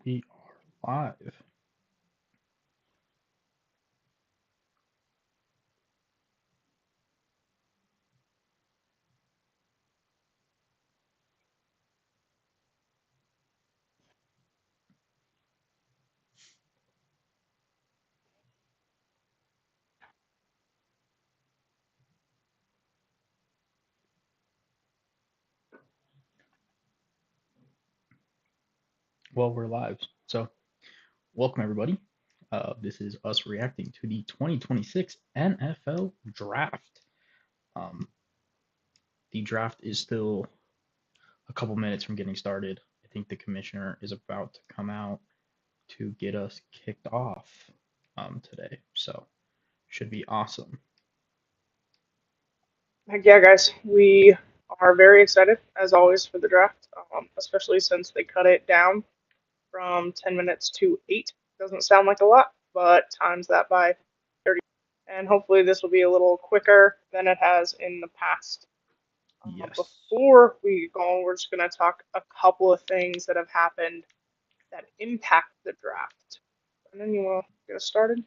We are live. Well, we're live. So, welcome everybody. This is us reacting to the 2026 NFL Draft. Um, the draft is still a couple minutes from getting started. I think the commissioner is about to come out to get us kicked off today. So, should be awesome. Heck yeah, guys. We are very excited, as always, for the draft, especially since they cut it down from 10 minutes to 8. Doesn't sound like a lot, but times that by 30. And hopefully, this will be a little quicker than it has in the past. Yes. Before we go on, we're just going to talk a couple of things that have happened that impact the draft. And then you want to get us started?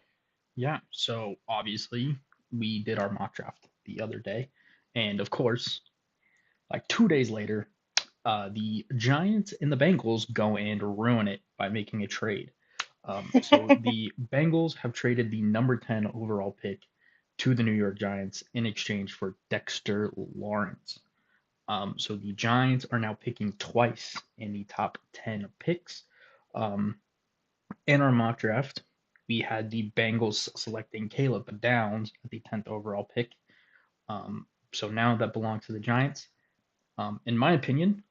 Yeah. So, obviously, we did our mock draft the other day. And of course, like 2 days later, the Giants and the Bengals go and ruin it by making a trade. So the Bengals have traded the number 10 overall pick to the New York Giants in exchange for Dexter Lawrence. So the Giants are now picking twice in the top 10 picks. Um, in our mock draft, we had the Bengals selecting Caleb Downs at the 10th overall pick. So now that belongs to the Giants. In my opinion,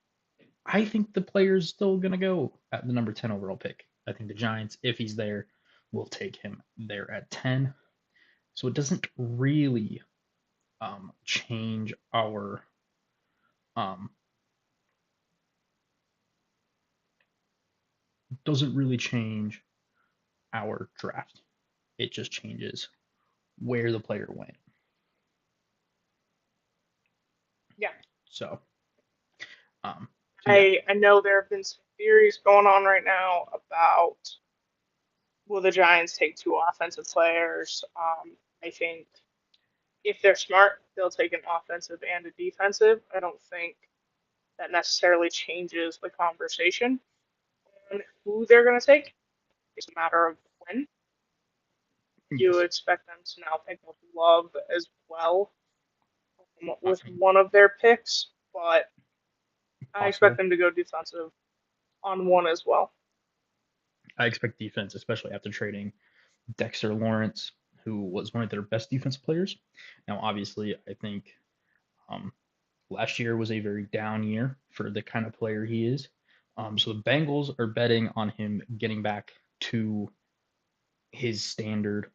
I think the player's still going to go at the number 10 overall pick. I think the Giants, if he's there, will take him there at 10. So it doesn't really change our um, doesn't really change our draft. It just changes where the player went. Yeah. So um, so yeah, I know there have been some theories going on right now about will the Giants take two offensive players? I think if they're smart, they'll take an offensive and a defensive. I don't think that necessarily changes the conversation on who they're going to take. It's a matter of when. You yes, expect them to now pick up Love as well with I mean, one of their picks, but I expect possibly. them to go defensive on one as well. I expect defense, especially after trading Dexter Lawrence, who was one of their best defensive players. Now, obviously, I think um, last year was a very down year for the kind of player he is. So the Bengals are betting on him getting back to his standard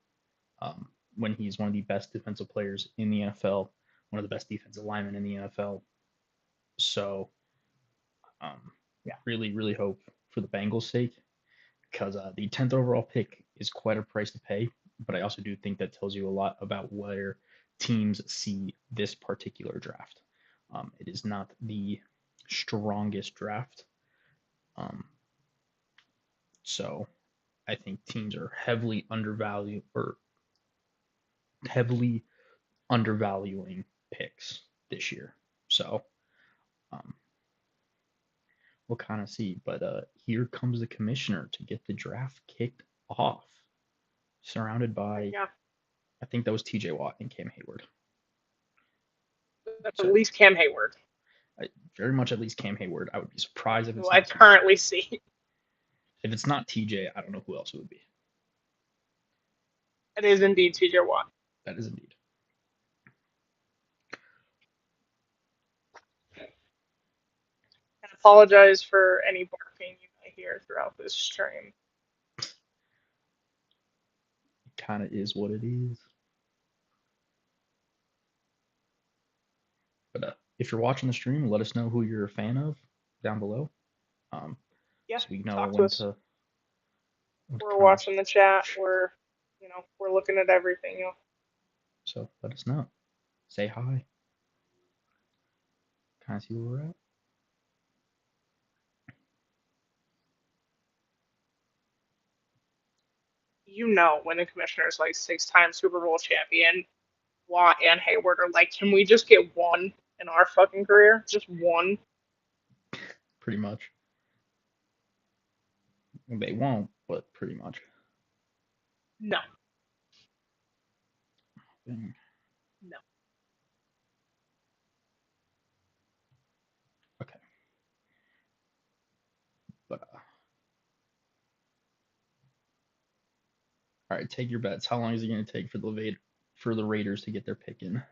when he's one of the best defensive players in the NFL, one of the best defensive linemen in the NFL. So, yeah, really, really hope for the Bengals' sake because the 10th overall pick is quite a price to pay. But I also do think that tells you a lot about where teams see this particular draft. It is not the strongest draft. Um, so I think teams are heavily undervaluing picks this year. So um, we'll kind of see. But here comes the commissioner to get the draft kicked off, surrounded by Yeah, I think that was T.J. Watt and Cam Hayward. at So least Cam Hayward, very much at least Cam Hayward. I would be surprised if who it's I not TJ. currently see. If it's not TJ, I don't know who else it would be. It is indeed TJ Watt. That is indeed. And apologize for any barking you may hear throughout this stream. Kind of is what it is. But if you're watching the stream, let us know who you're a fan of down below, um, Yeah, so we know talk to us. when to We're kind of. watching the chat. We're looking at everything. So let us know. Say hi. Kind of see where we're at. when the commissioner's like 6 time Super Bowl champion, Watt and Hayward are like, can we just get one in our fucking career? Just one? Pretty much. They won't, but pretty much. No, Mm, no. okay, but all right, take your bets. How long is it going to take for the Raiders to get their pick in?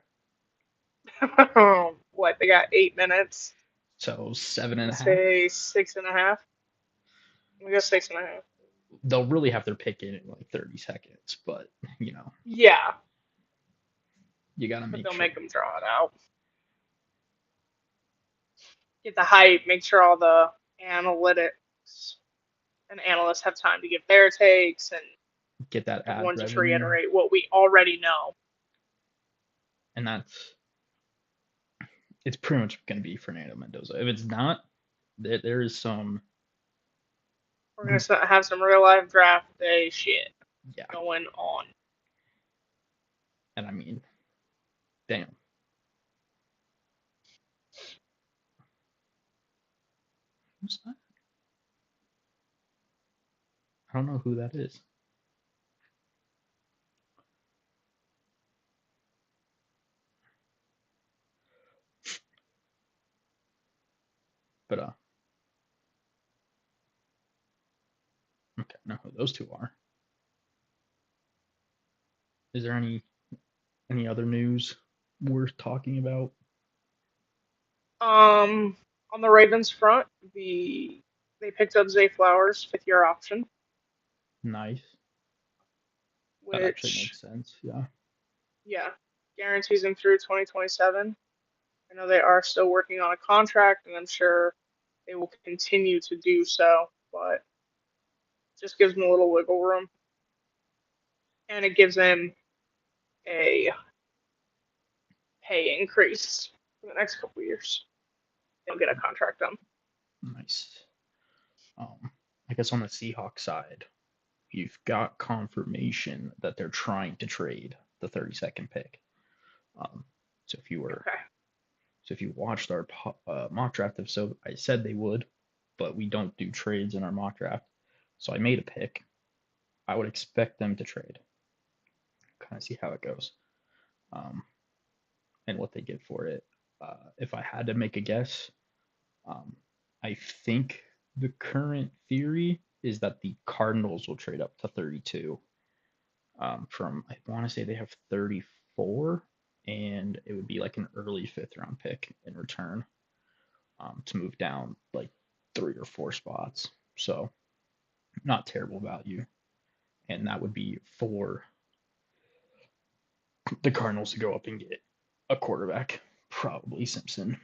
What, they got 8 minutes? So seven I'm and gonna a half. say 6.5. I'm gonna go 6.5. They'll really have their pick in like 30 seconds, but you know, Yeah, you got to but make they'll sure. make them draw it out. Get the hype, make sure all the analytics and analysts have time to give their takes, and Get that ad everyone just revenue, reiterate what we already know. and it's pretty much going to be Fernando Mendoza. If it's not, there is some, We're gonna have some real life draft day shit yeah, going on. and I mean, damn, who's that? I don't know who that is, but okay, I know who those two are. Is there any other news worth talking about? On the Ravens front, they picked up Zay Flowers, 5th year option, Nice. That actually which makes sense. Yeah. yeah guarantees him through 2027. I know they are still working on a contract, and I'm sure they will continue to do so, but just gives him a little wiggle room, and it gives him a pay increase for the next couple years. He'll get a contract done. Nice. I guess on the Seahawks side, you've got confirmation that they're trying to trade the 32nd pick. Um, so if you were Okay. so if you watched our mock draft episode, I said they would, but we don't do trades in our mock draft. So I made a pick. I would expect them to trade. Kind of see how it goes, um, and what they get for it. If I had to make a guess, um, I think the current theory is that the Cardinals will trade up to 32, from, I want to say they have 34, and it would be like an early fifth round pick in return, to move down like 3 or 4 spots. So not terrible value, and that would be for the Cardinals to go up and get a quarterback, probably Simpson.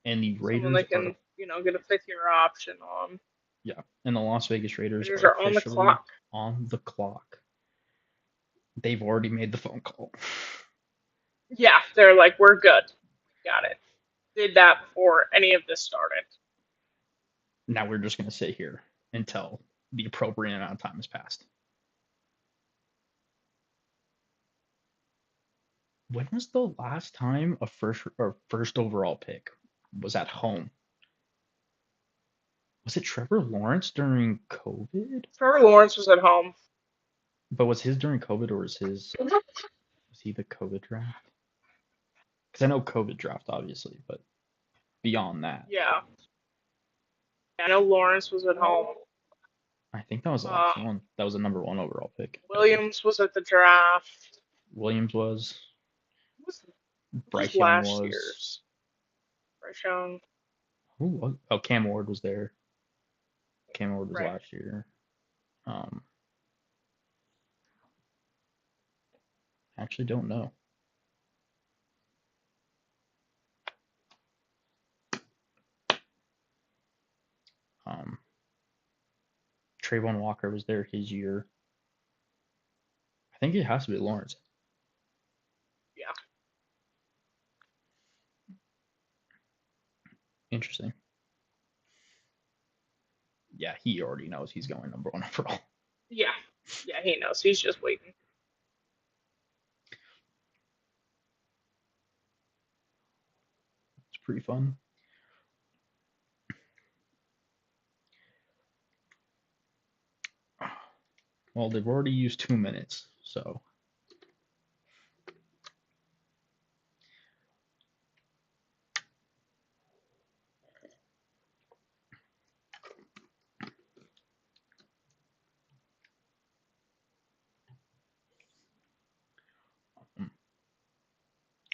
And the Someone they Raiders are, can, get a 5th year option on. yeah, and the Las Vegas Raiders Raiders are are on the officially clock. on the clock. They've already made the phone call. Yeah, they're like, we're good. Got it. Did that before any of this started. Now we're just going to sit here until the appropriate amount of time has passed. When was the last time a first overall pick was at home? Was it Trevor Lawrence during COVID? Trevor Lawrence was at home. But was his during COVID, or was he the COVID draft? Because I know COVID draft obviously, but beyond that, Yeah. I know Lawrence was at home. I think that was the Uh, last one. That was a number one overall pick, at least. Williams was at the draft. Williams was. What was Bryce Young last was. year's? Bryce Young. Who was? Oh, Cam Ward was there. Cam Ward was Right. last year. Um, actually don't know. Um, Trayvon Walker was there his year. I think it has to be Lawrence. Yeah. Interesting. Yeah, he already knows he's going number one overall. Yeah. Yeah, he knows. He's just waiting. It's pretty fun. Well, they've already used 2 minutes, so um,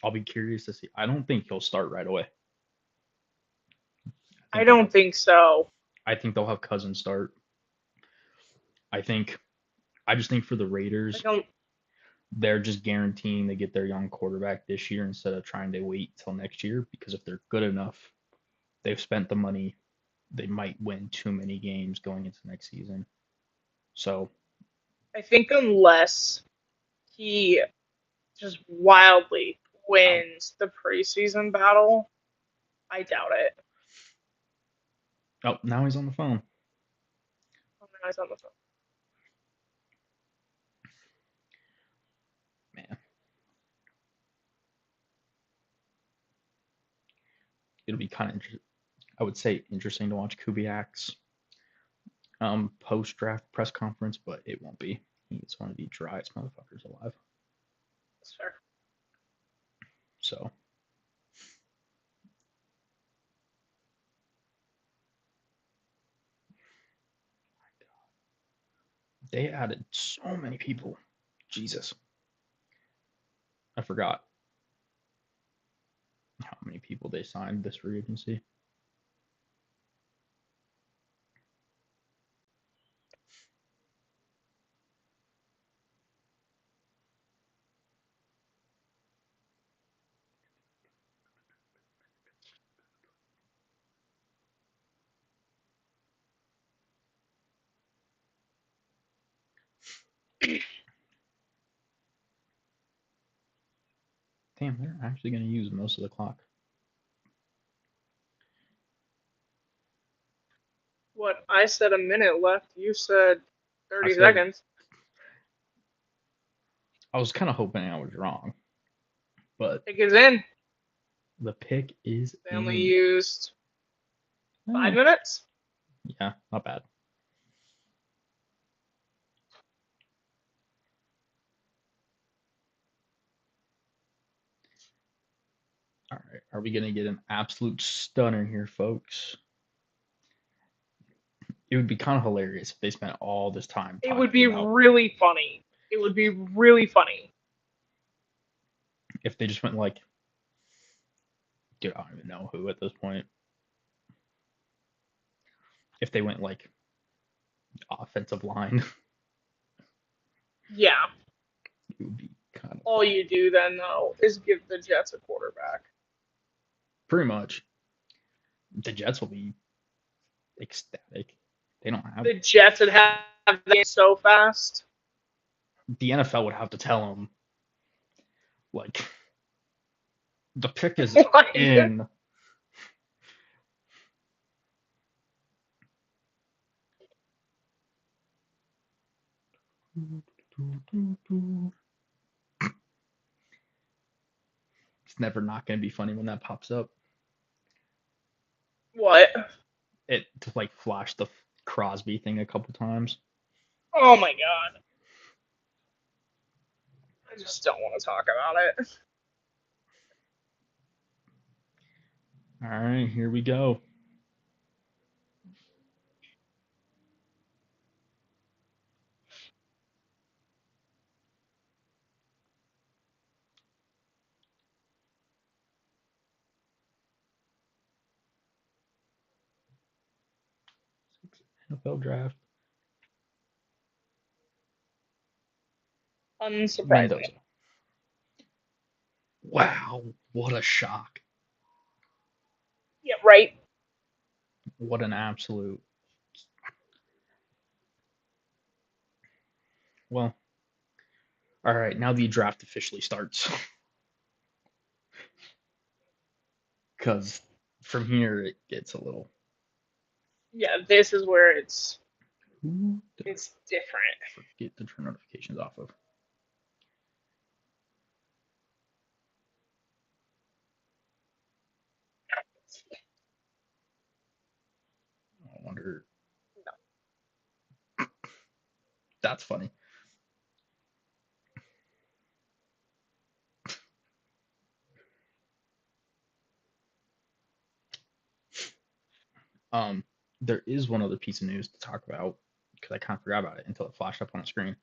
I'll be curious to see. I don't think he'll start right away. I I think they'll don't have. think so. I think they'll have Cousins start. I think. I just think for the I Raiders, don't. they're just guaranteeing they get their young quarterback this year instead of trying to wait till next year. Because if they're good enough, they've spent the money. They might win too many games going into next season. So I think unless he just wildly I, wins the preseason battle, I doubt it. oh, now he's on the phone. Oh, no, he's on the phone. Man, it'll be kind of I would say interesting to watch Kubiak's post draft press conference, but it won't be. He's one of the driest motherfuckers alive. That's fair. So they added so many people. Jesus, I forgot how many people they signed this free agency. Damn, they're actually going to use most of the clock. What I said a minute left. You said I 30 said seconds. I was kind of hoping I was wrong, but Pick is in. the pick is They only in. used five Eh, minutes. yeah, not bad. All right, are we going to get an absolute stunner here, folks? It would be kind of hilarious if they spent all this time It would talking be about really funny. It would be really funny. if they just went like, dude, I don't even know who at this point. If they went like offensive line, Yeah. it would be kind of All funny. you do then, though, is give the Jets a quarterback. Pretty much, the Jets will be ecstatic. They don't have The Jets would have the game so fast. the NFL would have to tell them like the pick is Like, in. It's never not going to be funny when that pops up. what? It to like flash the Crosby thing a couple times. Oh my god. I just don't want to talk about it. All right, here we go. NFL draft. Mendoza. Unsurprising. Wow, what a shock. Yeah, right. What an absolute. Well, all right, now the draft officially starts. Because from here it gets a little. Yeah, this is where it's Who did I It's different. forget to turn notifications off of? I wonder. That's funny. Um, there is one other piece of news to talk about because I kind of forgot about it until it flashed up on the screen.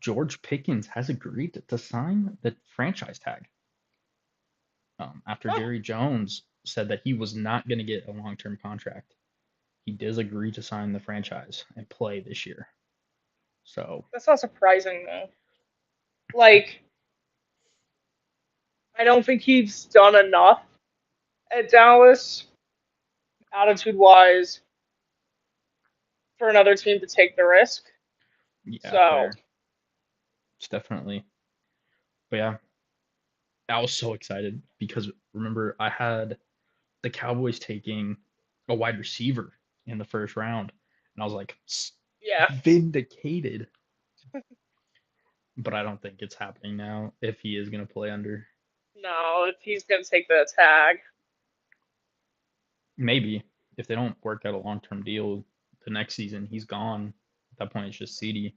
George Pickens has agreed to sign the franchise tag. After Oh, Jerry Jones said that he was not going to get a long-term contract, he does agree to sign the franchise and play this year. So that's not surprising though. Like, I don't think he's done enough at Dallas, attitude wise, for another team to take the risk. yeah, So, fair. It's definitely. But yeah, I was so excited because remember I had the Cowboys taking a wide receiver in the first round, and I was like yeah, vindicated. But I don't think it's happening now if he is going to play under. no, if he's going to take the tag. Maybe if they don't work out a long term deal the next season, he's gone. At that point, it's just CD.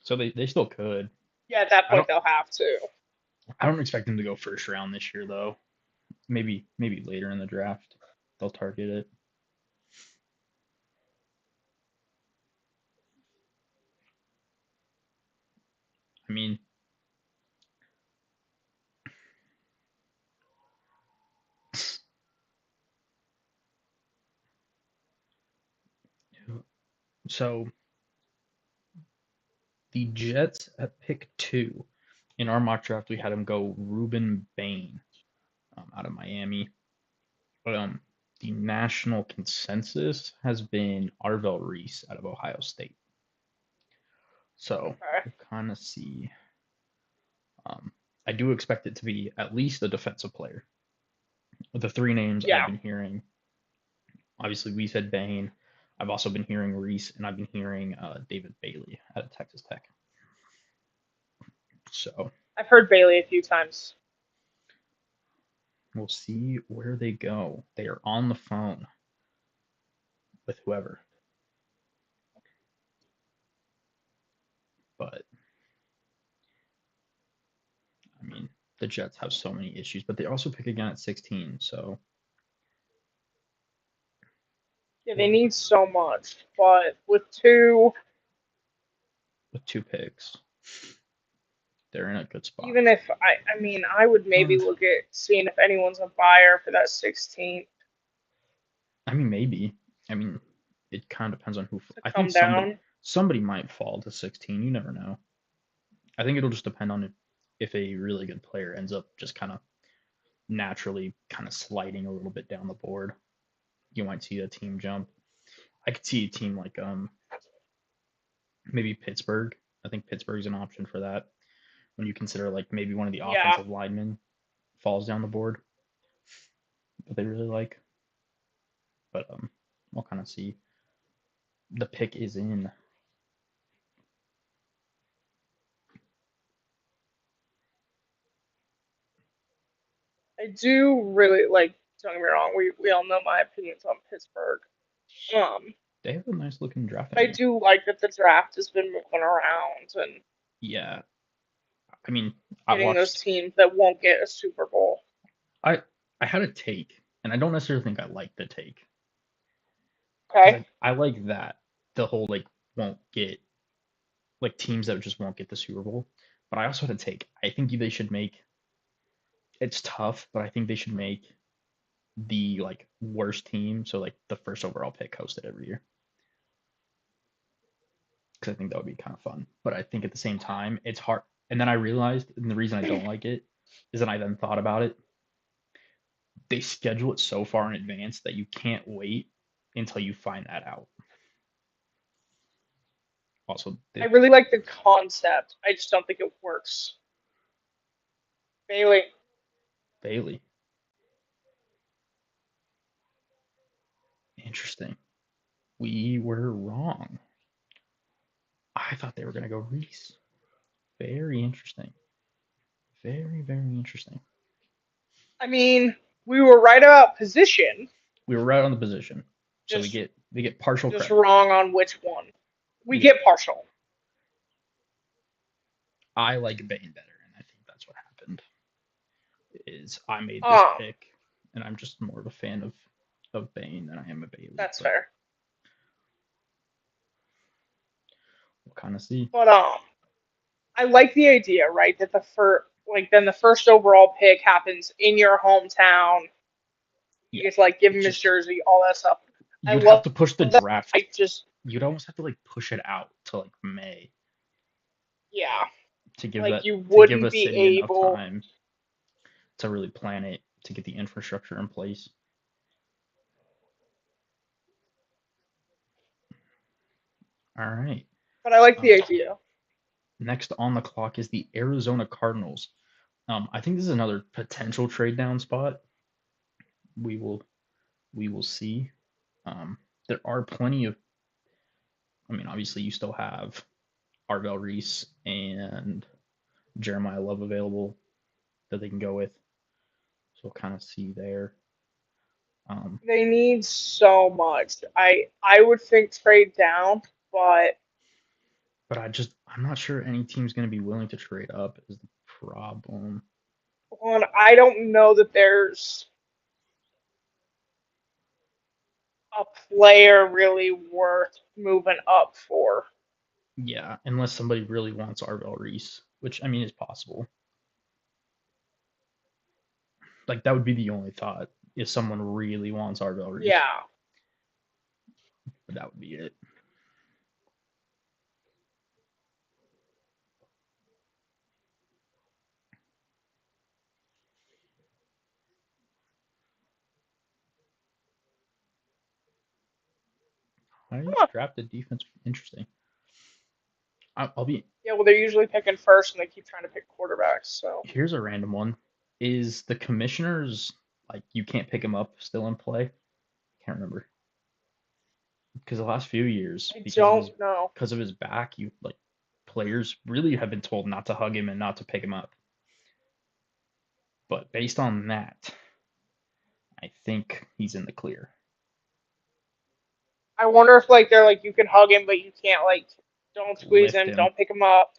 So they still could. Yeah, at that I point, don't they'll have to. I don't expect him to go first round this year though. Maybe later in the draft they'll target it. I mean, so the Jets at pick 2 in our mock draft we had him go Ruben Bain out of Miami. Um, the national consensus has been Arvell Reese out of Ohio State. So Okay. we'll kind of see. Um, I do expect it to be at least a defensive player. The three names I've Yeah, been hearing, obviously we said Bain. I've also been hearing Reese, and I've been hearing David Bailey out of Texas Tech. So I've heard Bailey a few times. we'll see where they go. They are on the phone with whoever, but I mean the Jets have so many issues, but they also pick again at 16. So Yeah, they what need so much, but with two, with 2 picks, they're in a good spot. even if I mean, I would maybe Uh, look at seeing if anyone's a buyer for that 16th I mean, maybe. I mean, it kind of depends on who. to I think come somebody down. somebody might fall to 16. You never know. I think it'll just depend on if a really good player ends up just kind of naturally kind of sliding a little bit down the board. You might see a team jump. I could see a team like maybe Pittsburgh. I think Pittsburgh's an option for that when you consider like maybe one of the Yeah, offensive linemen falls down the board that they really like. But we'll kind of see. The pick is in. I do really like. Don't get me wrong. We all know my opinions on Pittsburgh. Um, They have a nice looking draft but I night. do like that the draft has been moving around and Yeah, I mean, I getting those watched. teams that won't get a Super Bowl. I I had a take, and I don't necessarily think I like the take because Okay. I like that the whole like won't get like teams that just won't get the Super Bowl. But I also had a take. I think they should make it's tough, but I think they should make the like worst team, so like the first overall pick hosted every year because I think that would be kind of fun. But I think at the same time it's hard. And then I realized, and the reason I don't like it is that I then thought about it. They schedule it so far in advance that you can't wait until you find that out. Also, I the really like the concept. I just don't think it works. Bailey. Bailey, interesting. We were wrong. I thought they were going to go Reese. Very interesting. Very, very interesting. I mean, we were right about position, We were right on the position. So we just get we get partial just credit. wrong on which one. We Yeah. get partial. I like Bane better, and I think that's what happened. Is I made this Um, pick, and I'm just more of a fan of Bane than I am of Bailey. that's But fair. we'll kind of see. But I like the idea, right? That the first, like, then the first overall pick happens in your hometown. You Yeah, get to like give it's him his just jersey, all that stuff. I you'd have love to push the that. draft. I just, You'd almost have to like push it out to like May yeah, to give like that you to give wouldn't a be city enough able. time to really plan it to get the infrastructure in place. All right. But I like the Um, idea. Next on the clock is the Arizona Cardinals. I think this is another potential trade down spot. We will we will see. Um, there are plenty of. I mean, obviously, you still have Arvel Reese and Jeremiah Love available that they can go with. So we'll kind of see there. Um, They need so much. I would think trade down, but but I'm not sure any team's going to be willing to trade up is the problem. one, I don't know that there's a player really worth moving up for. Yeah, unless somebody really wants Arvel Reese, which I mean is possible. Like that would be the only thought if someone really wants Arvel Reese. Yeah, But that would be it. Highest huh. drafted defense. Interesting. I'll be. Yeah, well, they're usually picking first, and they keep trying to pick quarterbacks. So Here's a random one. Is the commissioners like you can't pick him up still in play? Can't remember because the last few years I don't know. because of his back, you like players really have been told not to hug him and not to pick him up. But based on that, I think he's in the clear. I wonder if like they're like you can hug him, but you can't like don't squeeze Lift him, him. don't pick him up.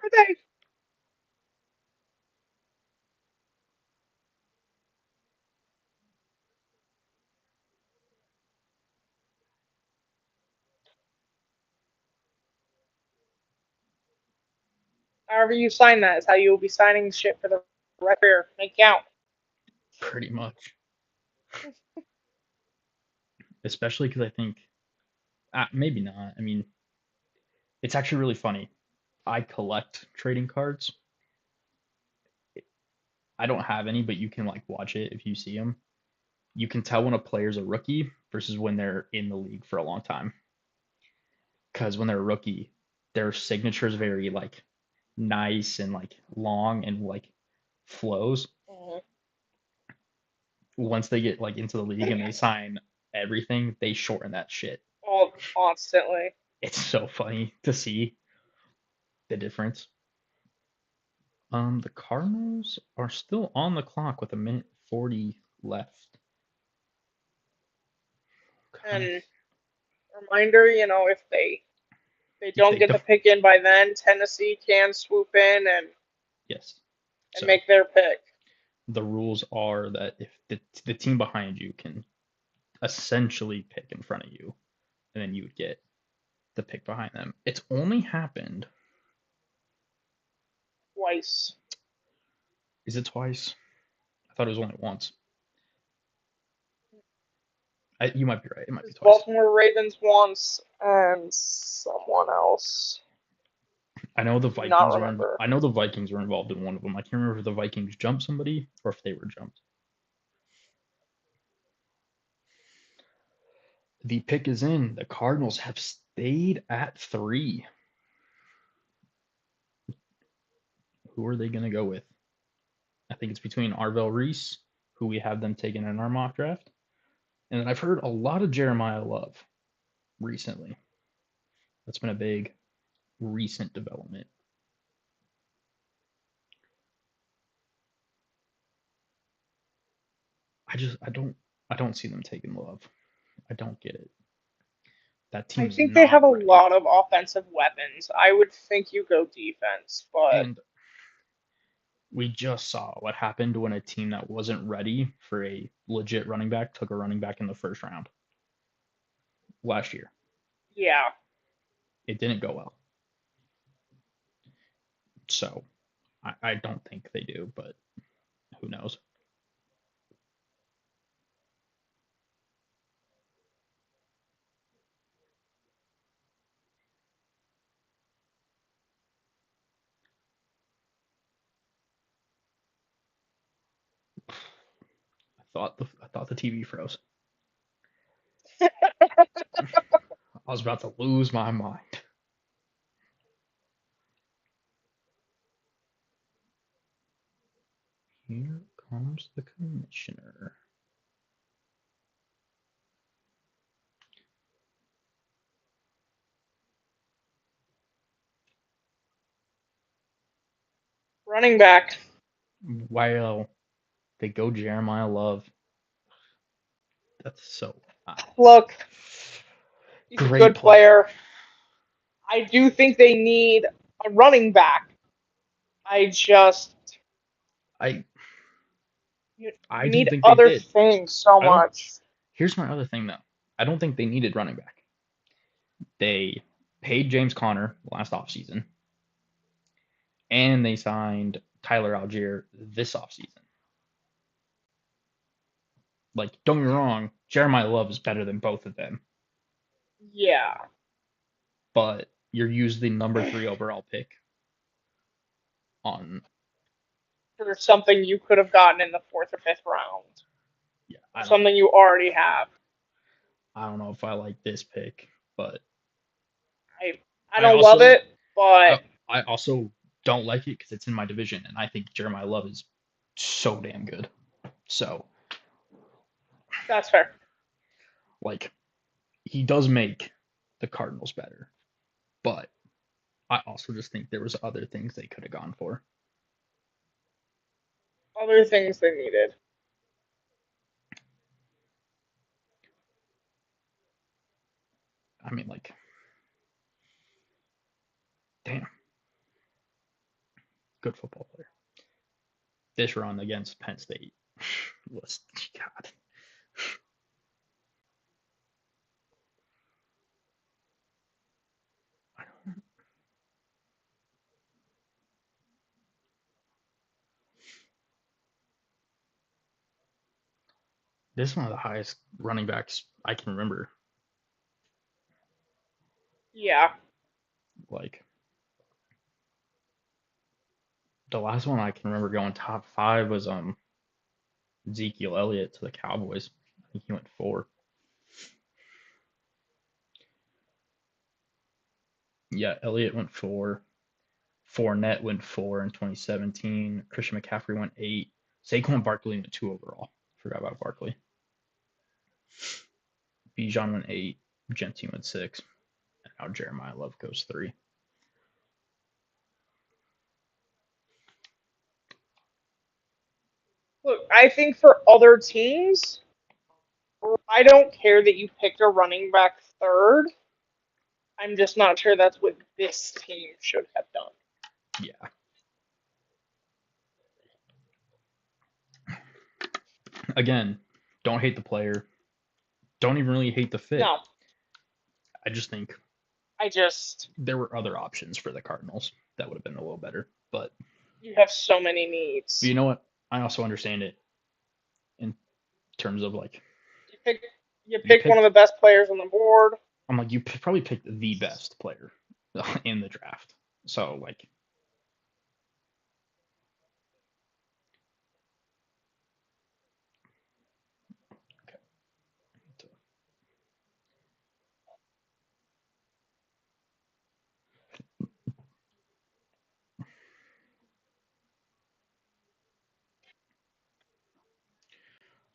Are they? However you sign that is how you will be signing shit for the rest of your make count. Pretty much, especially because I think maybe not. I mean, it's actually really funny. I collect trading cards. I don't have any, but you can like watch it if you see them. You can tell when a player's a rookie versus when they're in the league for a long time. Because when they're a rookie, their signature is very like nice and like long and like flows. Mhm. Once they get like into the league and they sign everything, they shorten that shit. All constantly. It's so funny to see the difference. The Cardinals are still on the clock with a minute 40 left. Kind of And reminder, if they if don't they get don't, the pick in by then, Tennessee can swoop in yes. and So make their pick. the rules are that if the team behind you can essentially pick in front of you, and then you would get the pick behind them. It's only happened. Twice. Is it twice? I thought it was only once. You might be right. It might be It's twice. Baltimore Ravens once and someone else. I know the Do not Vikings were. remember. I know the Vikings were involved in one of them. I can't remember if the Vikings jumped somebody or if they were jumped. The pick is in. The Cardinals have stayed at 3. Who are they going to go with? I think it's between Arvell Reese, who we have them taken in our mock draft, and then I've heard a lot of Jeremiah Love recently. That's been a big recent development. I don't see them taking Love. I don't get it. That I team is think they have not a ready. lot of offensive weapons. I would think you go defense, but And we just saw what happened when a team that wasn't ready for a legit running back took a running back in the first round last year. yeah. It didn't go well. So I don't think they do, but who knows? I thought the TV froze. I was about to lose my mind. Here comes the commissioner. Running back. Wow, they go Jeremiah Love. That's so Look, he's a great good player. player. I do think they need a running back. I just I you I don't need think they other did. things so I don't. much. Here's my other thing though. I don't think they needed running back. They paid James Conner last offseason, and they signed Tyler Algier this offseason. Like, don't get me wrong, Jeremiah Love is better than both of them, Yeah. but you're using the number 3 overall pick on. For something you could have gotten in the fourth or fifth round. Yeah, Or I don't. something you already have. I don't know if I like this pick, but I I I don't love also it, but I, I also don't like it because it's in my division, and I think Jeremiah Love is so damn good. So, that's fair. like, he does make the Cardinals better, but I also just think there was other things they could have gone for. Other things they needed. I mean, like, damn, good football player. This run against Penn State was God. This is one of the highest running backs I can remember. Yeah. Like the last one I can remember going top 5 was Ezekiel Elliott to the Cowboys. I think he went 4. Yeah, Elliott went 4. Fournette went 4 in 2017. Christian McCaffrey went 8. Saquon Barkley went 2 overall. Forgot about Barkley. Bijan went 8. Gentine went 6. And now Jeremiah Love goes 3. Look, I think for other teams, I don't care that you picked a running back third. I'm just not sure that's what this team should have done. Yeah. Again, don't hate the player. Don't even really hate the fit. No, I just think I just there were other options for the Cardinals that would have been a little better. But you have so many you needs. know what? I also understand it in terms of like You pick you you picked one of picked. the best players on the board. I'm like you probably picked the best player in the draft. So like okay.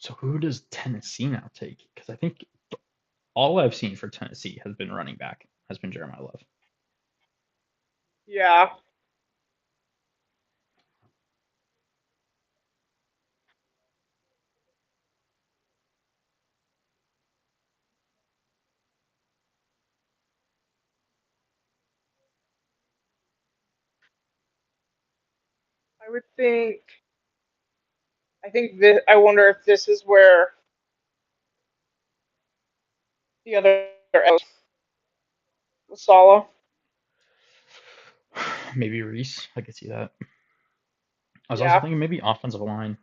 So who does Tennessee now take? Because I think all I've seen for Tennessee has been running back, has been Jeremiah Love. Yeah, I would think. I think this. I wonder if this is where the other Sala. Maybe Reese. I could see that. I was also Yeah, thinking maybe offensive line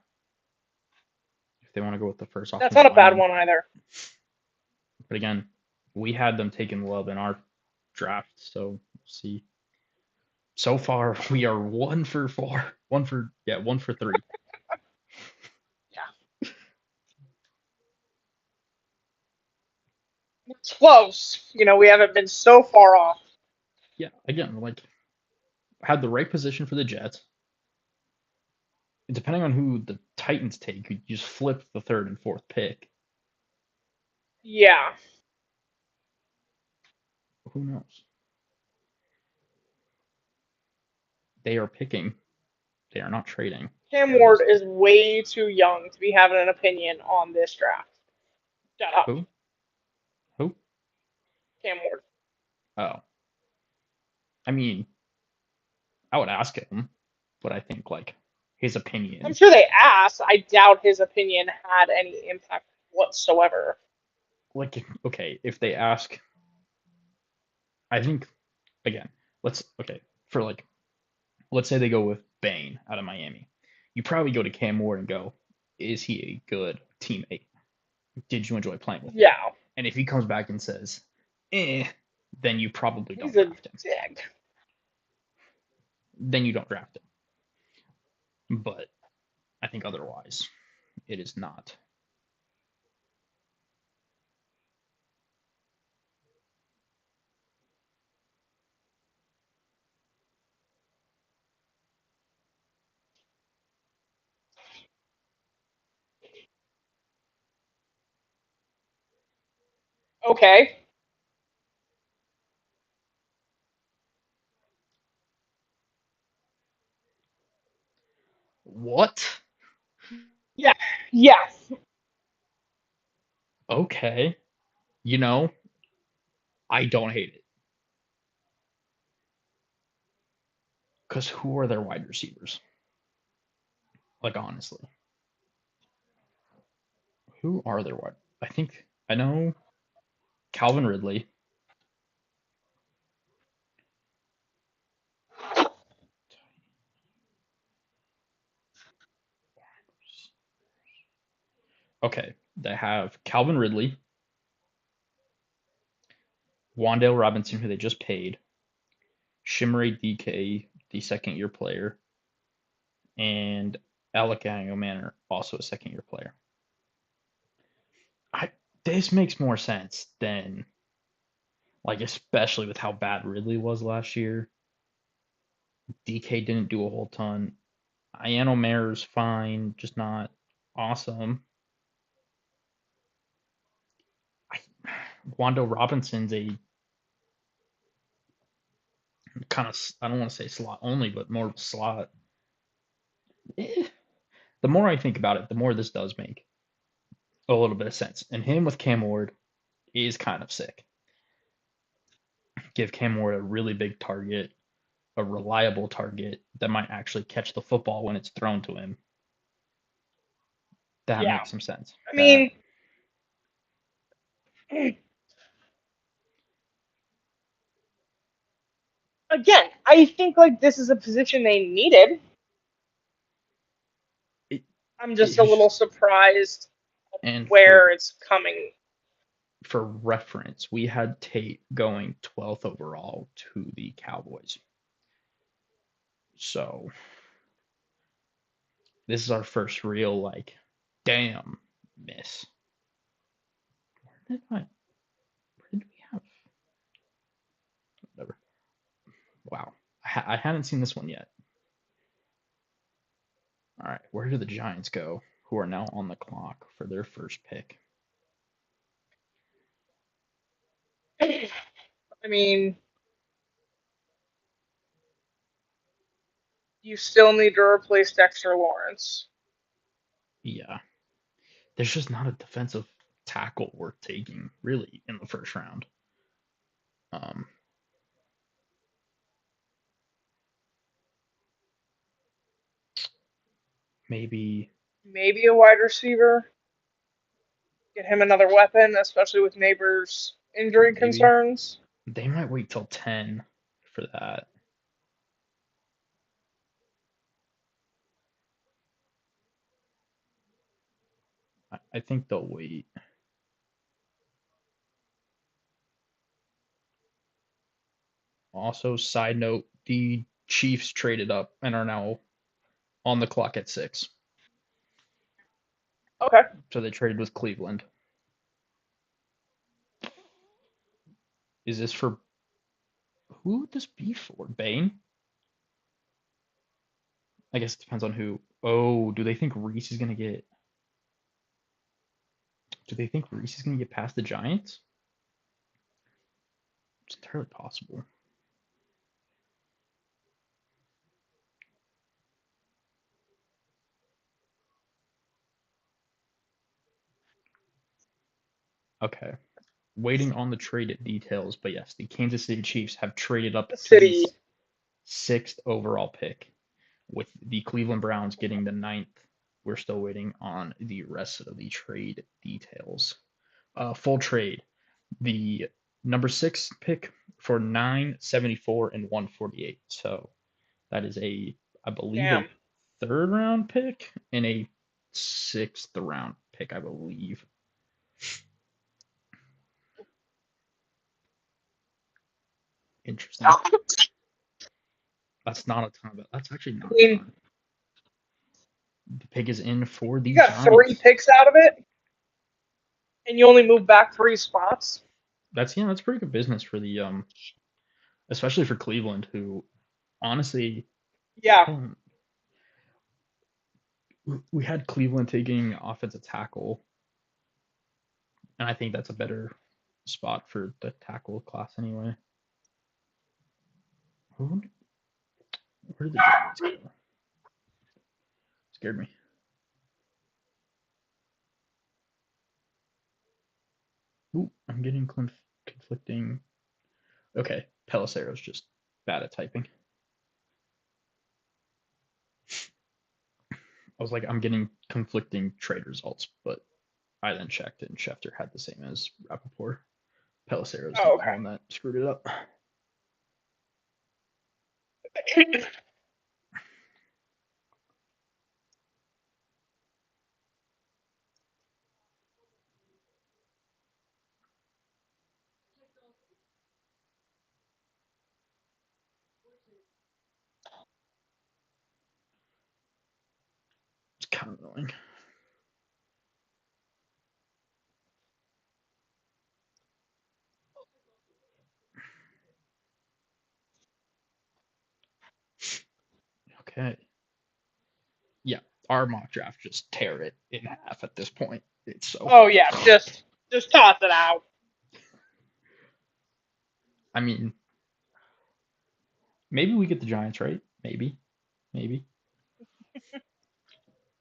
if they want to go with the first that's not offensive a bad lineman. one either. But again, we had them taking Love in our draft, so we'll see. So far, we are 1 for 4. 1 for 3. Yeah, it's close. We haven't been so far off. Yeah, again, like had the right position for the Jets. Depending on who the Titans take, you just flip the third and fourth pick. Yeah, Who knows? They are picking. They are not trading. Cam At Ward least. is way too young to be having an opinion on this draft. Shut up, Who? Who? Cam Ward. Oh, I mean, I would ask him, but I think like his I'm opinion. sure they asked. I doubt his opinion had any impact whatsoever. Like, okay, if they ask, I think again, okay, for like let's say they go with Bain out of Miami. You probably go to Cam Ward and go, is he a good teammate? Did you enjoy playing with him? Yeah, And if he comes back and says, eh, then you probably he's don't a draft him. dick. Then you don't draft him. But I think otherwise, it is not. Okay. What? Yeah. Yeah. Okay. You know, I don't hate it. Because who are their wide receivers? Like, honestly. Who are their wide? I think I know Calvin Ridley. Okay. They have Calvin Ridley, Wandale Robinson, who they just paid, Shimmery DK, the second year player, and Alec Manor, also a second year player. I This makes more sense than like especially with how bad Ridley was last year. DK didn't do a whole ton. Iano Mayor's fine, just not awesome. I, Wando Robinson's a kind of I don't want to say slot only, but more slot. Eh. The more I think about it, the more this does make a little bit of sense. And him with Cam Ward is kind of sick. Give Cam Ward a really big target, a reliable target that might actually catch the football when it's thrown to him. That Yeah. makes some sense. I That mean, again, I think like this is a position they needed. it, I'm just a it little surprised and where it's coming. for reference, we had Tate going 12th overall to the Cowboys. So this is our first real like, damn miss. Where did we have? Whatever. Wow, I hadn't seen this one yet. All right, where did the Giants go? who are now on the clock for their first pick. I mean, you still need to replace Dexter Lawrence. Yeah, there's just not a defensive tackle worth taking really in the first round. Um, maybe Maybe a wide receiver. Get him another weapon, especially with Neighbors' injury maybe concerns. they might wait till 10 for that. I think they'll wait. Also, side note, the Chiefs traded up and are now on the clock at 6. Okay. So they traded with Cleveland. Is this for who would this be for? Bane? I guess it depends on who. Oh, do they think Reese is gonna get? Do they think Reese is gonna get past the Giants? It's entirely possible. Okay, waiting on the trade details, but yes, the Kansas City Chiefs have traded up The to the city. sixth overall pick, with the Cleveland Browns getting the ninth. We're still waiting on the rest of the trade details. Full trade. The number 6 pick for 974 and 148. So that is I believe, a Damn. third round pick and a sixth round pick, I believe. Interesting. I That's not a ton, but that's actually not a mean, ton. The pick is in for you the got 3 Giants. picks out of it, and you only moved back 3 spots. That's pretty good business for the especially for Cleveland, who honestly, Yeah. I don't. We had Cleveland taking offensive tackle, and I think that's a better spot for the tackle class anyway. Who? Where did the Giants go? Scared me. Ooh, I'm getting conflicting. Okay, Pelisaro's just bad at typing. I was like, I'm getting conflicting trade results, but I then checked and Schefter had the same as Rappaport. Pelisaro's the Oh, only one that screwed it up. okay. It's kind of annoying. Okay. Yeah, our mock draft just tear it in half at this point. It's so Oh yeah, funny. just toss it out. I mean, maybe we get the Giants right. Maybe. Maybe.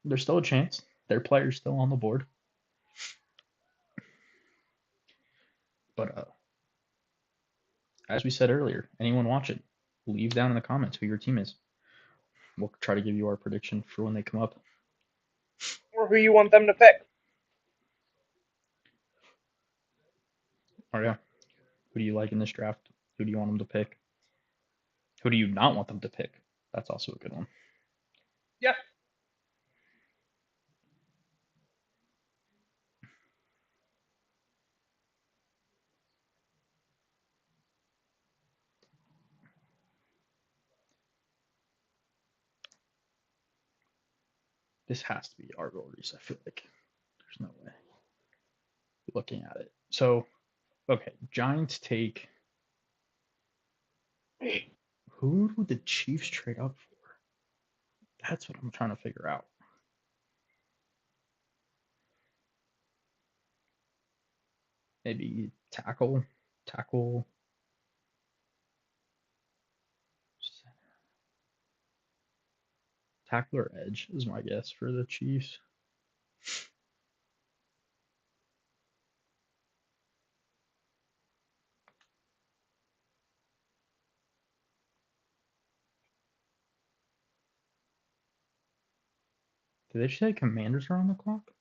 There's still a chance. Their player's still on the board. But as we said earlier, anyone watching, leave down in the comments who your team is. We'll try to give you our prediction for when they come up. Or who you want them to pick. Oh yeah, who do you like in this draft? Who do you want them to pick? Who do you not want them to pick? That's also a good one. Yeah. This has to be our Rory's. I feel like there's no way. Looking at it. So, okay, Giants take. Who would the Chiefs trade up for? That's what I'm trying to figure out. maybe tackle, tackle or edge is my guess for the Chiefs. Did they just say Commanders are on the clock?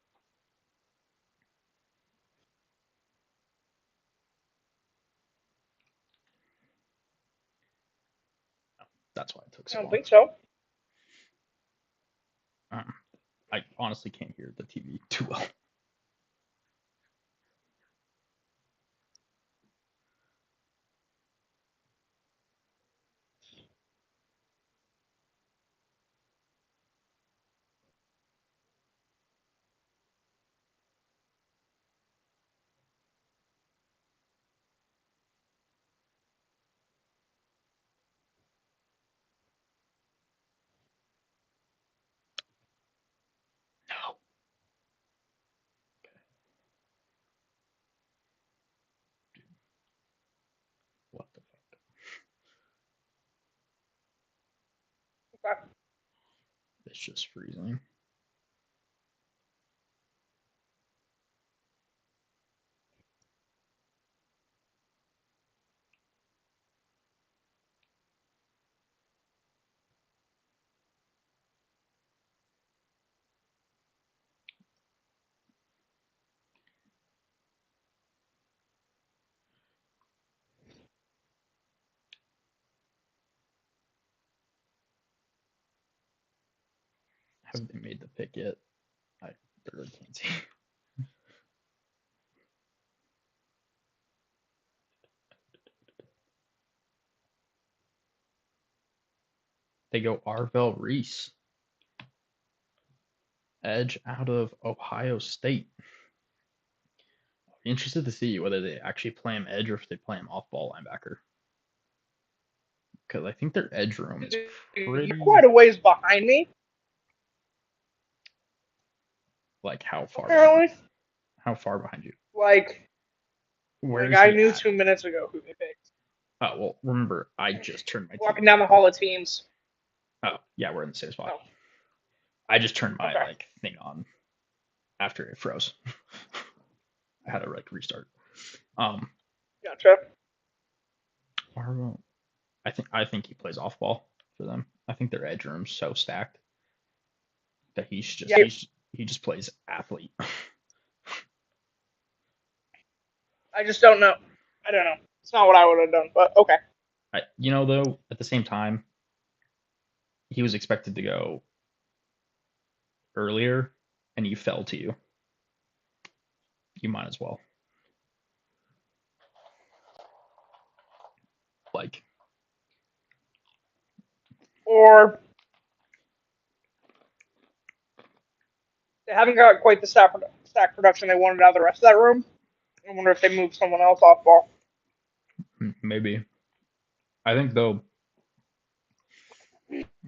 That's why it took I so don't long. think so. I honestly can't hear the TV too well. No. What the fuck? Okay. It's just freezing. Have they made the pick yet? I barely can't see. They go Arvell Reese, edge out of Ohio State. Interested to see whether they actually play him edge or if they play him off ball linebacker. Because I think their edge room is You're pretty. quite a ways behind me, Like how far behind? apparently. How far behind you? Like, Where like is I he knew at? 2 minutes ago who they picked. Oh well, remember I just turned my TV Walking down the on. hall of teams. Oh yeah, we're in the same spot. Oh, I just turned my okay. like thing on after it froze. I had to like restart. Um, Gotcha. Arvell, I think he plays off ball for them. I think their edge room's so stacked that Yeah. he just plays athlete. I just don't know. I don't know. It's not what I would have done, but okay. Though at the same time, he was expected to go earlier, and he fell to you. You might as well. Like, Or they haven't got quite the stack production they wanted out of the rest of that room. I wonder if they moved someone else off ball. maybe. I think though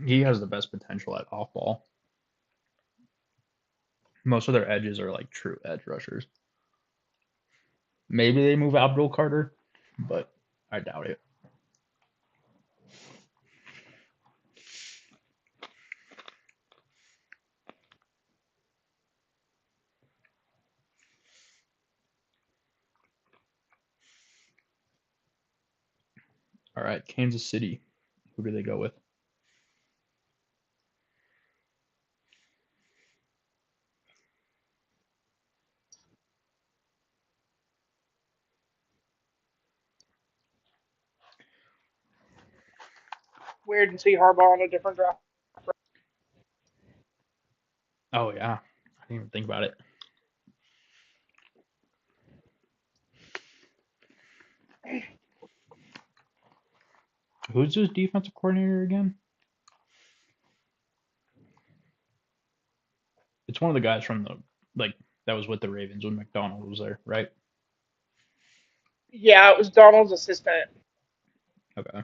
he has the best potential at off ball. Most of their edges are like true edge rushers. Maybe they move Abdul Carter, but I doubt it. All right, Kansas City. Who do they go with? Weird to see Harbaugh on a different draft. Oh yeah, I didn't even think about it. Who's this defensive coordinator again? It's one of the guys from the like that was with the Ravens when McDonald was there, right? Yeah, it was Donald's assistant. Okay.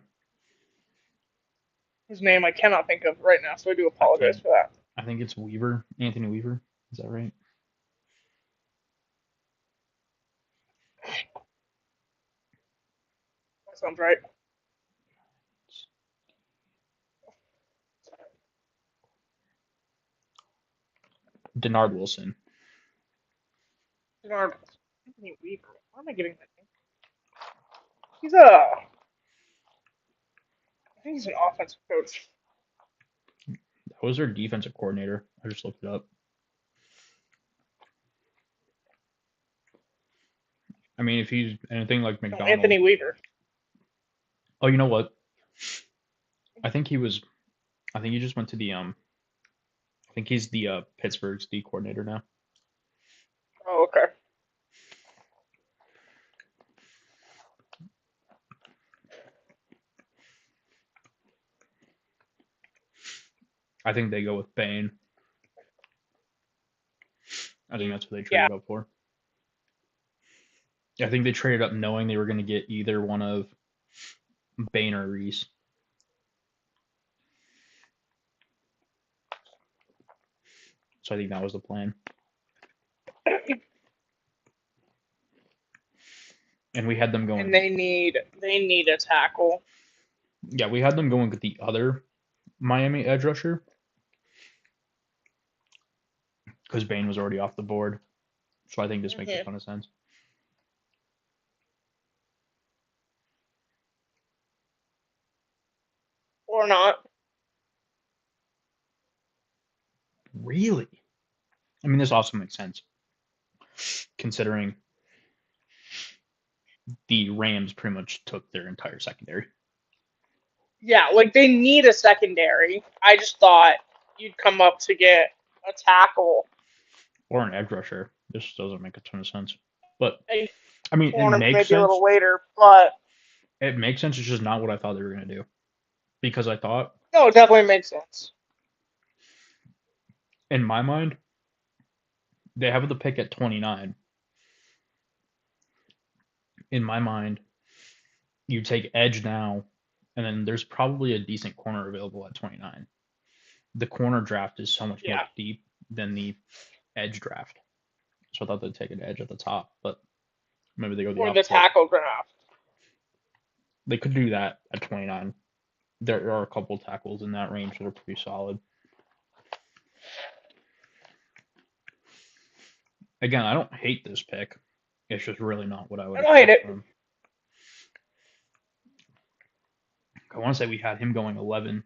His name I cannot think of right now, so I do I apologize think for that. I think it's Weaver, Anthony Weaver. Is that right? That sounds right. Denard Wilson. Bernard Anthony Weaver. Why am I getting that name? He's a. I think he's an offensive coach. That was their defensive coordinator. I just looked it up. I mean, if he's anything like No, McDonald. Anthony Weaver. Oh, you know what? I think he was. I think he just went to the. I think he's the Pittsburgh's D coordinator now. Oh, okay. I think they go with Bain. I think that's what they Yeah. traded up for. I think they traded up knowing they were going to get either one of Bain or Reese. So I think that was the plan. And we had them going. And they need a tackle. Yeah, we had them going with the other Miami edge rusher because Bain was already off the board. So I think this makes a ton of sense. Or not. Really? I mean, this also makes sense considering the Rams pretty much took their entire secondary. Yeah, like they need a secondary. I just thought you'd come up to get a tackle. Or an edge rusher. This doesn't make a ton of sense. But, A I mean, it corner makes maybe a sense. little later, but It makes sense. It's just not what I thought they were going to do. Because I thought, no, it definitely makes sense. in my mind, they have the pick at 29. In my mind, you take edge now, and then there's probably a decent corner available at 29. The corner draft is so much more Yeah. deep than the edge draft. So I thought they'd take an edge at the top, but maybe they go the Or the opposite. tackle draft. They could do that at 29. There are a couple tackles in that range that are pretty solid. Again, I don't hate this pick. It's just really not what I would I don't hate expect it. from him. I want to say we had him going 11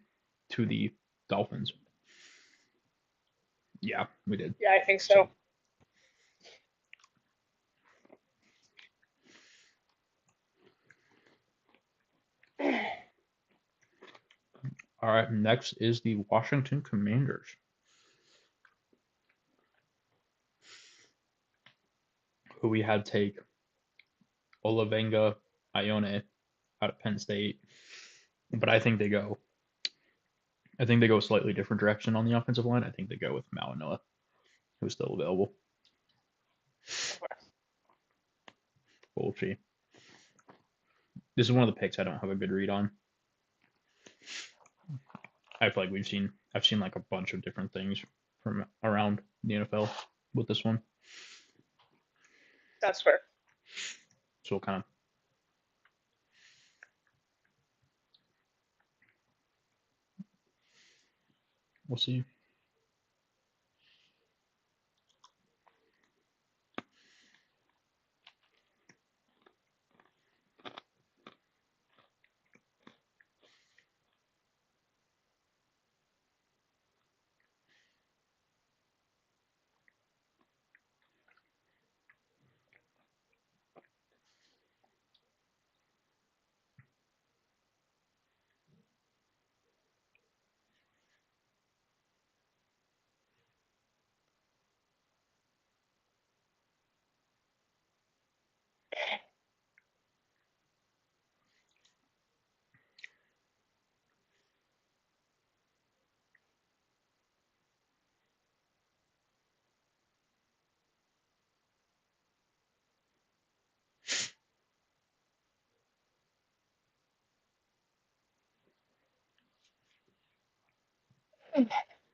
to the Dolphins. Yeah, we did. Yeah, I think so. All right, next is the Washington Commanders, who we had take Olavenga Ione out of Penn State, but I think they go a slightly different direction on the offensive line. I think they go with Malinois, who's still available. Bullshit. This is one of the picks I don't have a good read on. I feel like I've seen like a bunch of different things from around the NFL with this one. That's fair. So we'll we'll see.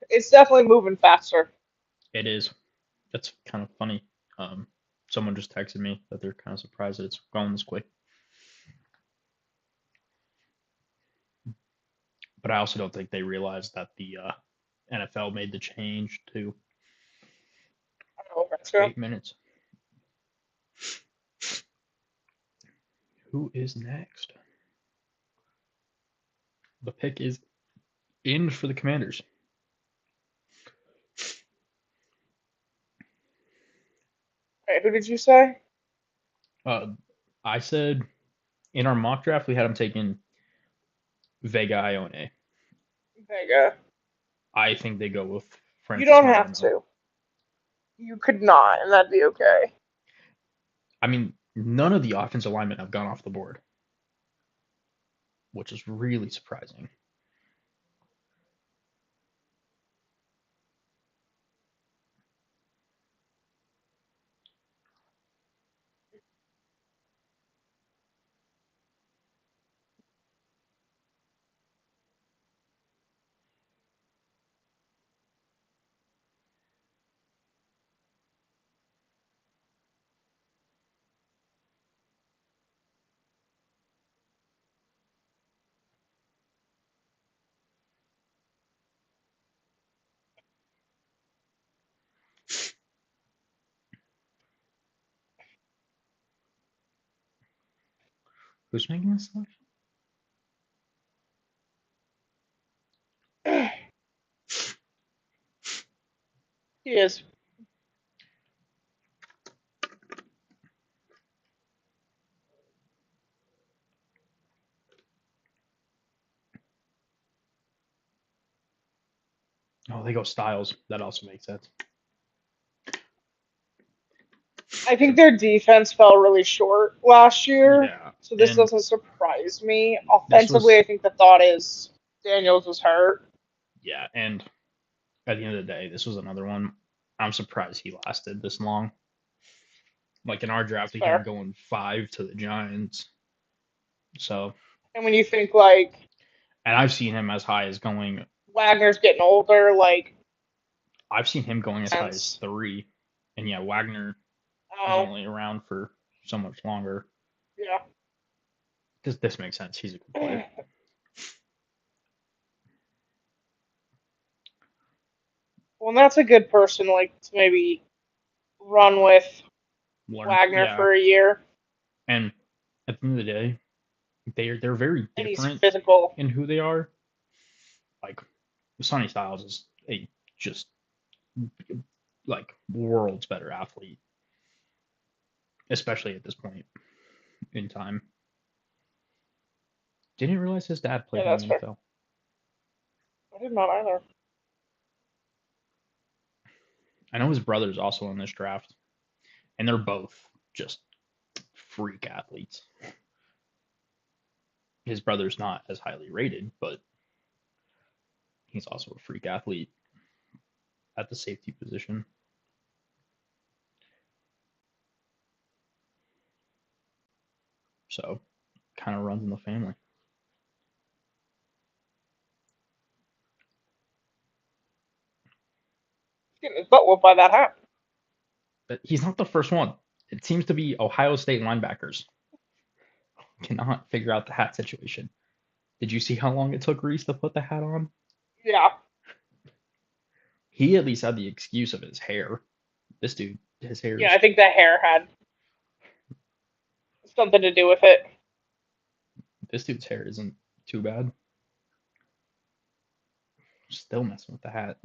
It's definitely moving faster. It is. That's kind of funny. Someone just texted me that they're kind of surprised that it's going this quick. but I also don't think they realized that the NFL made the change to Oh, gotcha. 8 minutes. Who is next? The pick is in for the Commanders. Wait, who did you say? Uh, I said in our mock draft we had him taking Vega Ione. Vega. I think they go with You Francis don't have Moreno. to. You could not, and that'd be okay. I mean, none of the offensive linemen have gone off the board, which is really surprising. Who's making this selection? He is. Oh, they go Styles. That also makes sense. I think their defense fell really short last year, Yeah, so this and doesn't surprise me. this Offensively, was I think the thought is Daniels was hurt. yeah, and at the end of the day, this was another one. I'm surprised he lasted this long. Like in our draft, That's we had him fair. going 5 to the Giants. So, And when you think like and I've seen him as high as going. Wagner's getting older, like I've seen him going as high as sense. 3, and yeah, Wagner was Oh, only around for so much longer. yeah. This makes sense. He's a good player. Well, and that's a good person, like to maybe run with Learn, Wagner yeah, for a year, and at the end of the day, they're very and he's different physical. in who they are. Like Sonny Styles is a just like world's better athlete, especially at this point in time. Didn't realize his dad Yeah, played in that's the fair. NFL. I did not either. I know his brother's also in this draft, and they're both just freak athletes. His brother's not as highly rated, but he's also a freak athlete at the safety position. So kind of runs in the family. He's getting his butt whooped by that hat. But he's not the first one. It seems to be Ohio State linebackers cannot figure out the hat situation. Did you see how long it took Reese to put the hat on? Yeah, He at least had the excuse of his hair. This dude, his hair yeah. I is. think the hair had something to do with it. This dude's hair isn't too bad. Still messing with the hat.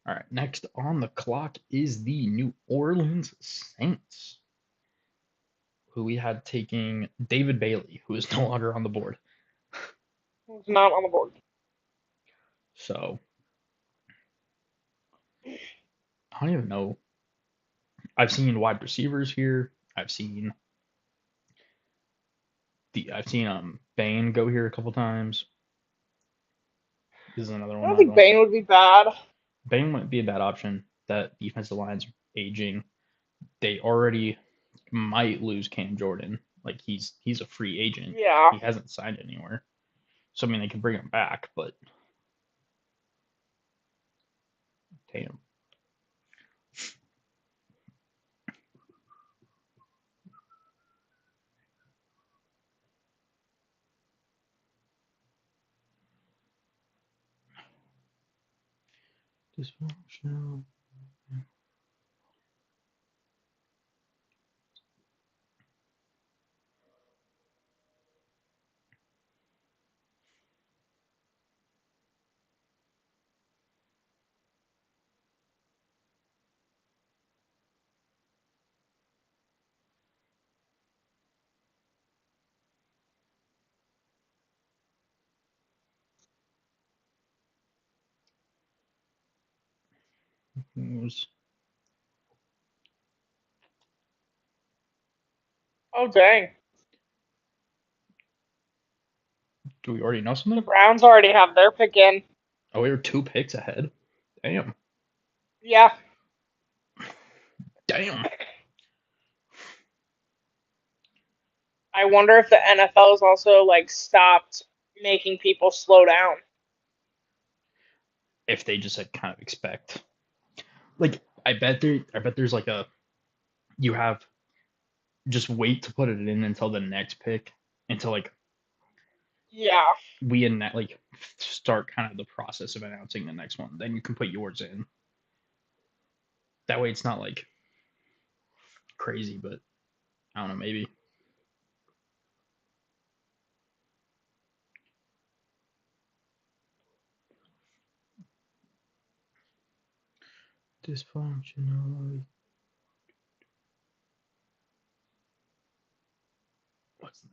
All right, next on the clock is the New Orleans Saints, who we had taking David Bailey, who is no longer on the board. It's not on the board. So I don't even know. I've seen wide receivers here. I've seen Bain go here a couple times. This is another I one don't I think don't. Bane would be bad. Bain wouldn't be a bad option. That defensive line's aging. They already might lose Cam Jordan. Like he's a free agent. Yeah. He hasn't signed anywhere. So I mean they can bring him back, but damn. Dysfunctional. Oh dang. Do we already know The something? Browns already have their pick in. Oh, we were 2 picks ahead. Damn. Yeah. Damn. I wonder if the NFL has also like stopped making people slow down. If they just like kind of expect, like, I bet there's like a, you have, just wait to put it in until the next pick, until like Yeah. we like start kind of the process of announcing the next one. Then you can put yours in. That way it's not like crazy, but I don't know, maybe. Dysfunctional. What's that?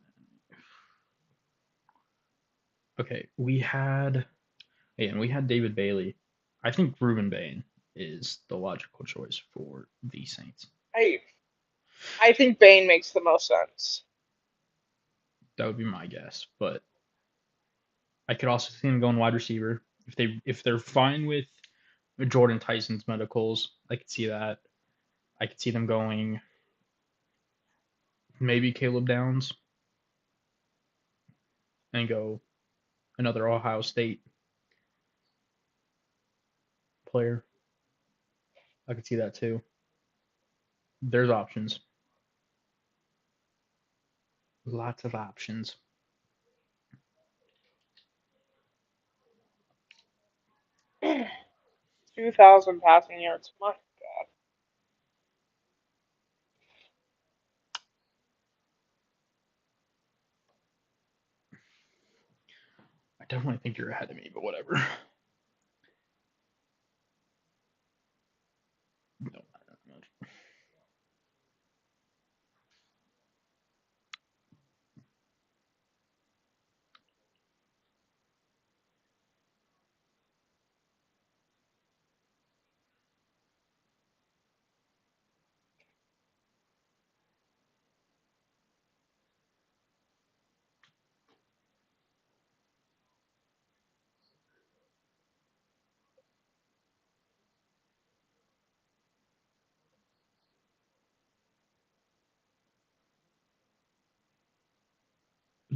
Okay, we had David Bailey. I think Ruben Bain is the logical choice for the Saints. I I think Bane makes the most sense. That would be my guess, but I could also see him going wide receiver if they're fine with Jordan Tyson's medicals. I could see that. I could see them going maybe Caleb Downs and go another Ohio State player. I could see that too. There's options. Lots of options. 2,000 passing yards. My God. I definitely think you're ahead of me, but whatever. No, 'Cause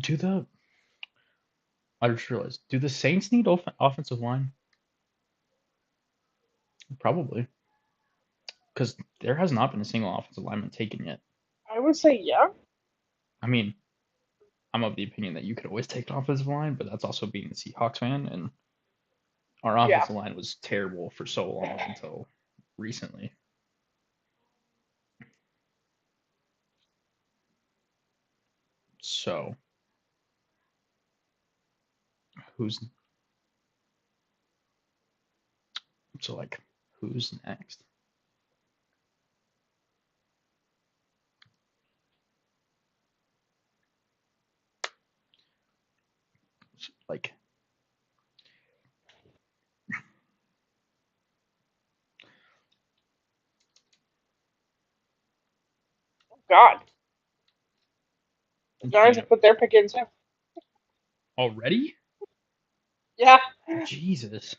do the I just realized, do the Saints need offensive line? Probably, because there has not been a single offensive lineman taken yet. I would say yeah. I mean, I'm of the opinion that you could always take an offensive line, but that's also being a Seahawks fan, and our Yeah. offensive line was terrible for so long until recently. So, who's like who's next? Like, Oh God. The Giants damn, have put their pick in too. already? Yeah. Jesus.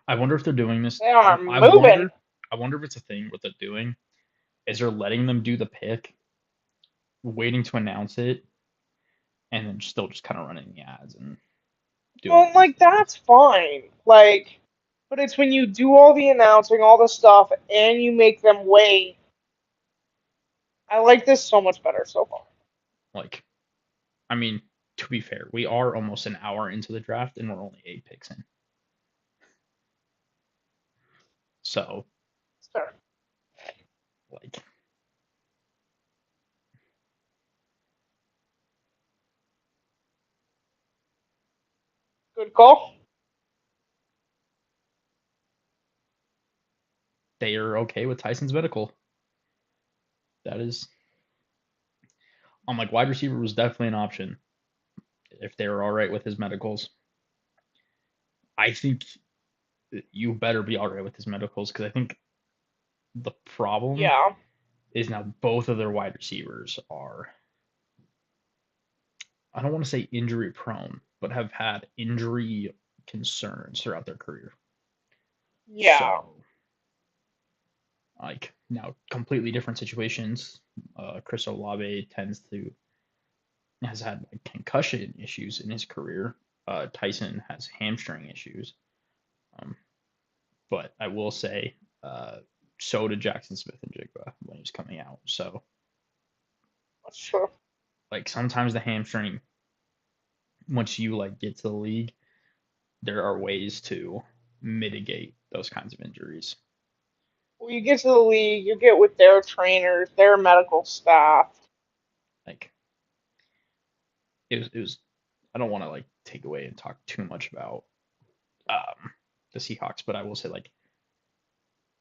I wonder if they're doing this. They are I moving. wonder. I wonder if it's a thing. What they're doing is they're letting them do the pick, waiting to announce it, and then still just kind of running the ads and doing Well, all these like things. that's fine. Like, but it's when you do all the announcing, all the stuff, and you make them wait. I like this so much better so far. Like, I mean, to be fair, we are almost an hour into the draft and we're only 8 picks in. So, Sure. like, Good call. they are okay with Tyson's medical. That is, I'm like, wide receiver was definitely an option if they were all right with his medicals. I think you better be all right with his medicals because I think the problem Yeah. is now both of their wide receivers are, I don't want to say injury prone, but have had injury concerns throughout their career. Yeah. So, like, now completely different situations. Chris Olave has had like concussion issues in his career. Tyson has hamstring issues. Um, but I will say, uh, so did Jackson Smith and Jigba when he was coming out. So, That's true. like, sometimes the hamstring, once you like get to the league, there are ways to mitigate those kinds of injuries. Well, you get to the league, you get with their trainers, their medical staff. Like, it was I don't want to like take away and talk too much about the Seahawks, but I will say like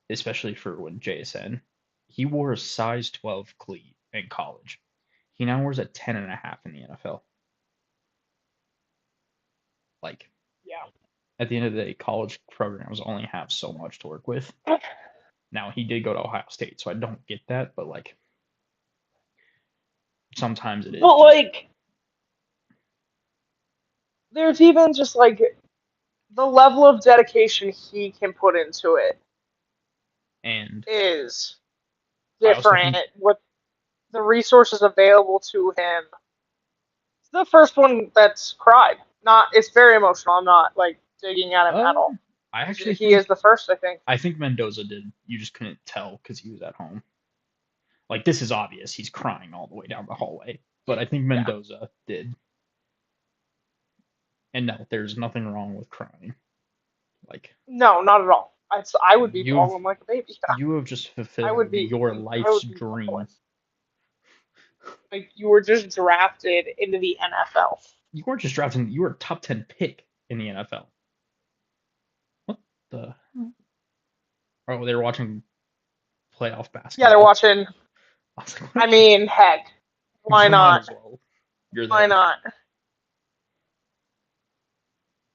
especially for when JSN, he wore a size 12 cleat in college. He now wears a 10 and a half in the NFL. Like Yeah. at the end of the day, college programs only have so much to work with. Now he did go to Ohio State, so I don't get that, but like sometimes it is But just like, there's even just like the level of dedication he can put into it and is I also different think with the resources available to him. It's the first one that's cried. Not, it's very emotional. I'm not like digging at him at uh all. I actually He is think the first, I think. I think Mendoza did. You just couldn't tell because he was at home. Like this is obvious. He's crying all the way down the hallway. But I think Yeah. Mendoza did. And no, there's nothing wrong with crying. Like No, not at all. I would be you've bawling like a baby. you have just I would fulfilled be your like I life's would be bawling. dream. Like you were just drafted into the NFL. You weren't just drafting, you were a top 10 pick in the NFL. What the? Oh, they were watching playoff Yeah, they're basketball. watching. I was like, I what? mean, heck, why You might not? as well. You're Why there. not?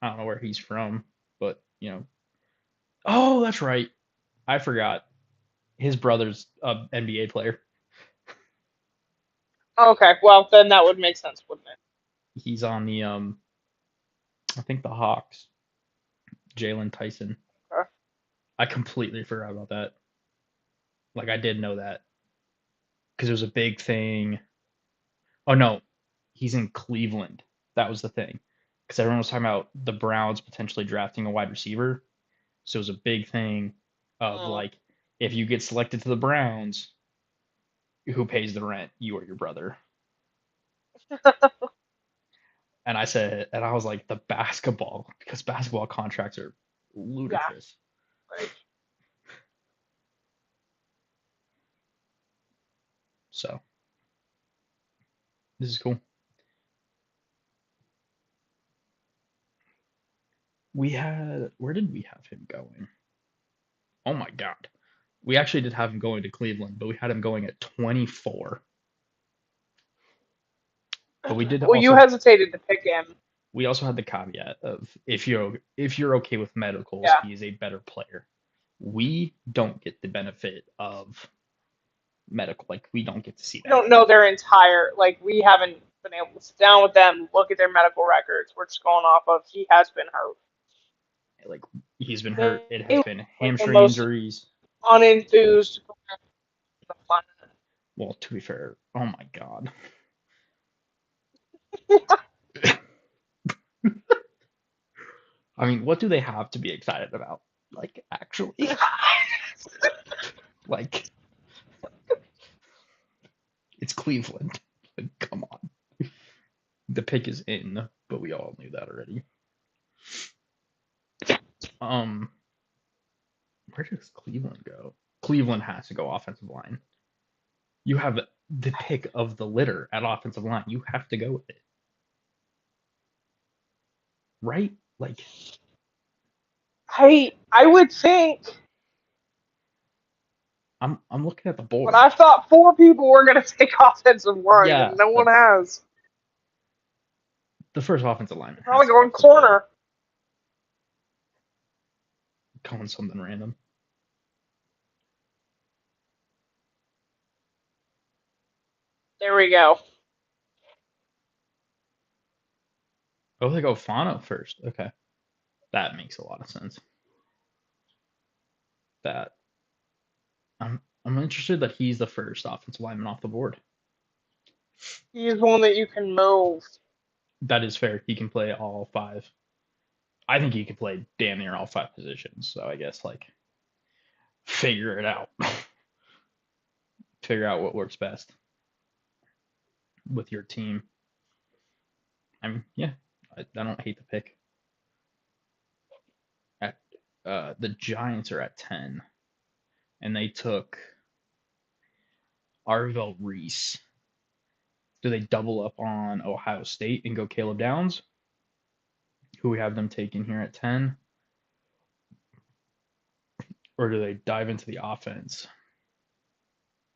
I don't know where he's from, but, you know. Oh, that's right. I forgot. His brother's a NBA player. Okay, well then that would make sense, wouldn't it? He's on the, I think the Hawks. Jalen Tyson. Okay. I completely forgot about that. Like, I did know that because it was a big thing. Oh no, he's in Cleveland. That was the thing. Because everyone was talking about the Browns potentially drafting a wide receiver. So it was a big thing of Mm. like, if you get selected to the Browns, who pays the rent? You or your brother? And I said, and I was like, the basketball, because basketball contracts are Yeah, ludicrous. like So this is cool. Where did we have him going? Oh my God. We actually did have him going to Cleveland, but we had him going at 24. But well, you hesitated to pick him. we also had the caveat of if you're okay with medicals, Yeah, he is a better player. We don't get the benefit of medical, like we don't get to see we that. don't know their entire. Like we haven't been able to sit down with them, look at their medical records. We're just going off of he has been hurt. Like he's been hurt. It has They been like the hamstring most injuries. unenthused on the planet. Well, to be fair, oh my God. I mean, what do they have to be excited about? Like actually, like it's Cleveland. Like, come on. The pick is in, but we all knew that already. Um, Where does Cleveland go? Cleveland has to go offensive line. You have the pick of the litter at offensive line. You have to go with it, right? Like I would think, I'm looking at the but board. I thought four people were going to take offensive line, Yeah, and no one that's has. the first offensive lineman has Probably to go going at this point. corner. Calling something random. There we go. Oh, they go Fano first. Okay, that makes a lot of sense. That I'm interested that he's the first offensive lineman off the board. He's one that you can move. That is fair. He can play all five. I think he could play damn near all five positions. So I guess like figure it out. Figure out what works best with your team. I mean, yeah, I don't hate the pick. At the Giants are at 10, and they took Arvell Reese. Do they double up on Ohio State and go Caleb Downs, who we have them taking here at 10, or do they dive into the offense?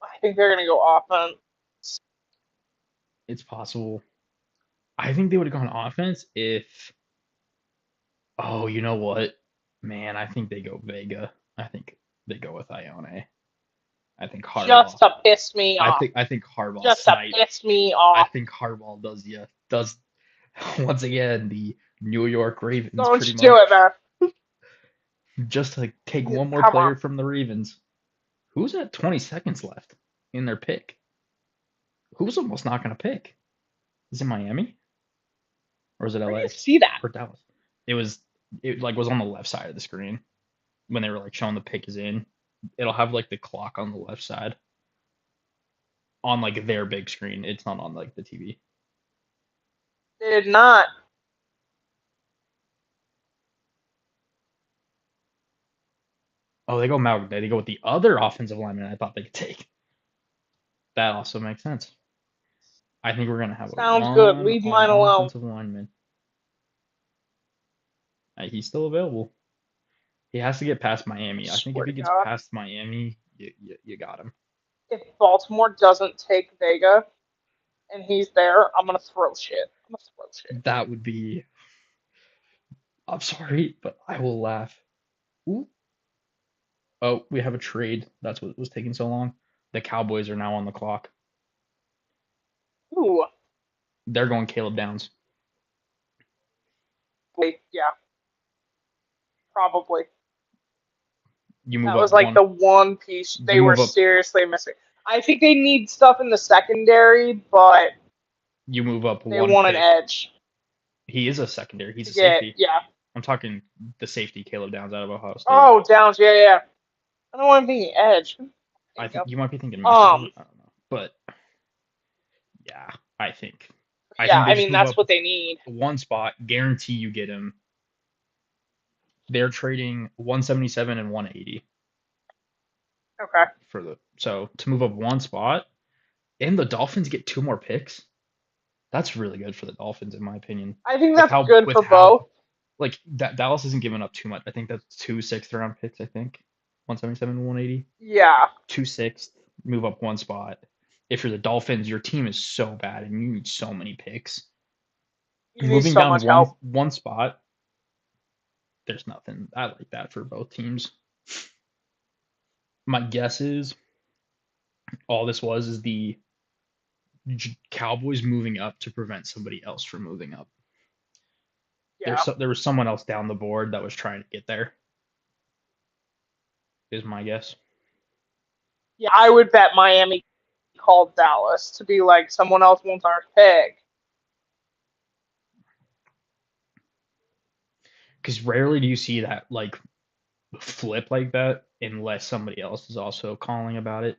I think they're going to go offense. It's possible. I think they would have gone offense if. Oh, you know what? Man, I think they go Vega. I think they go with Ione. I think Just Harbaugh. to piss me I off. think I think Harbaugh Just to snipe. piss me I off. think Harbaugh does once again the New York Ravens Don't pretty you do much it, man. just to take one more Come on. player from the Ravens. Who's at 20 seconds left in their pick? Who's almost not going to pick? Is it Miami or is it Where do you LA see that? or Dallas? It was it like was on the left side of the screen when they were like showing the pick is in. It'll have like the clock on the left side on like their big screen. It's not on like the TV. They did not. Oh, they go Malcolm. They go with the other offensive lineman I thought they could take. That also makes sense. I think we're gonna have a Sounds good. run Leave on mine alone. offensive lineman. He's still available. He has to get past I Miami. I think if swear he to gets God. past Miami, you got him. If Baltimore doesn't take Vega and he's there, I'm going to throw shit. I'm going to throw shit. That would be. I'm sorry, but I will laugh. Ooh. Oh, we have a trade. That's what was taking so long. The Cowboys are now on the clock. Ooh. They're going Caleb Downs. Wait, yeah. Probably. You move That up was like one. the one piece You they were move up. seriously missing. I think they need stuff in the secondary, but You move up they one want an pick. edge He is a secondary. He's to a get, safety. yeah. I'm talking the safety Caleb Downs out of Ohio State. Oh, Downs, yeah, yeah. I don't want to be edge. I Think think of. you might be thinking messenger. I don't know, but yeah, I think Yeah, they I just mean move that's up what they need. one spot. Guarantee you get him. They're trading 177 and 180 Okay. for the so to move up one spot, and the Dolphins get two more picks. That's really good for the Dolphins, in my opinion. I think that's good With for how both. like that Dallas isn't giving up too much. I think that's two sixth round picks. I think 177 and 180. Yeah. Two sixth, move up one spot. If you're the Dolphins, your team is so bad and you need so many picks. You need Moving so down much help. one spot, there's nothing. I like that for both teams. My guess is all this was is the Cowboys moving up to prevent somebody else from moving up. Yeah. There was someone else down the board that was trying to get there. Is my guess. Yeah, I would bet Miami called Dallas to be like someone else wants our pick. Because rarely do you see that like flip like that unless somebody else is also calling about it.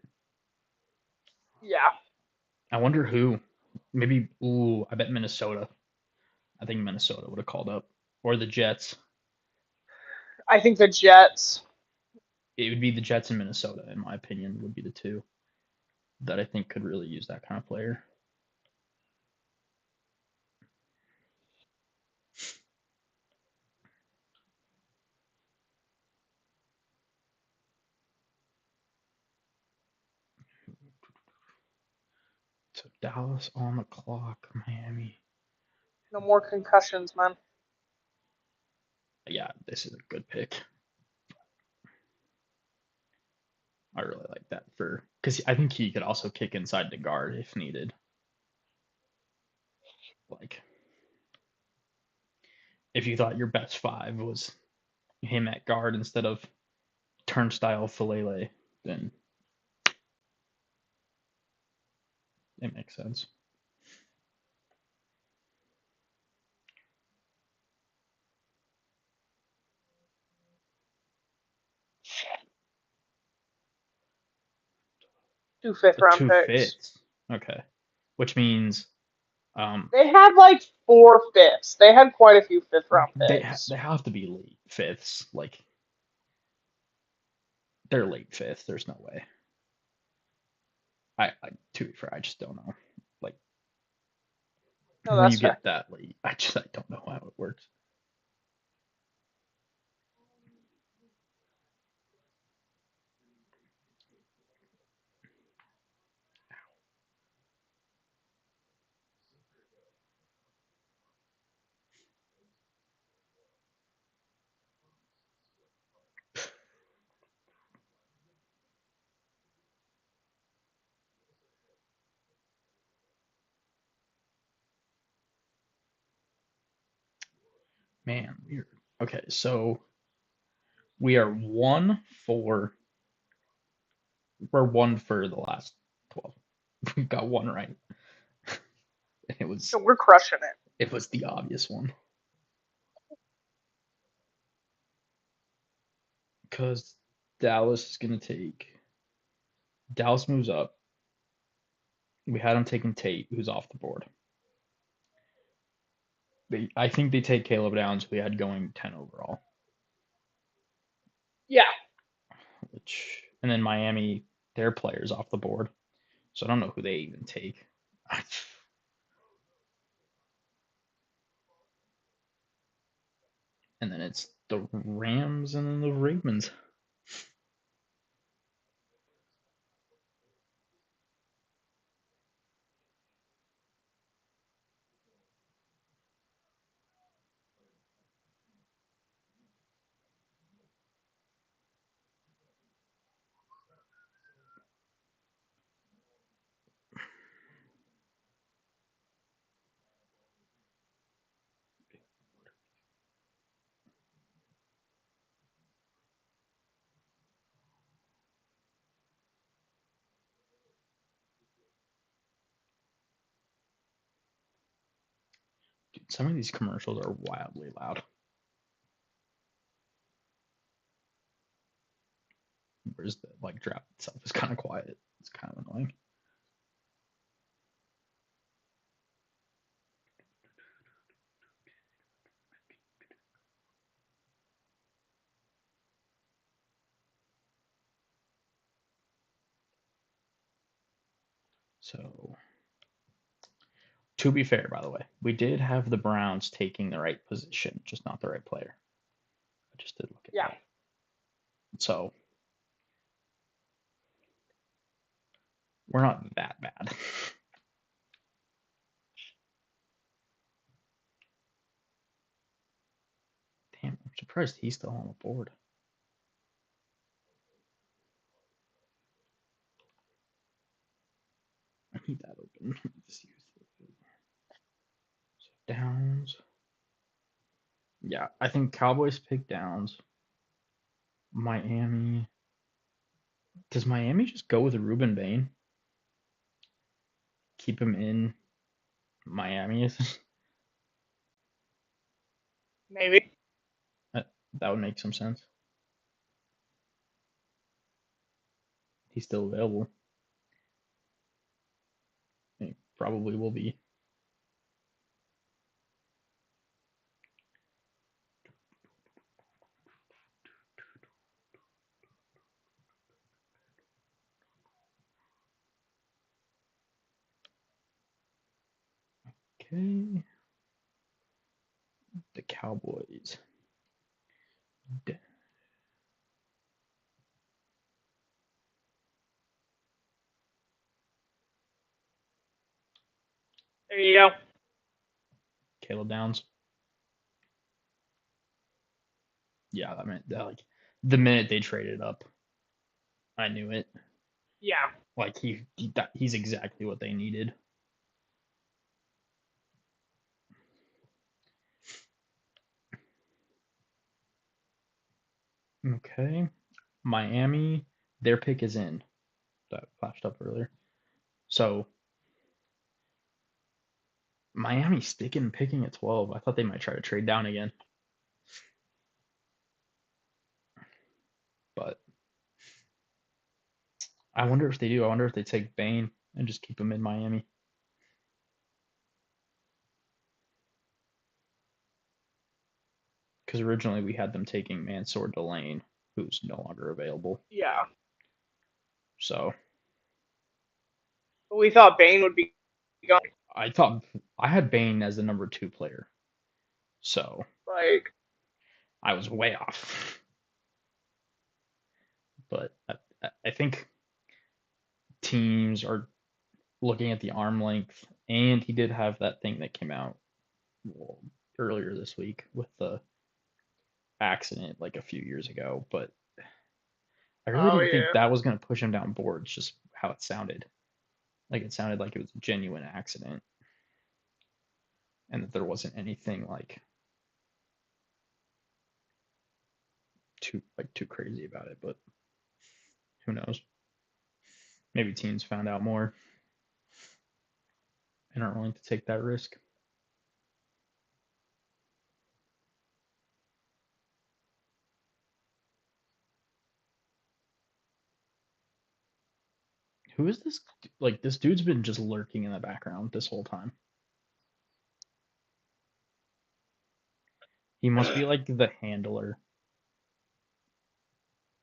Yeah. I wonder who. Maybe. Ooh, I bet Minnesota. I think Minnesota would have called up or the Jets. I think the Jets. it would be the Jets and Minnesota, in my opinion, would be the two that I think could really use that kind of player. So Dallas on the clock, Miami. No more concussions, man. Yeah, this is a good pick. I really like that for because I think he could also kick inside the guard if needed. Like if you thought your best five was him at guard instead of turnstile Falele, then it makes sense. Two fifth The round two picks. fifths. Okay. Which means um They had like 4 fifths. They had quite a few fifth round they picks. have to be late fifths. Like they're late fifth. There's no way. I to be fair, I just don't know. Like No, when you that's fair. get that late, I don't know how it works. Man, weird. Okay, so we are we're 1 for the last 12. We got one right. It was So we're crushing it. it was the obvious one. Because Dallas is gonna take Dallas moves up. We had them taking Tate, who's off the board. I think they take Caleb Downs, who we had going 10 overall. Yeah. And then Miami, their players off the board. So I don't know who they even take. And then it's the Rams and then the Ravens. Dude, some of these commercials are wildly loud. Whereas the like draft itself is kind of quiet. It's kind of annoying. So to be fair, by the way, we did have the Browns taking the right position, just not the right player. I just did look at Yeah. that. So we're not that bad. Damn, I'm surprised he's still on the board. I need that open. Just use it. So Downs. Yeah, I think Cowboys pick Downs. Miami. Does Miami just go with Ruben Bain? Keep him in Miami? Maybe. That that would make some sense. He's still available. He probably will be. Okay. The Cowboys. There you go. Caleb Downs. Yeah, I mean, like the minute they traded up, I knew it. Yeah. Like he's exactly what they needed. Okay. Miami, their pick is in. That flashed up earlier. So Miami sticking picking at 12. I thought they might try to trade down again, but I wonder if they do. I wonder if they take Bain and just keep him in Miami. Because originally we had them taking Mansour Delane, who's no longer available. Yeah. So But we thought Bane would be gone. I thought I had Bain as the number 2 player. So Like, I was way off. But I think teams are looking at the arm length, and he did have that thing that came out well, earlier this week with the accident like a few years ago. But I really oh didn't think yeah. that was going to push him down boards, just how it sounded. Like it sounded like it was a genuine accident and that there wasn't anything too crazy about it, but who knows? Maybe teams found out more and aren't willing to take that risk. Who is this? Like this dude's been just lurking in the background this whole time. He must be like the handler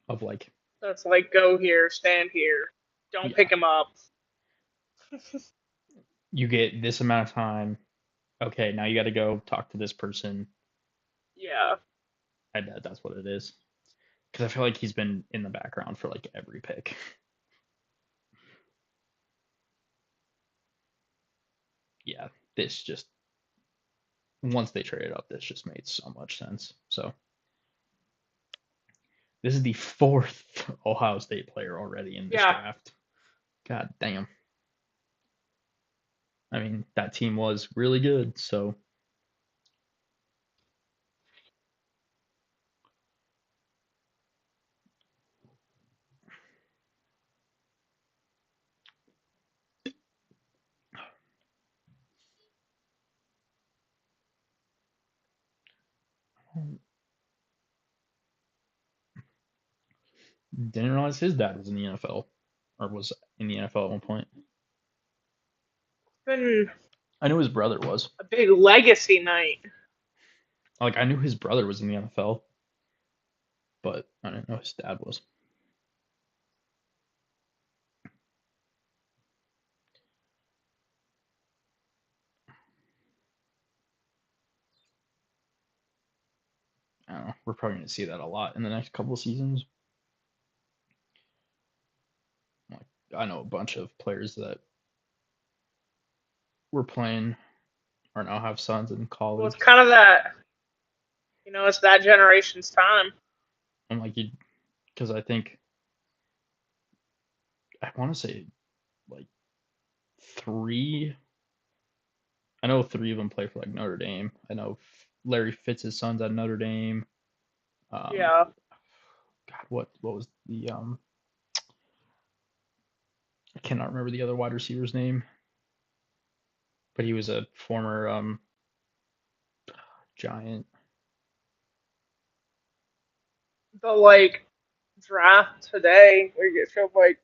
of like, That's like go here, stand here. Don't yeah, pick him up. you get this amount of time. Okay, now you got to go talk to this person. Yeah. I bet that's what it is. Because I feel like he's been in the background for like every pick. Yeah, this just once they traded up, this just made so much sense. So this is the fourth Ohio State player already in this Yeah. draft. God damn. I mean, that team was really good. So didn't realize his dad was in the NFL or was in the NFL at one point. It's been I knew his brother was. a big legacy night. Like I knew his brother was in the NFL, but I didn't know his dad was. I don't know. We're probably going to see that a lot in the next couple of seasons. Like I know a bunch of players that were playing or now have sons in Well, it's college. kind of that, it's that generation's time. I'm like, you, because I think I want to say like three. I know three of them play for like Notre Dame. I know Larry Fitz's son's at Notre Dame. Um, Yeah. God, what was the I cannot remember the other wide receiver's name, but he was a former Giant. The like draft today, where you showed like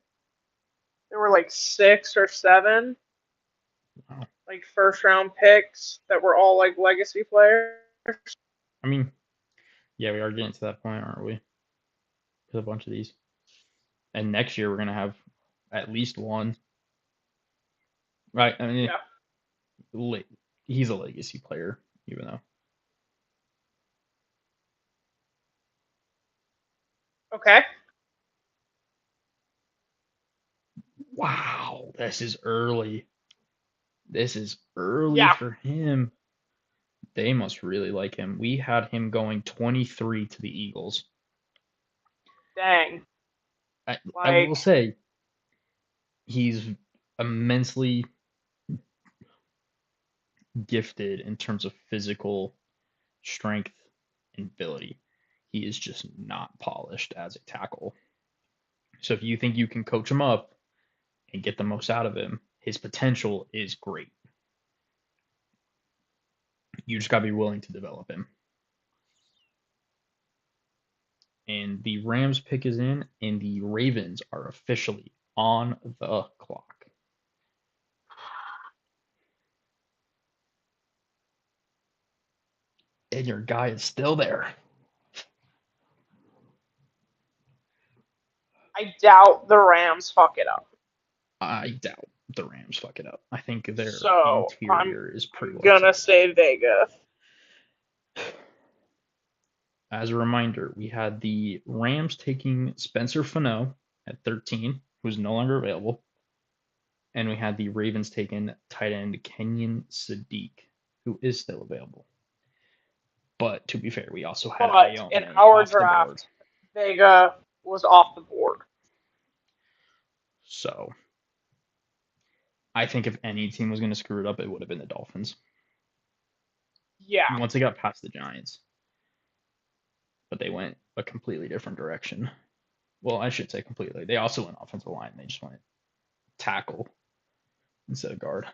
there were like 6 or 7 Wow. like first round picks that were all like legacy players. I mean, yeah, we are getting to that point, aren't we? With a bunch of these, and next year we're gonna have at least one, right? I mean, Yeah. he's a legacy player, even though. Okay. Wow, this is early. This is early Yeah. for him. They must really like him. We had him going 23 to the Eagles. Dang. I will Like, say he's immensely gifted in terms of physical strength and ability. He is just not polished as a tackle. So if you think you can coach him up and get the most out of him, his potential is great. You just got to be willing to develop him. And the Rams pick is in, and the Ravens are officially on the clock. And your guy is still there. I doubt the Rams fuck it up. I doubt the Rams fuck it up. I think their So I'm interior is pretty I'm well gonna set. say Vegas. As a reminder, we had the Rams taking Spencer Fano at 13, who's no longer available, and we had the Ravens taking tight end Kenyon Sadiq, who is still available. But to be fair, we also had But in Ione our off the board. draft, Vega was off the board. So I think if any team was going to screw it up, it would have been the Dolphins. Yeah. Once they got past the Giants, but they went a completely different direction. Well, I should say completely. They also went offensive line. They just went tackle instead of guard.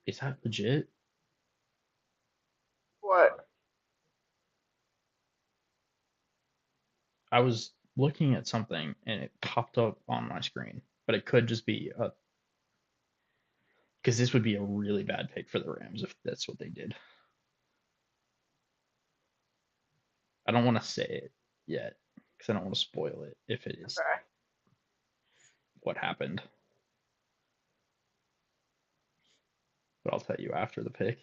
Is that legit? What? I was looking at something and it popped up on my screen, but it could just be a because this would be a really bad pick for the Rams if that's what they did. I don't want to say it yet because I don't want to spoil it if it is Okay. what happened. But I'll tell you after the pick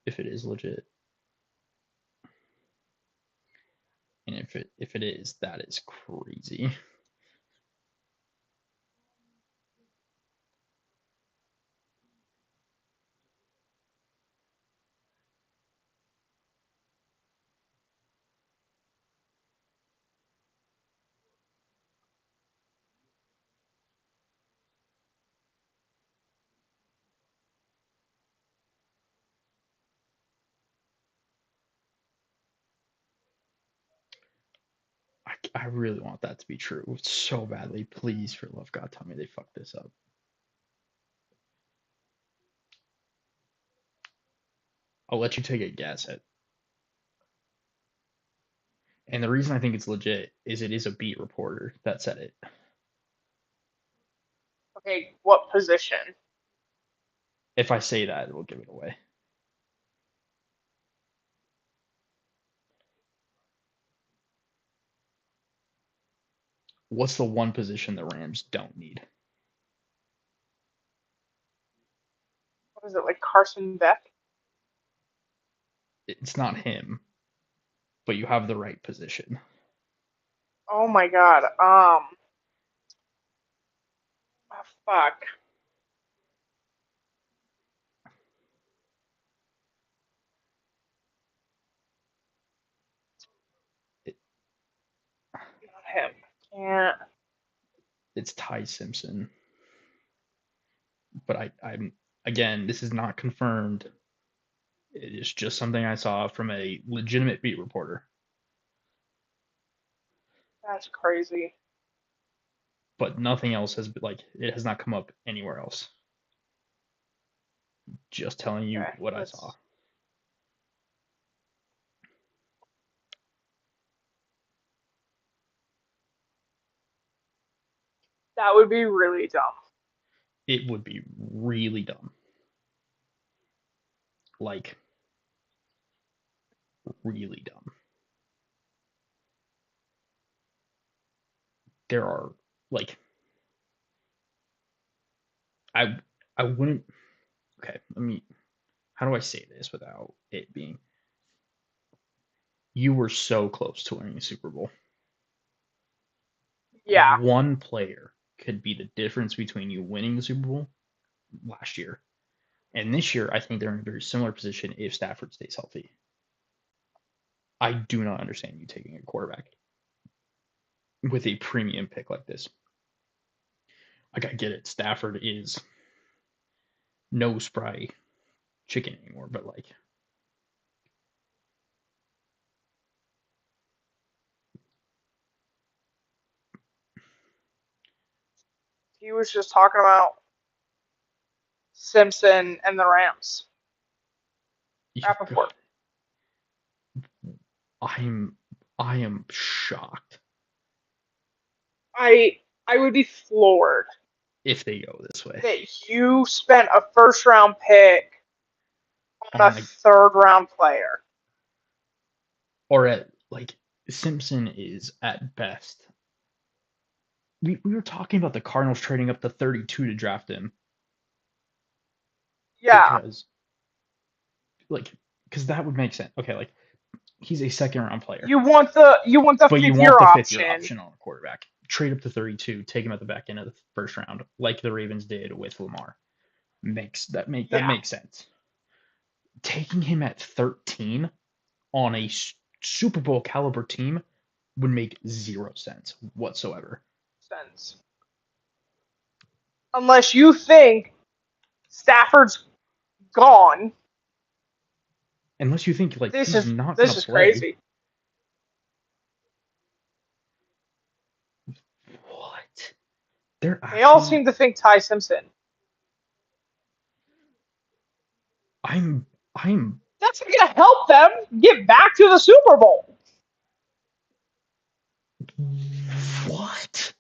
if it is legit. And if it is, that is crazy. I really want that to be true so badly. Please, for love of God, tell me they fucked this up. I'll let you take a guess at. And the reason I think it's legit is it is a beat reporter that said it. Okay. What position? If I say that, it will give it away. What's the one position the Rams don't need? What is it, like Carson Beck? It's not him, but you have the right position. Oh my god. Oh, fuck. It, Not him. Can't. it's Ty Simpson. But I'm again, this is not confirmed. It is just something I saw from a legitimate beat reporter. That's crazy. But nothing else has been, like, it has not come up anywhere else. Just telling you Okay, what I saw. that would be really dumb. It would be really dumb. Like, really dumb. There are, like, I I wouldn't. Okay, let me. How do I say this without it being? You were so close to winning the Super Bowl. Yeah, One player could be the difference between you winning the Super Bowl last year and this year. I think they're in a very similar position if Stafford stays healthy. I do not understand you taking a quarterback with a premium pick like this. Like, I get it. Stafford is no spry chicken anymore, but like, he was just talking about Simpson and the Rams. Rappaport. I'm I am shocked I would be floored if they go this way that you spent a first round pick on a on a third round player. or at like Simpson is at best. We were talking about the Cardinals trading up to 32 to draft him Yeah, because like because that would make sense. Okay, like he's a second round player, you want the but you fifth want year the fifth year option. option on a quarterback. Trade up to 32, take him at the back end of the first round, like the Ravens did with Lamar. That Yeah, makes sense. Taking him at 13 on a Super Bowl caliber team would make zero sense whatsoever. sense. Unless you think Stafford's gone. Unless you think like This he's is not this gonna is play. crazy. What? They're They all actually. seem to think Ty Simpson. I'm. That's not gonna help them get back to the Super Bowl. What?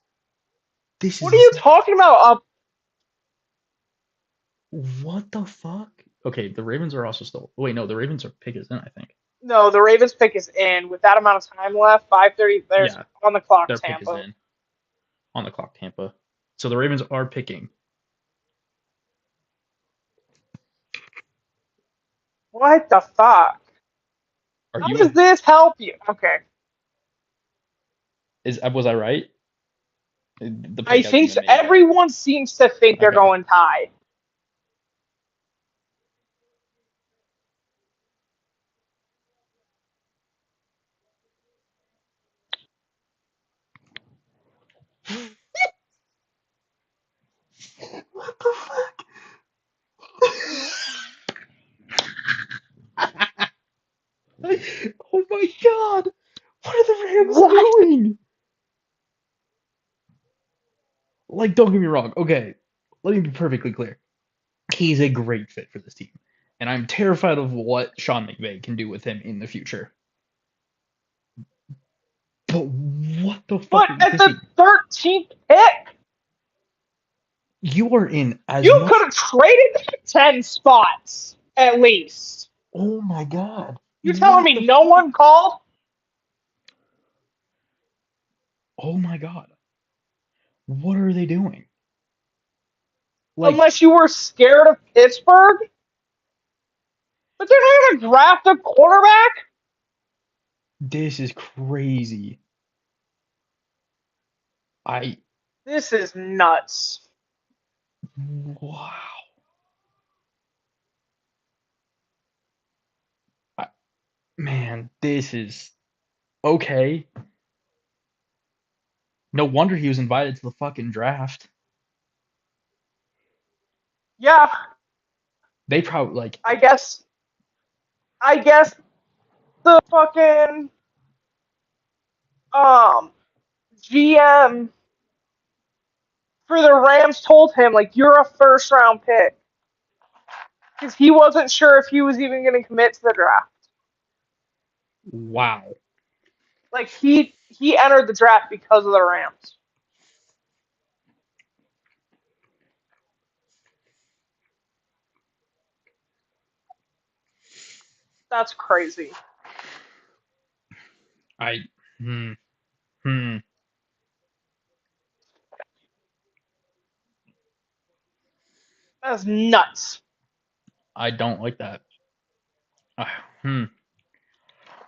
This What are is you insane. talking about? What the fuck? Okay, the Ravens are also still. Wait, no, the Ravens are pick is in. I think. No, the Ravens pick is in with that amount of time left. 5:30. There's Yeah, on the clock. their pick is Tampa. in on the clock. Tampa. So the Ravens are picking. What the fuck? Are How you? does this help you? Okay, Is was I right? The I pick hasn't think so. been made yet. Everyone seems to think they're Okay. going Ty. What the fuck? Oh my god! What are the Rams What? doing? Like, don't get me wrong. Okay, let me be perfectly clear. He's a great fit for this team, and I'm terrified of what Sean McVay can do with him in the future. But what the fuck But are you at the thinking? 13th pick, You are in as you could much. have traded that 10 spots at least. Oh my god! You telling What the me no fuck? one called Oh my god! What are they doing? Like, unless you were scared of Pittsburgh? But they're not going to draft a quarterback? this is crazy. I This is nuts. wow. I, man, this is okay. No wonder he was invited to the fucking draft. Yeah, They probably like I guess. I guess the fucking um GM for the Rams told him, like, you're a first round pick. Because he wasn't sure if he was even going to commit to the draft. Wow. Like, he entered the draft because of the Rams. That's crazy. I hmm, hmm. That's nuts. I don't like that. Hmm.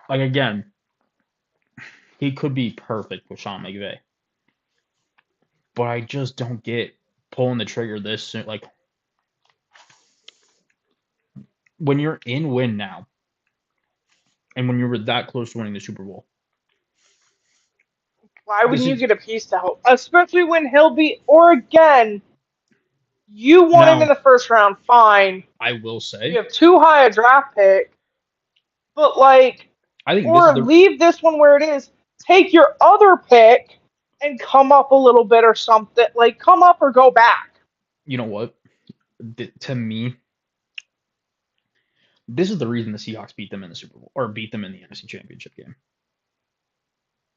Like again, he could be perfect with Sean McVay, but I just don't get pulling the trigger this soon. Like when you're in win now, and when you were that close to winning the Super Bowl, Why this wouldn't you is get a piece to help? Especially when he'll be, or again, you want him in now. the first round, fine. I will You say, have too high a draft pick, but like, I think this is or the. leave this one where it is. Take your other pick and come up a little bit or something. Like, come up or go back. You know what? To me, this is the reason the Seahawks beat them in the Super Bowl or beat them in the NFC Championship game.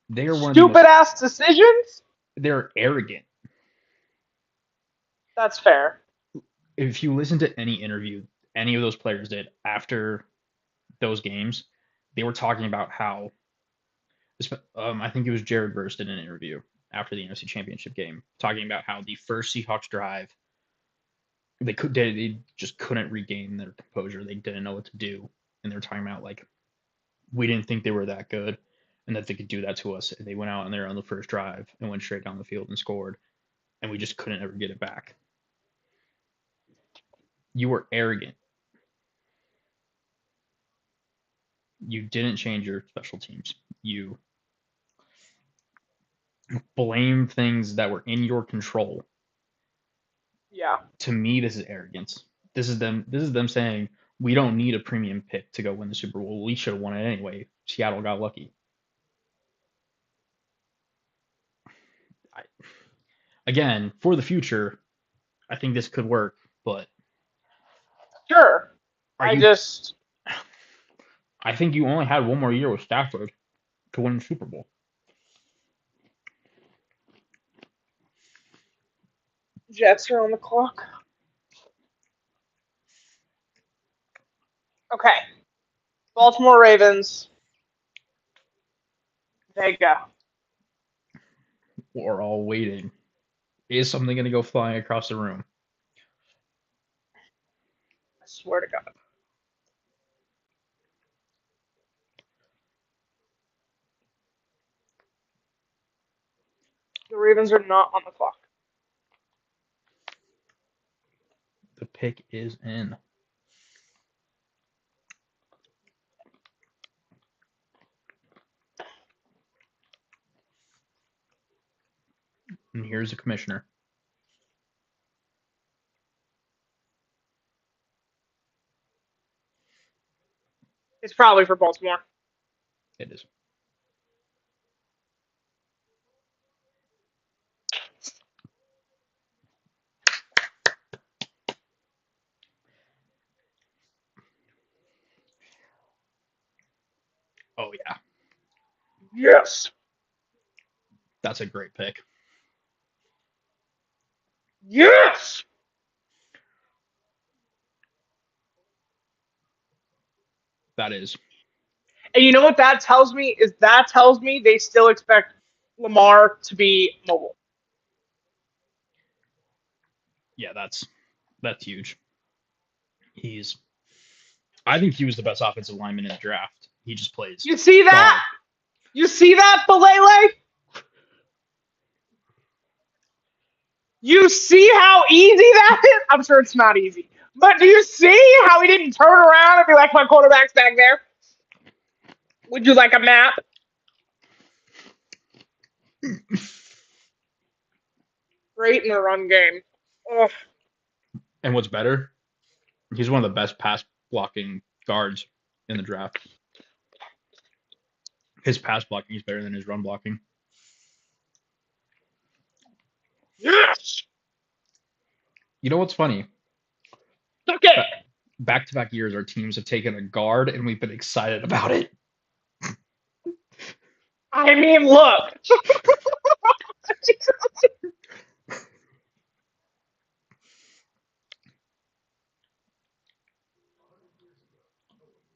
They are one of the Stupid most. ass decisions? They're arrogant. That's fair. If you listen to any interview any of those players did after those games, they were talking about how. I think it was Jared Verse did an interview after the NFC Championship game, talking about how the first Seahawks drive, they just couldn't regain their composure. They didn't know what to do, and they were talking about like we didn't think they were that good, and that they could do that to us. And they went out and there on the first drive and went straight down the field and scored, and we just couldn't ever get it back. You were arrogant. You didn't change your special teams. You blame things that were in your control. Yeah. To me, this is arrogance. This is them saying we don't need a premium pick to go win the Super Bowl. We should have won it anyway. Seattle got lucky. I, again, for the future, I think this could work. But Sure. are I you? just I think you only had one more year with Stafford to win the Super Bowl. Jets are on the clock. Okay. Baltimore Ravens. Vega. We're all waiting. Is something going to go flying across the room? I swear to God. The Ravens are not on the clock. The pick is in. And here's the commissioner. It's probably for Baltimore. It is. Oh, yeah. Yes. That's a great pick. Yes. That is. And you know what that tells me is that tells me they still expect Lamar to be mobile. Yeah, that's huge. He's I think he was the best offensive lineman in the draft. He just plays You see that? guard. You see that, Falele? You see how easy that is? I'm sure it's not easy. But do you see how he didn't turn around and be like, my quarterback's back there? Would you like a map? Great in the run game. Ugh. And what's better, he's one of the best pass blocking guards in the draft. His pass blocking is better than his run blocking. You know what's funny? Okay. Ba- Back-to-back years, our teams have taken a guard, and we've been excited about it. I mean, look.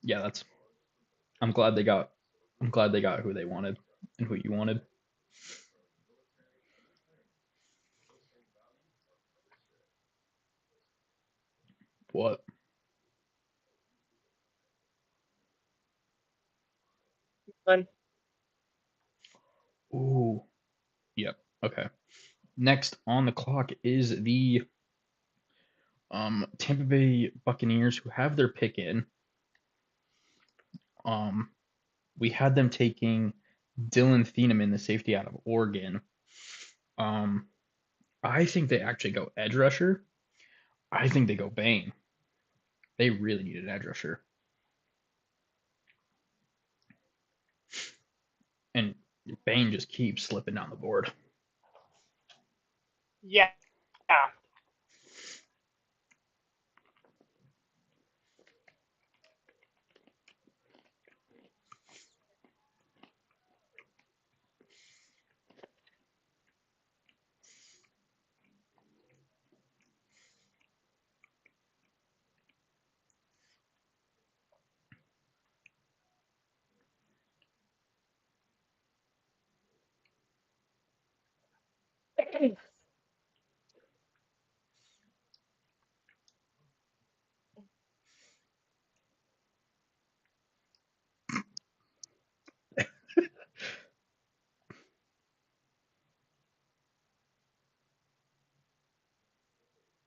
Yeah, that's. I'm glad they got. I'm glad they got who they wanted and who you wanted. What? Ooh. Yep. Okay. Next on the clock is the Tampa Bay Buccaneers, who have their pick in. Um, we had them taking Dylan Thieneman, the safety out of Oregon. Um, I think they actually go edge rusher. I think they go Bane. They really need an edge rusher, and Bane just keeps slipping down the board. Yeah.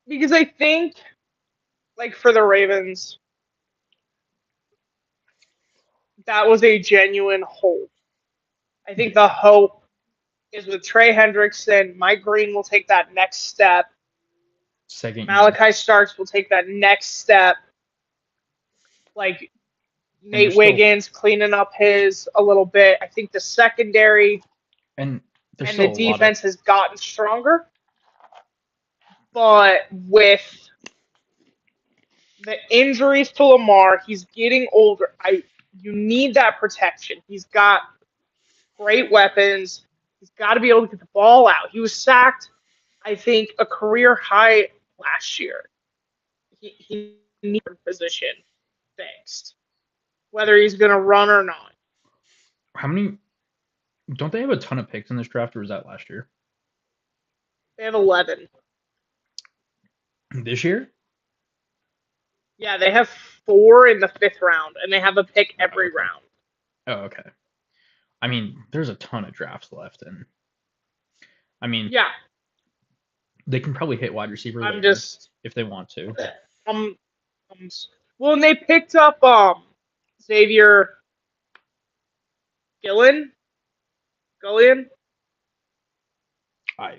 Because I think, like, for the Ravens, that was a genuine hope. I think Yeah, the hope is with Trey Hendrickson. Mike Green will take that next step. second year, Malachi Starks will take that next step. Like, and Nate Wiggins cleaning up his a little bit. I think the secondary and there's and the still a lot of defense has gotten stronger. But with the injuries to Lamar, he's getting older. You need that protection. He's got great weapons. He's got to be able to get the ball out. He was sacked, I think, a career high last year. He needs a position fixed, whether he's going to run or not. how many. Don't they have a ton of picks in this draft, or was that last year? They have 11. This year? Yeah, they have 4 in the 5th round, and they have a pick Oh, every okay. round. Oh, okay. I mean, there's a ton of drafts left, and I mean, Yeah, they can probably hit wide receiver I'm later just if they want to. I'm, I'm well, and they picked up Xavier Gillen, Gillian. I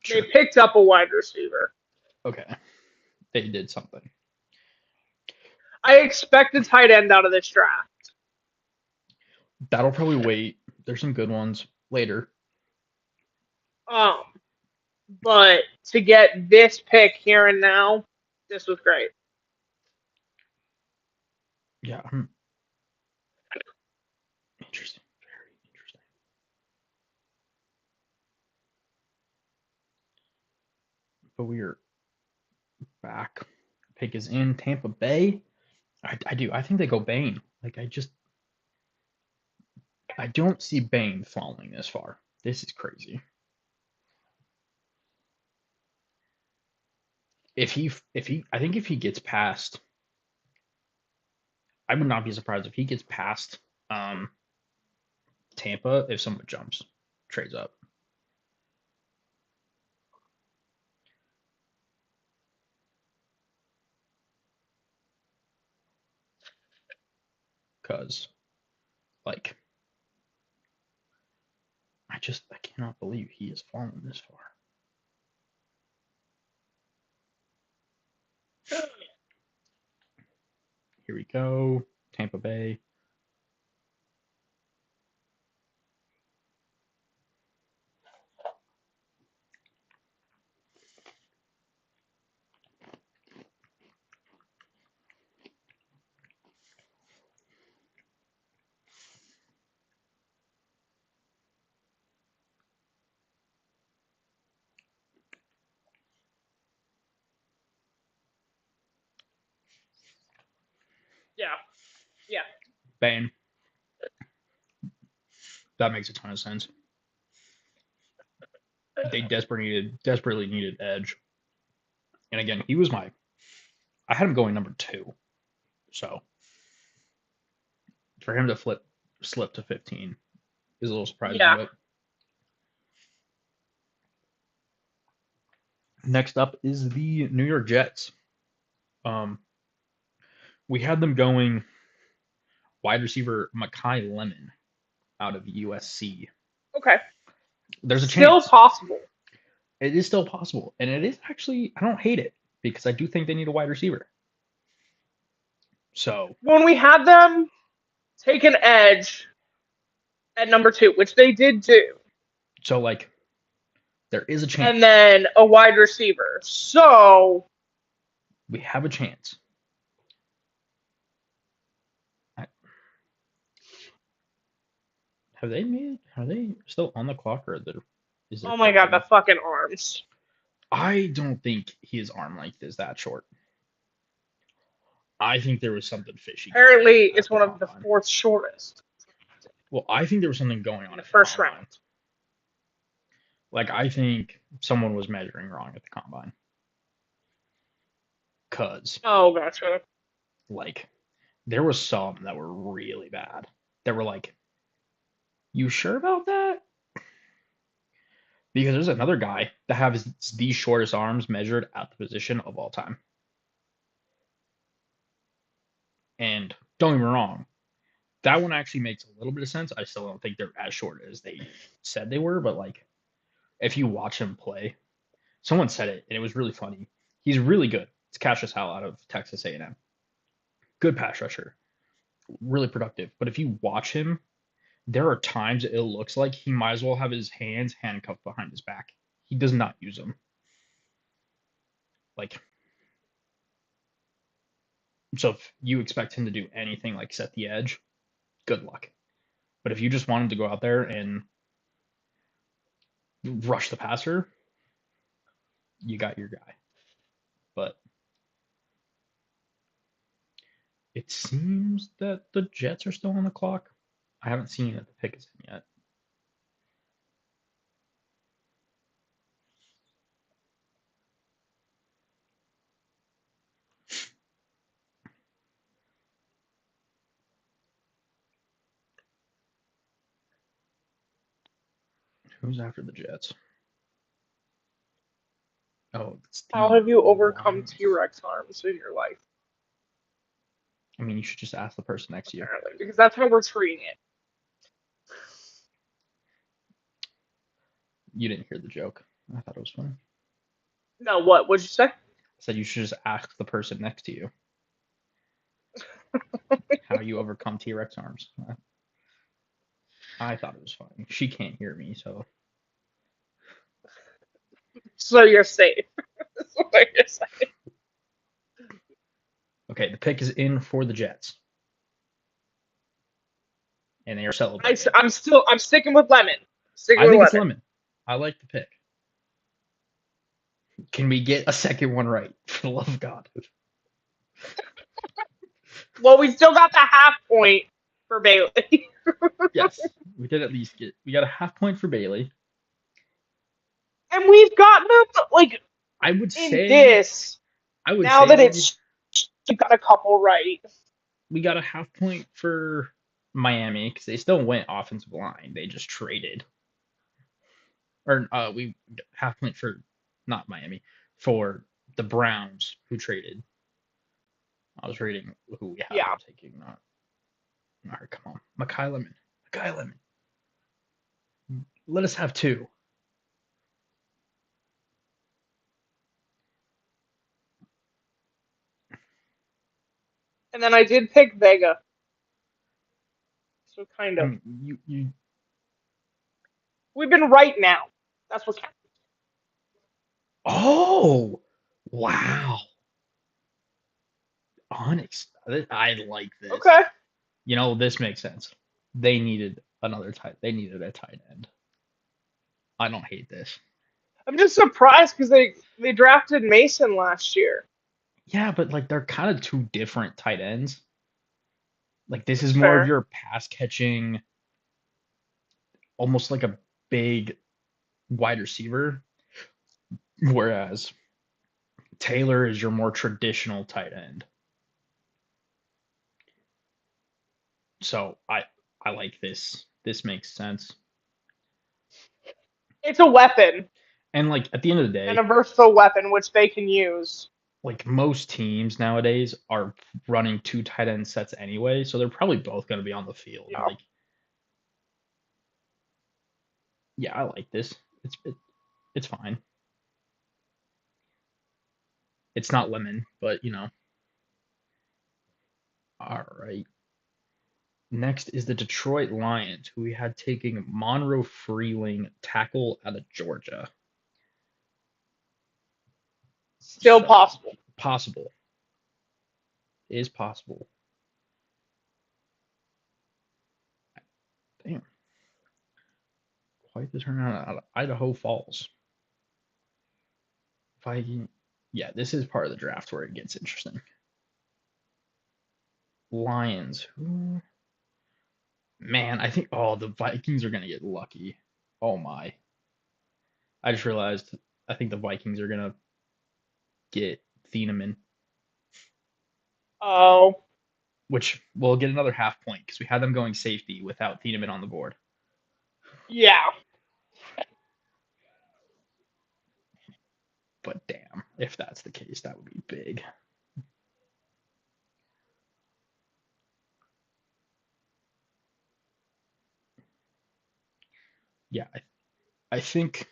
They sure. picked up a wide receiver. Okay, they did something. I expect a tight end out of this draft. That'll probably wait. There's some good ones later. Um, but to get this pick here and now, this was great. Yeah, interesting. Very interesting. But we're back. Pick is in Tampa Bay. I do. I think they go Bane. Like I don't see Bane falling this far. This is crazy. If he I think if he gets past, I would not be surprised if he gets past um Tampa if someone jumps, trades up. Cause like I cannot believe he has fallen this far. Here we go. Tampa Bay. Yeah. Yeah. Bane. That makes a ton of sense. They desperately needed edge. And again, he was my I had him going number 2. So for him to slip to 15 is a little surprising, Yeah. but next up is the New York Jets. Um, we had them going wide receiver Makai Lemon out of USC. Okay. There's a Still chance. possible. It is still possible, and it is actually I don't hate it because I do think they need a wide receiver. So When we had them take an edge at number 2, which they did do, like there is a and chance. then a wide receiver. So We have a chance. Are they still on the clock or is their oh my clock god, the done? fucking arms. I don't think his arm length is that short. I think there was something fishy going Apparently, on it's at the one of the combine. fourth shortest Well, I think there was something going in on the at the first combine. round. Like I think someone was measuring wrong at the combine. Cause Oh, gotcha. like there was some that were really bad. That were like, you sure about that? Because there's another guy that has the shortest arms measured at the position of all time. And don't get me wrong, that one actually makes a little bit of sense. I still don't think they're as short as they said they were, but like if you watch him play, someone said it and it was really funny. He's really good. It's Cassius Howell out of Texas A&M. Good pass rusher, really productive. But if you watch him, there are times it looks like he might as well have his hands handcuffed behind his back. He does not use them. Like so, if you expect him to do anything like set the edge, good luck. But if you just want him to go out there and rush the passer, you got your guy. But it seems that the Jets are still on the clock. I haven't seen that the pick is in yet. Who's after the Jets? Oh, it's How the have you overcome T Lions. Rex arms in your life? I mean, you should just ask the person next to you. Apparently, because that's how we're treating it. You didn't hear the joke. I thought it was funny. No, what? What'd you say? I said you should just ask the person next to you how you overcome T Rex arms. I thought it was funny. She can't hear me, so So you're safe. That's what you're saying. okay. The pick is in for the Jets, and they are celebrating. I'm sticking with lemon. Sticking I with think it's lemon. Lemon. I like the pick. Can we get a second one right? For the love of God. Well, we still got the half point for Bailey. Yes, we did at least get. We got a half point for Bailey. And we've gotten them like I would in say. this. I would Now say that we it's you got a couple right. got a half point for Miami because they still went offensive line. They just traded, or we half point for not Miami for the Browns who traded. I was reading who we had them Yeah. taking. Not. All right, come on, Makai Lemon. Makai Lemon. Let us have two. And then I did pick Vega. So kind I of. mean, you. We've been right now. That's what's happening. Oh, wow. Onyx. I like this. Okay. This makes sense. They needed another tight. They needed a tight end. I don't hate this. I'm just surprised because they drafted Mason last year. Yeah, but like they're kind of two different tight ends. Like this is That's more of fair. your pass catching, almost like a big wide receiver, whereas Taylor is your more traditional tight end. So I like this. This makes sense. It's a weapon And like at the end of the and day, a versatile weapon which they can use. like most teams nowadays are running two tight end sets anyway, so they're probably both going to be on the field. Yeah. Like, yeah, I like this. It's fine. It's not lemon, but you know. All right. Next is the Detroit Lions, who we had taking Monroe Freeling, tackle out of Georgia. Still So possible. possible is possible. Damn, quite the turnaround out of Idaho Falls. Viking. Yeah, this is part of the draft where it gets interesting. Lions. Who? Man, I think the Vikings are gonna get lucky. Oh my! I just realized I think the Vikings are gonna get Thieneman, Oh, which will get another half point because we had them going safety without Thieneman on the board. yeah. But damn, if that's the case, that would be big. Yeah, I think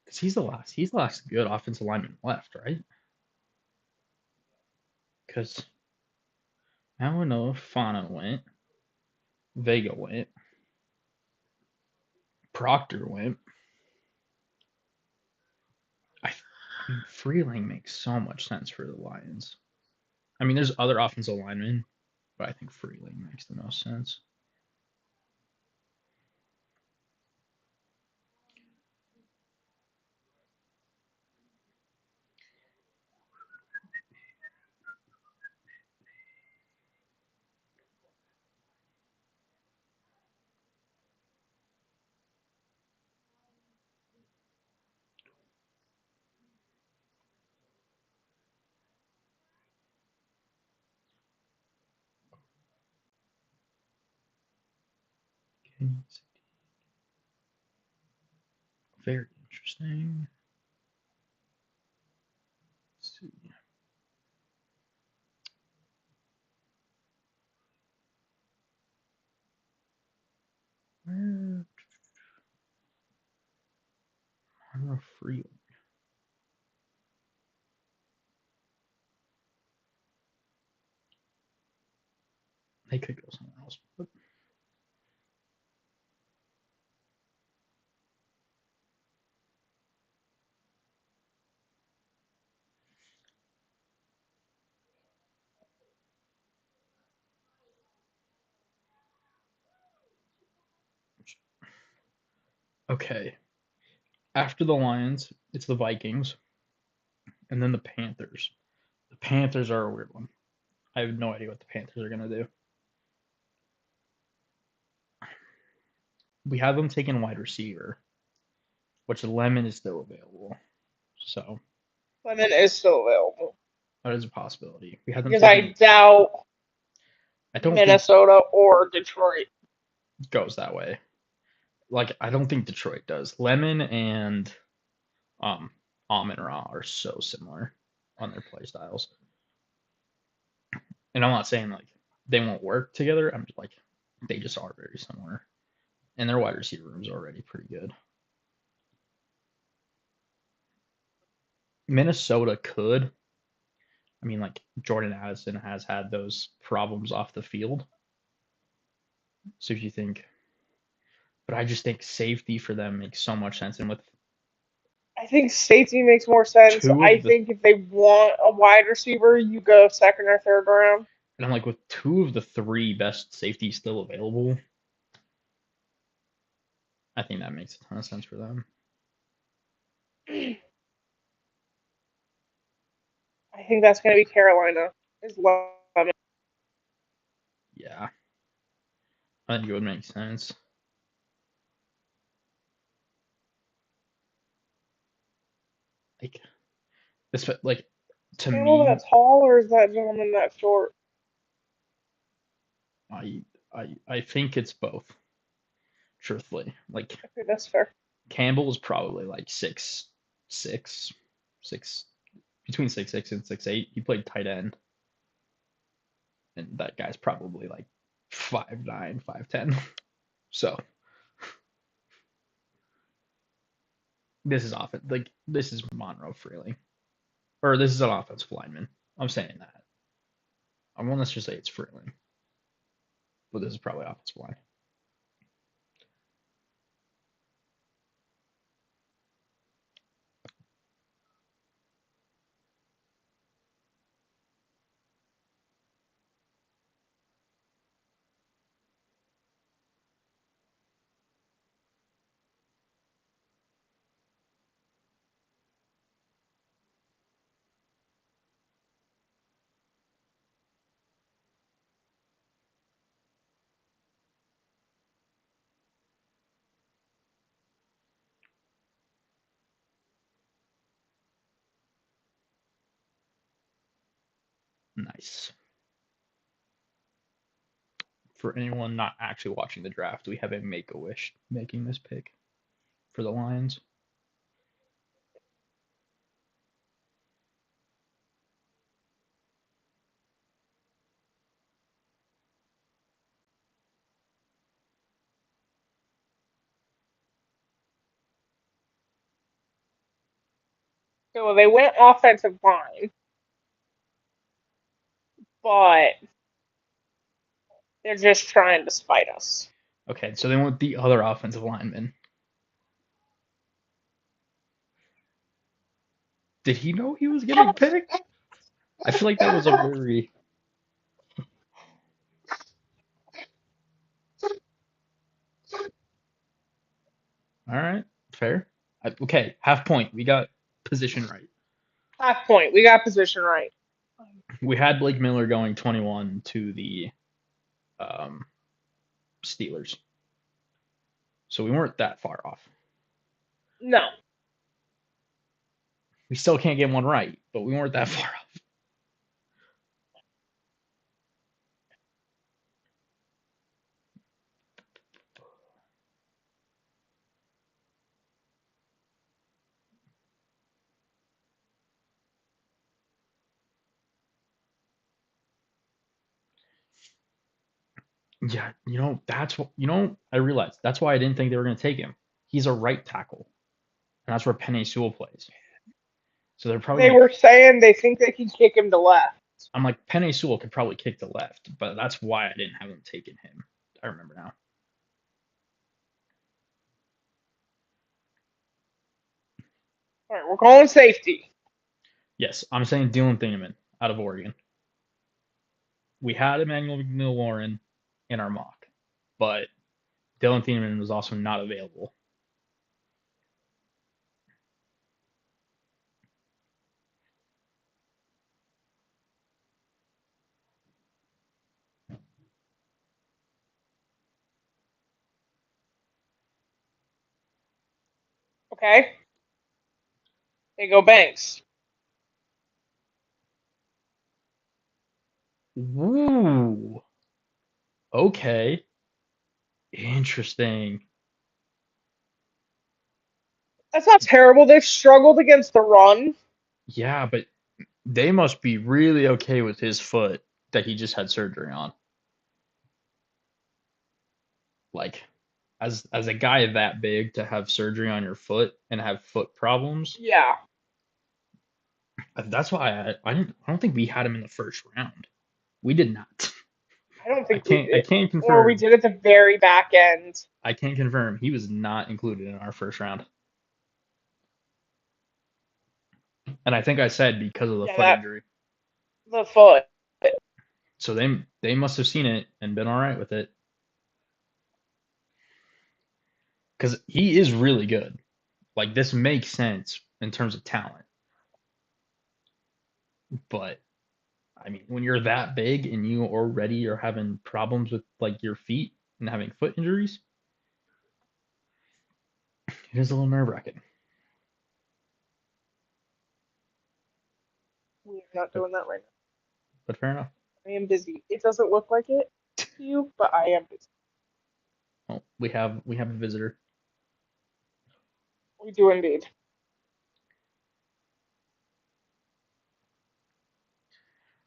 because he's the last good offensive lineman left, right? Because Alano Fana went, Vega went, Proctor went. I, I mean, Freeling makes so much sense for the Lions. I mean, there's other offensive linemen, but I think Freeling makes the most sense. Very interesting. Let's see. Where Freeling? They could go somewhere else. But, okay. After the Lions, it's the Vikings, and then the Panthers. The Panthers are a weird one. I have no idea what the Panthers are gonna do. We have them taking wide receiver, which Lemon is still available. So Lemon is still available. that is a possibility. We had them Because I taking. doubt I don't think Minnesota or Detroit. it goes that way. Like I don't think Detroit does. Lemon and um Amon Ra are so similar on their play styles. And I'm not saying like they won't work together. I'm just like they just are very similar. And their wide receiver room is already pretty good. Minnesota could. I mean, like Jordan Addison has had those problems off the field. So if you think, but I just think safety for them makes so much sense. And with I think safety makes more sense. two I of the, think if they want a wide receiver, you go second or third round. and I'm like with two of the three best safeties still available, I think that makes a ton of sense for them. I think that's going to be Carolina. Is Lemon. Yeah, I think it would make sense. Like this, like to Campbell me, that tall or is that gentleman that short? I I think it's both. Truthfully, like Okay, that's fair. Campbell is probably like six, six between 6'6" and 6'8". He played tight end, and that guy's probably like 5'9", 5'10". So this is often like this is Monroe Freely, or this is an offensive lineman. I'm saying that. I won't necessarily say it's Freeling, but this is probably offensive line. Nice. For anyone not actually watching the draft, we have a Make a Wish making this pick for the Lions. Okay, well, they went offensive line, but they're just trying to spite us. Okay, so they went the other offensive lineman. Did he know he was getting picked? I feel like that was a very all right, fair. Okay, half point. We got position right. Half point. We got position right. We had Blake Miller going 21 to the um, Steelers, so we weren't that far off. No. We still can't get one right, but we weren't that far off. Yeah, that's what I realized. That's why I didn't think they were going to take him. He's a right tackle, and that's where Penny Sewell plays. So they're probably They going to. were saying they think they can kick him to left. I'm like, Penny Sewell could probably kick to left, but that's why I didn't have him taking him. I remember now. All right, we're calling safety. Yes, I'm saying Dylan Thieneman out of Oregon. We had Emmanuel McNeil-Warren in our mock, but Dylan Thieneman was also not available. Okay. They go Banks. Ooh, okay, interesting. That's not terrible. They've struggled against the run. Yeah, but they must be really okay with his foot that he just had surgery on. Like, as a guy that big to have surgery on your foot and have foot problems, Yeah. that's why I don't think we had him in the first round. We did not. I don't I think we can't I did. can't Or we confirm. did at the very back end. I can confirm he was not included in our first round. And I think I said because of the Yeah, foot that injury. the foot. So they must have seen it and been all right with it because he is really good. Like this makes sense in terms of talent, but I mean, when you're that big and you already are having problems with like your feet and having foot injuries, it is a little nerve wracking. We're not But doing that right but fair enough. now. I am busy. It doesn't look like it to you, but I am busy. Well, we have a visitor. We do indeed.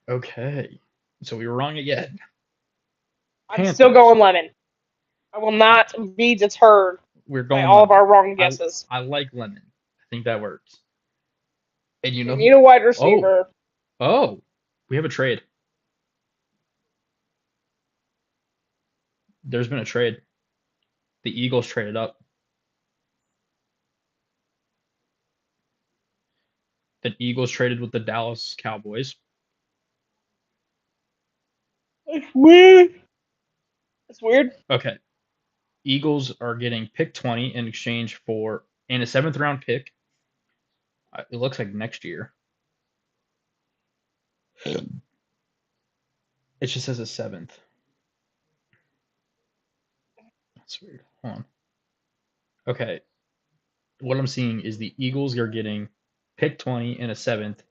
Okay, so we were wrong again. I'm still Panthers. going lemon. I will not be deterred We're by going all of lemon. our wrong I guesses. I like lemon. I think that works. And you We know need who? a wide Oh, receiver. oh, we have a trade. There's been a trade. The Eagles traded up. The Eagles traded with the Dallas Cowboys. It's weird. It's weird. Okay, Eagles are getting pick 20 in exchange for and a seventh round pick. It looks like next year. It just says a seventh. That's weird. Hold on. Okay, what I'm seeing is the Eagles are getting pick 20 and a seventh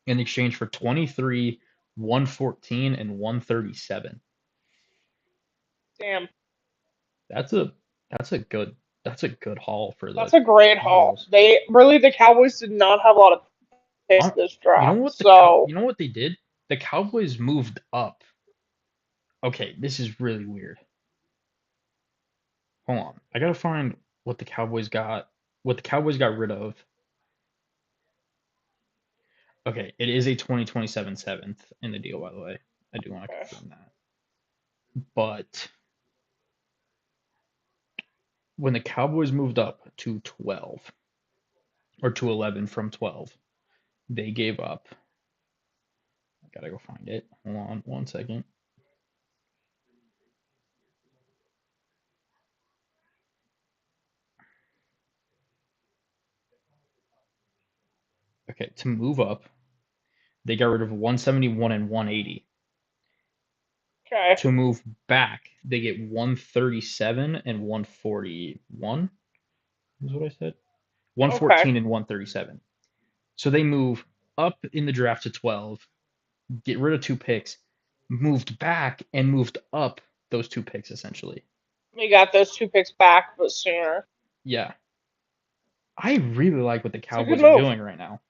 in exchange for 23, 114, and 137. Damn. That's a that's a good haul for That's the a great haul. Eagles. The Cowboys did not have a lot of picks Um, this draft. you So know what they did? The Cowboys moved up. Okay, this is really weird. Hold on. I gotta find what the Cowboys got. What the Cowboys got rid of. Okay, it is a 2027 seventh in the deal, by the way. I do want to okay. confirm that. But when the Cowboys moved up to 12 or to 11 from 12, they gave up. I gotta go find it. Hold on 1 second. Okay, to move up, they got rid of 171 and 180. Okay. To move back, they get 137 and 141. Is what I said? Okay. 114 and 137. So they move up in the draft to 12, get rid of two picks, moved back and moved up those two picks essentially. We got those two picks back, but sooner. Yeah. I really like what the It's a good Cowboys are move. doing right now.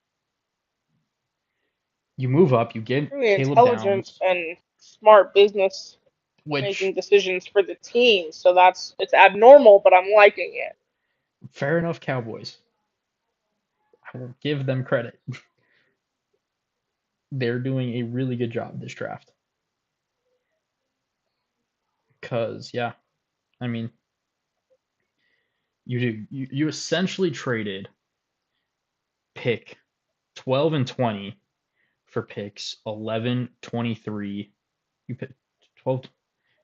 You move up, you get Really Caleb intelligent Downs, and smart business which making decisions for the team. So it's abnormal, but I'm liking it. fair enough Cowboys. I will give them credit. They're doing a really good job this draft. Cause yeah, I mean, you essentially traded pick 12 and 20 for picks 11, 23. You picked 12.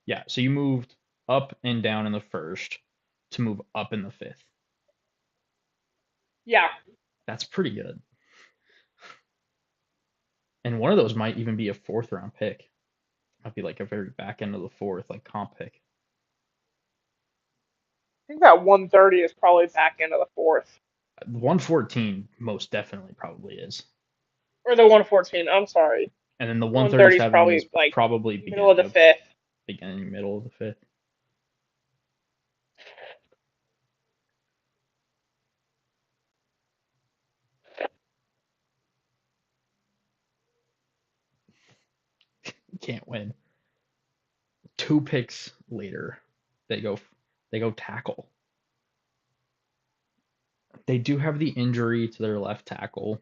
Yeah, so you moved up and down in the first to move up in the fifth. Yeah. That's pretty good. And one of those might even be a fourth round pick. Might be like a very back end of the fourth, like comp pick. I think that 130 is probably back into the fourth. 114 most definitely probably is. Or the 114. I'm sorry. And then the 130 is 137 probably is like probably middle of beginning the of fifth. middle of the fifth. You can't win. Two picks later, they go they go tackle. They do have the injury to their left tackle.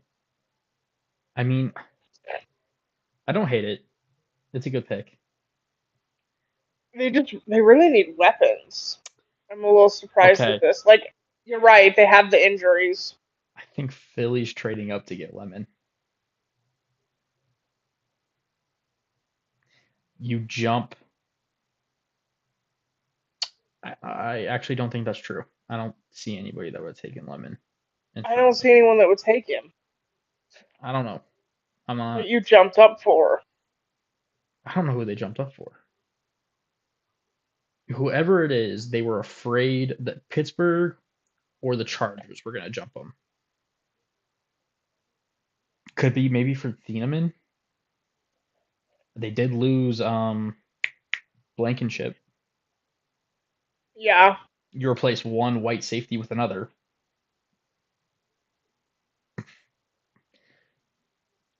I mean, I don't hate it. It's a good pick. They really need weapons. I'm a little surprised with Okay, this. Like, you're right, they have the injuries. I think Philly's trading up to get Lemon. You jump. I actually don't think that's true. I don't see anybody that would have taken Lemon in I front don't of it. see anyone that would take him. I don't know. I'm that not. you jumped up for. I don't know who they jumped up for. Whoever it is, they were afraid that Pittsburgh or the Chargers were gonna jump them. Could be maybe for Thieneman. They did lose Blankenship. Yeah, You replace one white safety with another.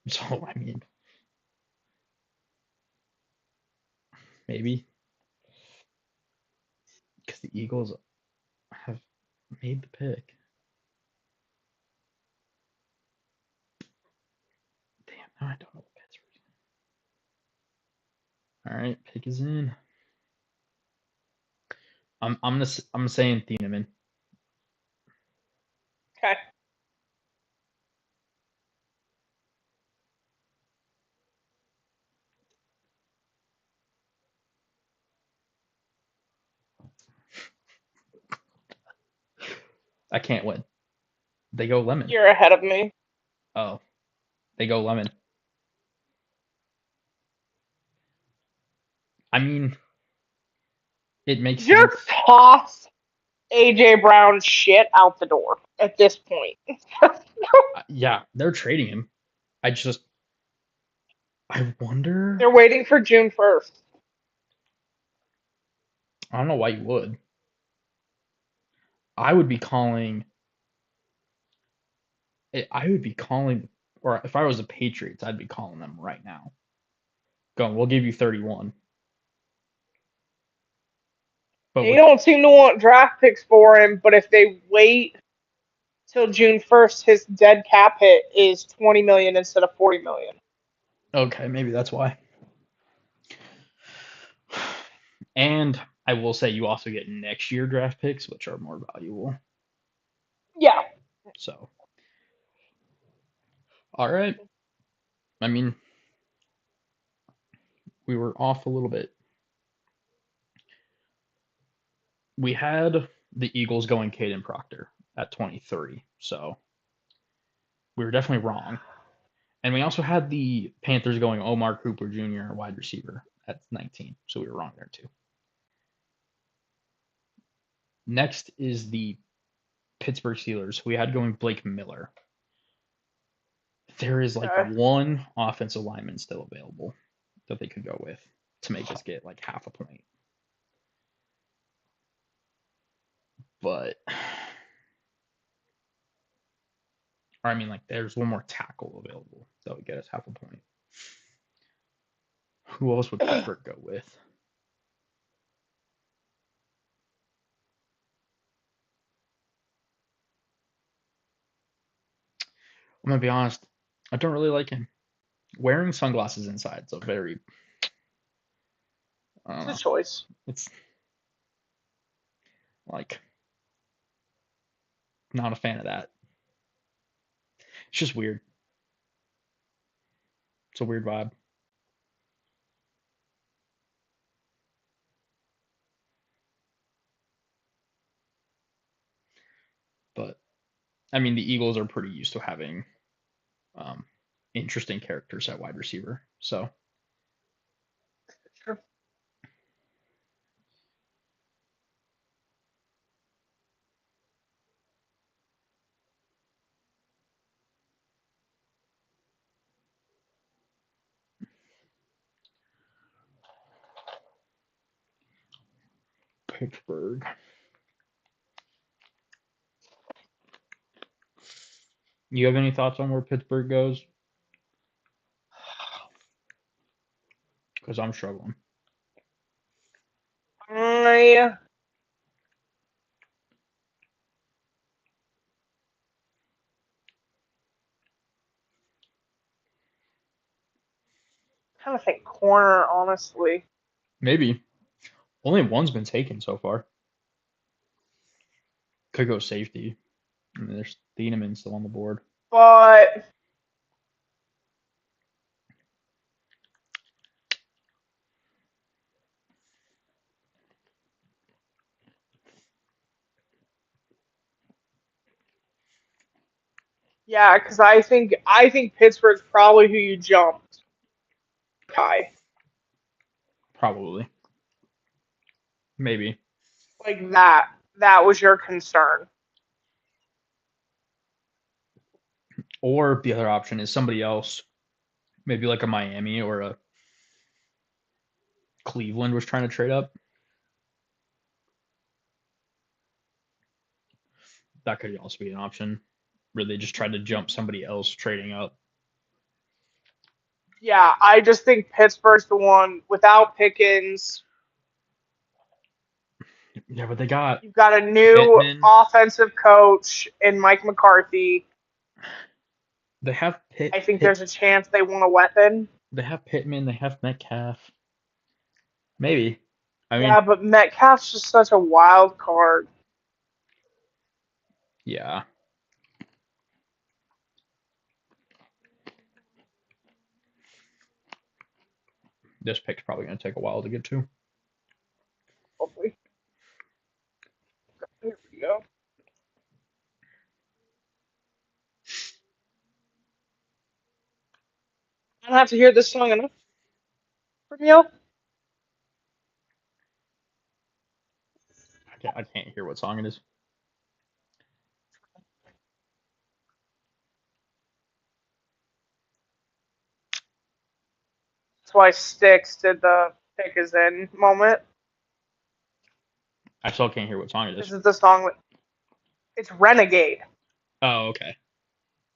So I mean, maybe because the Eagles have made the pick. Damn, now I don't know what Pittsburgh. All right, pick is in. I'm saying Thieneman. okay. I can't win. They go lemon. You're ahead of me. Oh, they go lemon. I mean, it makes Just sense. toss AJ Brown shit out the door at this point. Yeah, they're trading him. I just, I wonder. They're waiting for June 1st. I don't know why you would. I would be calling. I would be calling, or if I was the Patriots, I'd be calling them right now. Going, we'll give you 31, but They with don't seem to want draft picks for him, but if they wait till June 1st, his dead cap hit is 20 million instead of 40 million. okay, maybe that's why. And I will say you also get next year draft picks, which are more valuable. Yeah. So, all right. I mean, we were off a little bit. We had the Eagles going Caden Proctor at 23, so we were definitely wrong. And we also had the Panthers going Omar Cooper Jr., wide receiver, at 19, so we were wrong there too. Next is the Pittsburgh Steelers. We had going Blake Miller. There is like Okay. one offensive lineman still available that they could go with to make us get like half a point. But, or I mean, like, there's one more tackle available that would get us half a point. Who else would Pittsburgh go with? I'm gonna be honest. I don't really like him. Wearing sunglasses inside is a very, I don't It's a know. choice. It's like not a fan of that. It's just weird. It's a weird vibe. But I mean, the Eagles are pretty used to having um, interesting characters at wide receiver. So Sure. Pittsburgh. You have any thoughts on where Pittsburgh goes? Because I'm struggling. I kind of think corner, honestly. Maybe only one's been taken so far. Could go safety. I mean, there's Thieneman still on the board. But Yeah, because I think Pittsburgh's probably who you jumped high. Probably. Maybe. Like that was your concern. Or the other option is somebody else, maybe like a Miami or a Cleveland was trying to trade up. That could also be an option where they just tried to jump somebody else trading up. Yeah, I just think Pittsburgh's the one without Pickens. Yeah, but they got You've got a new Pittman. offensive coach in Mike McCarthy. They have I think there's a chance they want a weapon. They have Pittman. They have Metcalf. Maybe. I mean, Yeah, but Metcalf's just such a wild card. yeah. This pick's probably going to take a while to get to. Hopefully. Here we go. I don't have to hear this song enough from you. I can't hear what song it is. That's why Sticks did the pick is in moment. I still can't hear what song it is. This is the song that it's Renegade. Oh, okay.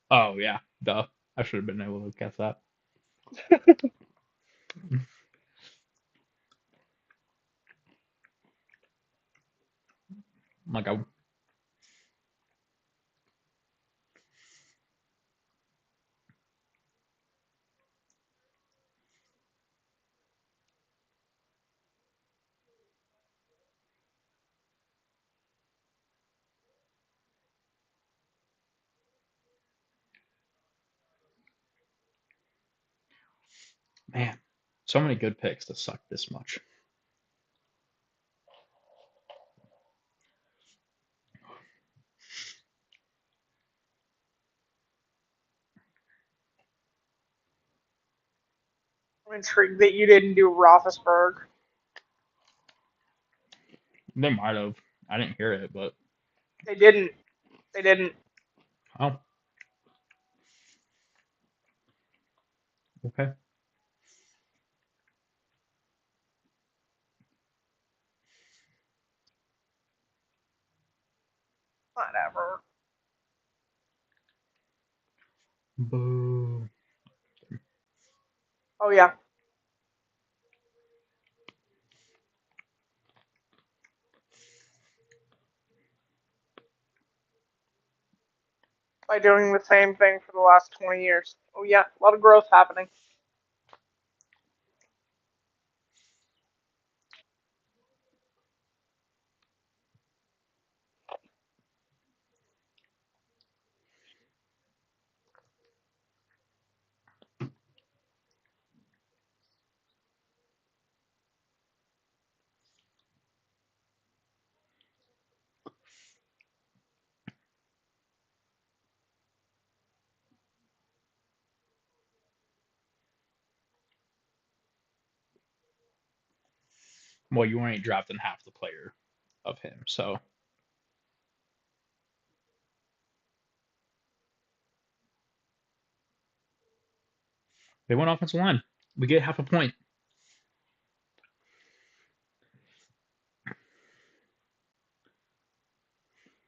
Oh, yeah. Duh. I should have been able to guess that. Like, man, so many good picks to suck this much. I'm intrigued that you didn't do Roethlisberger. They might have. I didn't hear it, but They didn't. They didn't. oh, okay. Whatever. Boo. Oh yeah. By doing the same thing for the last 20 years. Oh yeah, a lot of growth happening. Well, you ain't drafting half the player of him, so they went offensive line. We get half a point.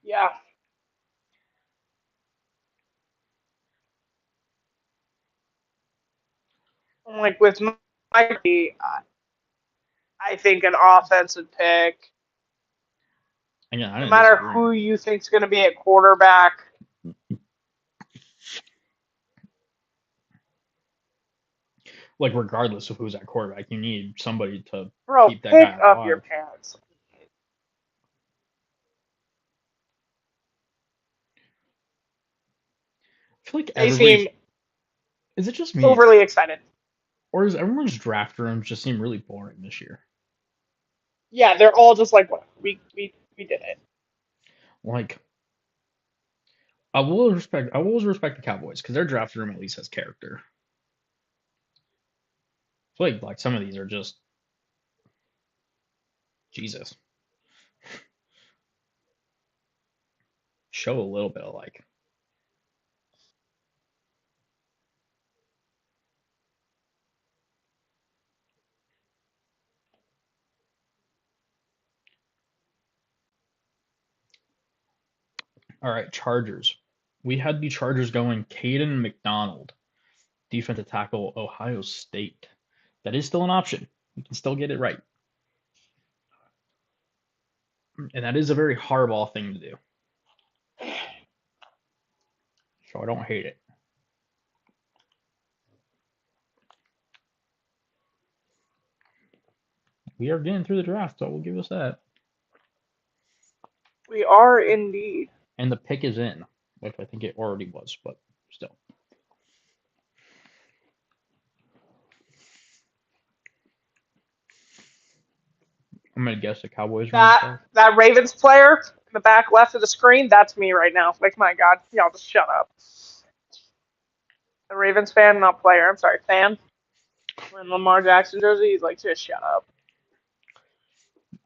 Yeah. Like with Mikey, I think an offensive pick, Again, I no didn't matter disagree. who you think's going to be at quarterback, Like, regardless of who's at quarterback, you need somebody to bro, keep that pick guy up your alive. pants. I feel like They seem everybody's. Is it just me, overly excited. or is everyone's draft rooms just seem really boring this year? Yeah, they're all just like, what? We did it. Like, I will always respect the Cowboys because their draft room at least has character. I feel like some of these are just Jesus. Show a little bit of like. All right, Chargers. We had the Chargers going Caden McDonald, defensive tackle, Ohio State. That is still an option. You can still get it right. And that is a very hardball thing to do. So I don't hate it. We are getting through the draft, so we'll give us that. We are indeed. And the pick is in, which I think it already was, but still. I'm gonna guess the Cowboys running back. That Ravens player in the back left of the screen, that's me right now. Like, my God, y'all just shut up. The Ravens fan, not player. I'm sorry, fan. When Lamar Jackson jersey, he's like, just shut up.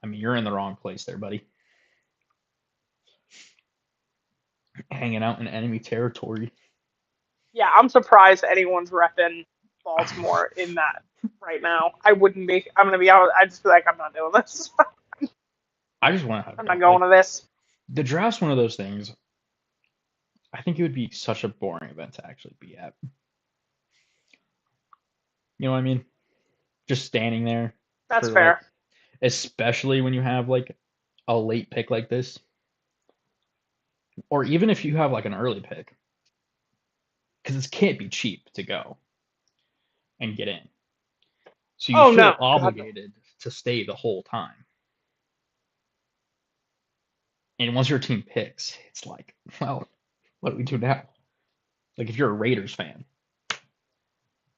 I mean, you're in the wrong place there, buddy. Hanging out in enemy territory. Yeah, I'm surprised anyone's repping Baltimore in that right now. I wouldn't be. I'm gonna be honest. I'd just be like, I'm not doing this. I just want to have I'm not fun. going Like to this. the draft's one of those things. I think it would be such a boring event to actually be at. You know what I mean? Just standing there That's for like, fair. especially when you have like a late pick like this, or even if you have like an early pick, because this can't be cheap to go and get in. So you Oh feel no, God no. obligated to stay the whole time. And once your team picks, it's like, well, what do we do now? Like if you're a Raiders fan,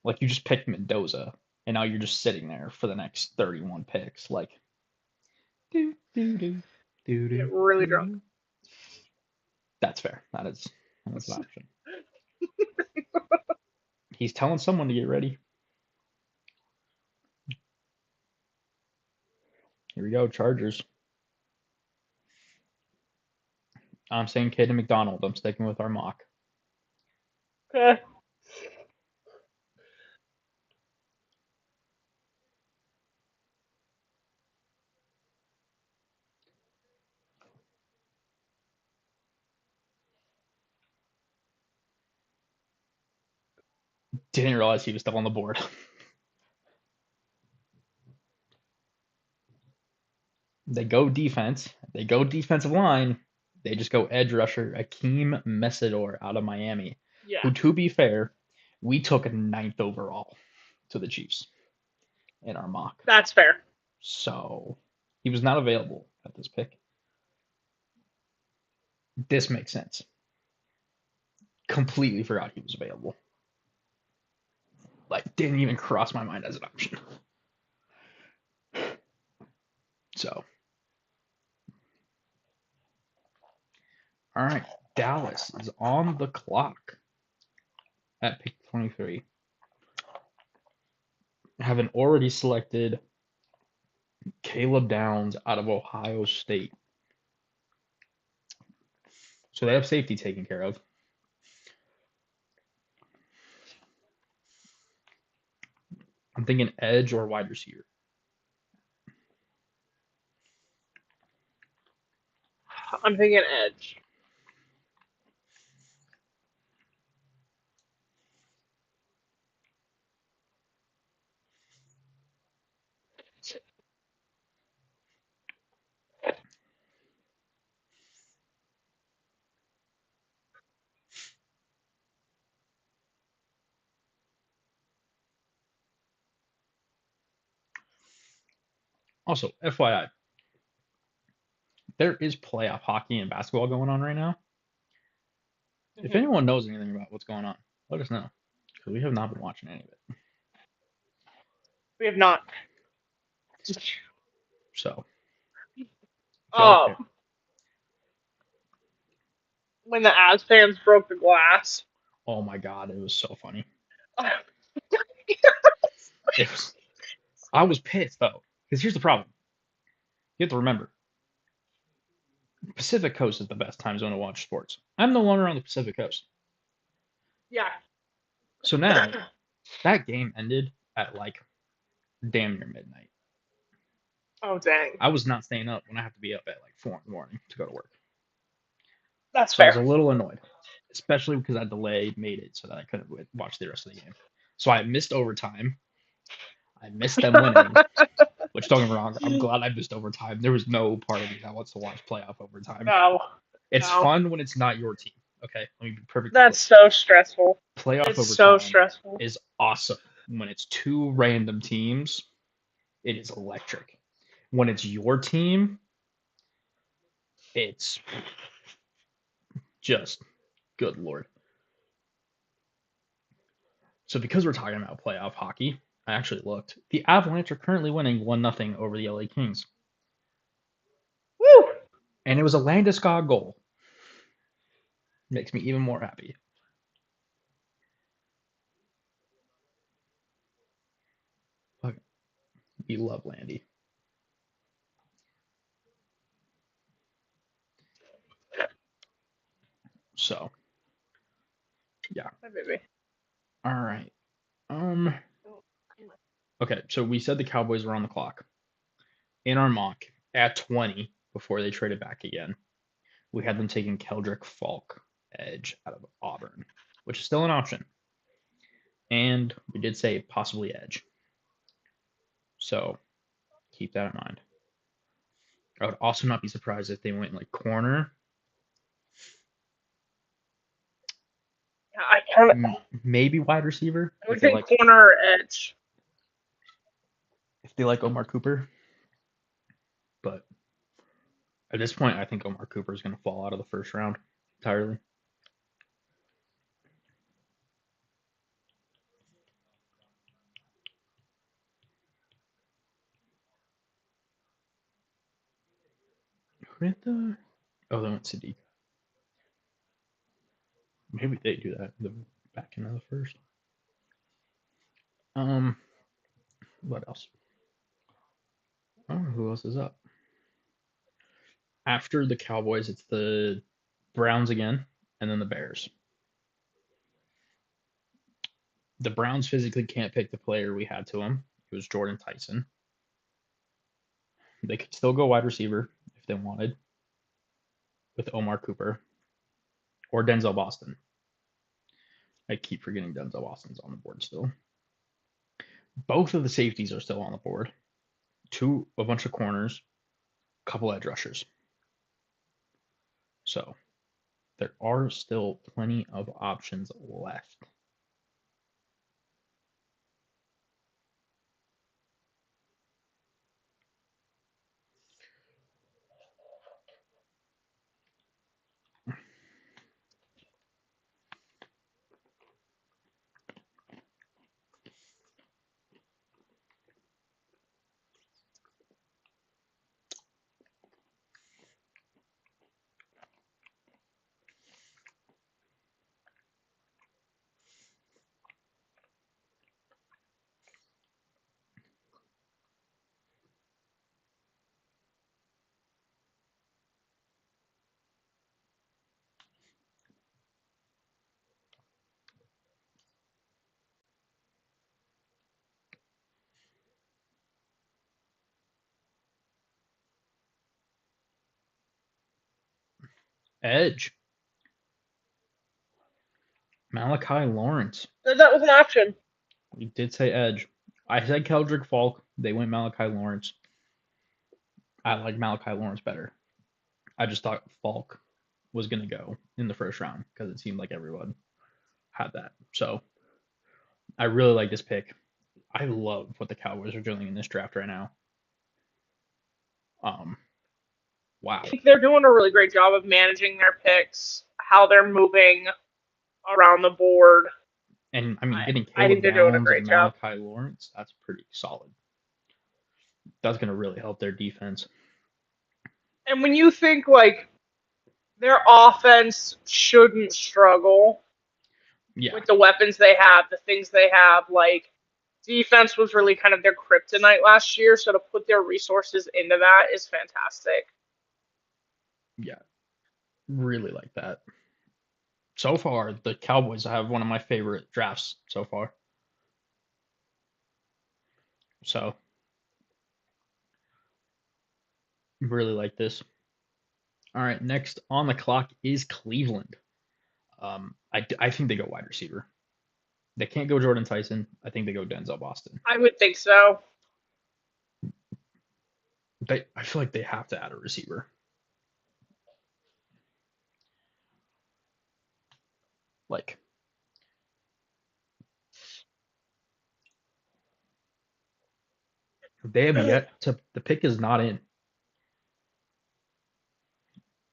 like you just picked Mendoza, and now you're just sitting there for the next 31 picks. Like, do do do do Get do really drunk. do. That's fair. That is an option. He's telling someone to get ready. Here we go, Chargers. I'm saying Caden McDonald. I'm sticking with our mock. Okay. Didn't realize he was still on the board. They go defense. They go defensive line. They just go edge rusher Akeem Mesidor out of Miami, Yeah, who, to be fair, we took ninth overall to the Chiefs in our mock. that's fair. So he was not available at this pick. This makes sense. Completely forgot he was available. Like, didn't even cross my mind as an option. So, all right, Dallas is on the clock at pick 23. Having already selected Caleb Downs out of Ohio State. So they have safety taken care of. I'm thinking edge or wide receiver. I'm thinking edge. Also, FYI, there is playoff hockey and basketball going on right now. If Mm-hmm. anyone knows anything about what's going on, let us know. Because we have not been watching any of it. We have not. So, if y'all Um, care. when the Avs fans broke the glass. Oh my god, it was so funny. Oh, It was. I was pissed though, because here's the problem. You have to remember, Pacific Coast is the best time zone to watch sports. I'm no longer on the Pacific Coast, yeah. so now that game ended at like damn near midnight. Oh dang. I was not staying up when I have to be up at like 4 in the morning to go to work. That's So I was fair. a little annoyed, especially because that delay made it so that I couldn't watch the rest of the game. So I missed overtime. I missed them winning, which don't get me wrong, I'm glad I missed overtime. There was no part of me that wants to watch playoff overtime. No. It's No. fun when it's not your team. Okay, let me be perfectly That's clear. so stressful. Playoff It's so overtime stressful. is awesome. When it's two random teams, it is electric. When it's your team, it's just good lord. So because we're talking about playoff hockey, I actually looked. The Avalanche are currently winning 1-0 over the LA Kings. Woo! And it was a Landeskog goal. Makes me even more happy. Fuck, we love Landy. So, yeah. Hi, baby. All right. Okay, so we said the Cowboys were on the clock. In our mock, at 20, before they traded back again, we had them taking Keldrick Falk edge out of Auburn, which is still an option. And we did say possibly edge. So keep that in mind. I would also not be surprised if they went like corner, Yeah, I kind of. maybe wide receiver I would think corner or edge. if they like Omar Cooper. But at this point, I think Omar Cooper is going to fall out of the first round entirely. Oh, they went Sadiq. Maybe they do that the back end of the first. Um, what else? Oh, who else is up? After the Cowboys, it's the Browns again, and then the Bears. The Browns physically can't pick the player we had to them. It was Jordan Tyson. They could still go wide receiver if they wanted with Omar Cooper or Denzel Boston. I keep forgetting Denzel Boston's on the board still. Both of the safeties are still on the board. A bunch of corners, a couple edge rushers. So there are still plenty of options left. Edge. Malachi Lawrence. That was an option. We did say edge. I said Keldrick Falk. They went Malachi Lawrence. I like Malachi Lawrence better. I just thought Falk was going to go in the first round because it seemed like everyone had that. So I really like this pick. I love what the Cowboys are doing in this draft right now. Wow. I think they're doing a really great job of managing their picks, how they're moving around the board. And I mean, getting I Caleb think they're doing a Downs and great job. Malachi Lawrence, that's pretty solid. That's going to really help their defense. And when you think like their offense shouldn't struggle Yeah, with the weapons they have, the things they have. Like, defense was really kind of their kryptonite last year, so to put their resources into that is fantastic. yeah, really like that. So far, the Cowboys have one of my favorite drafts so far. So really like this. All right, next on the clock is Cleveland. I think they go wide receiver. They can't go Jordan Tyson. I think they go Denzel Boston. I would think so. I feel like they have to add a receiver. Like they have yet to. The pick is not in.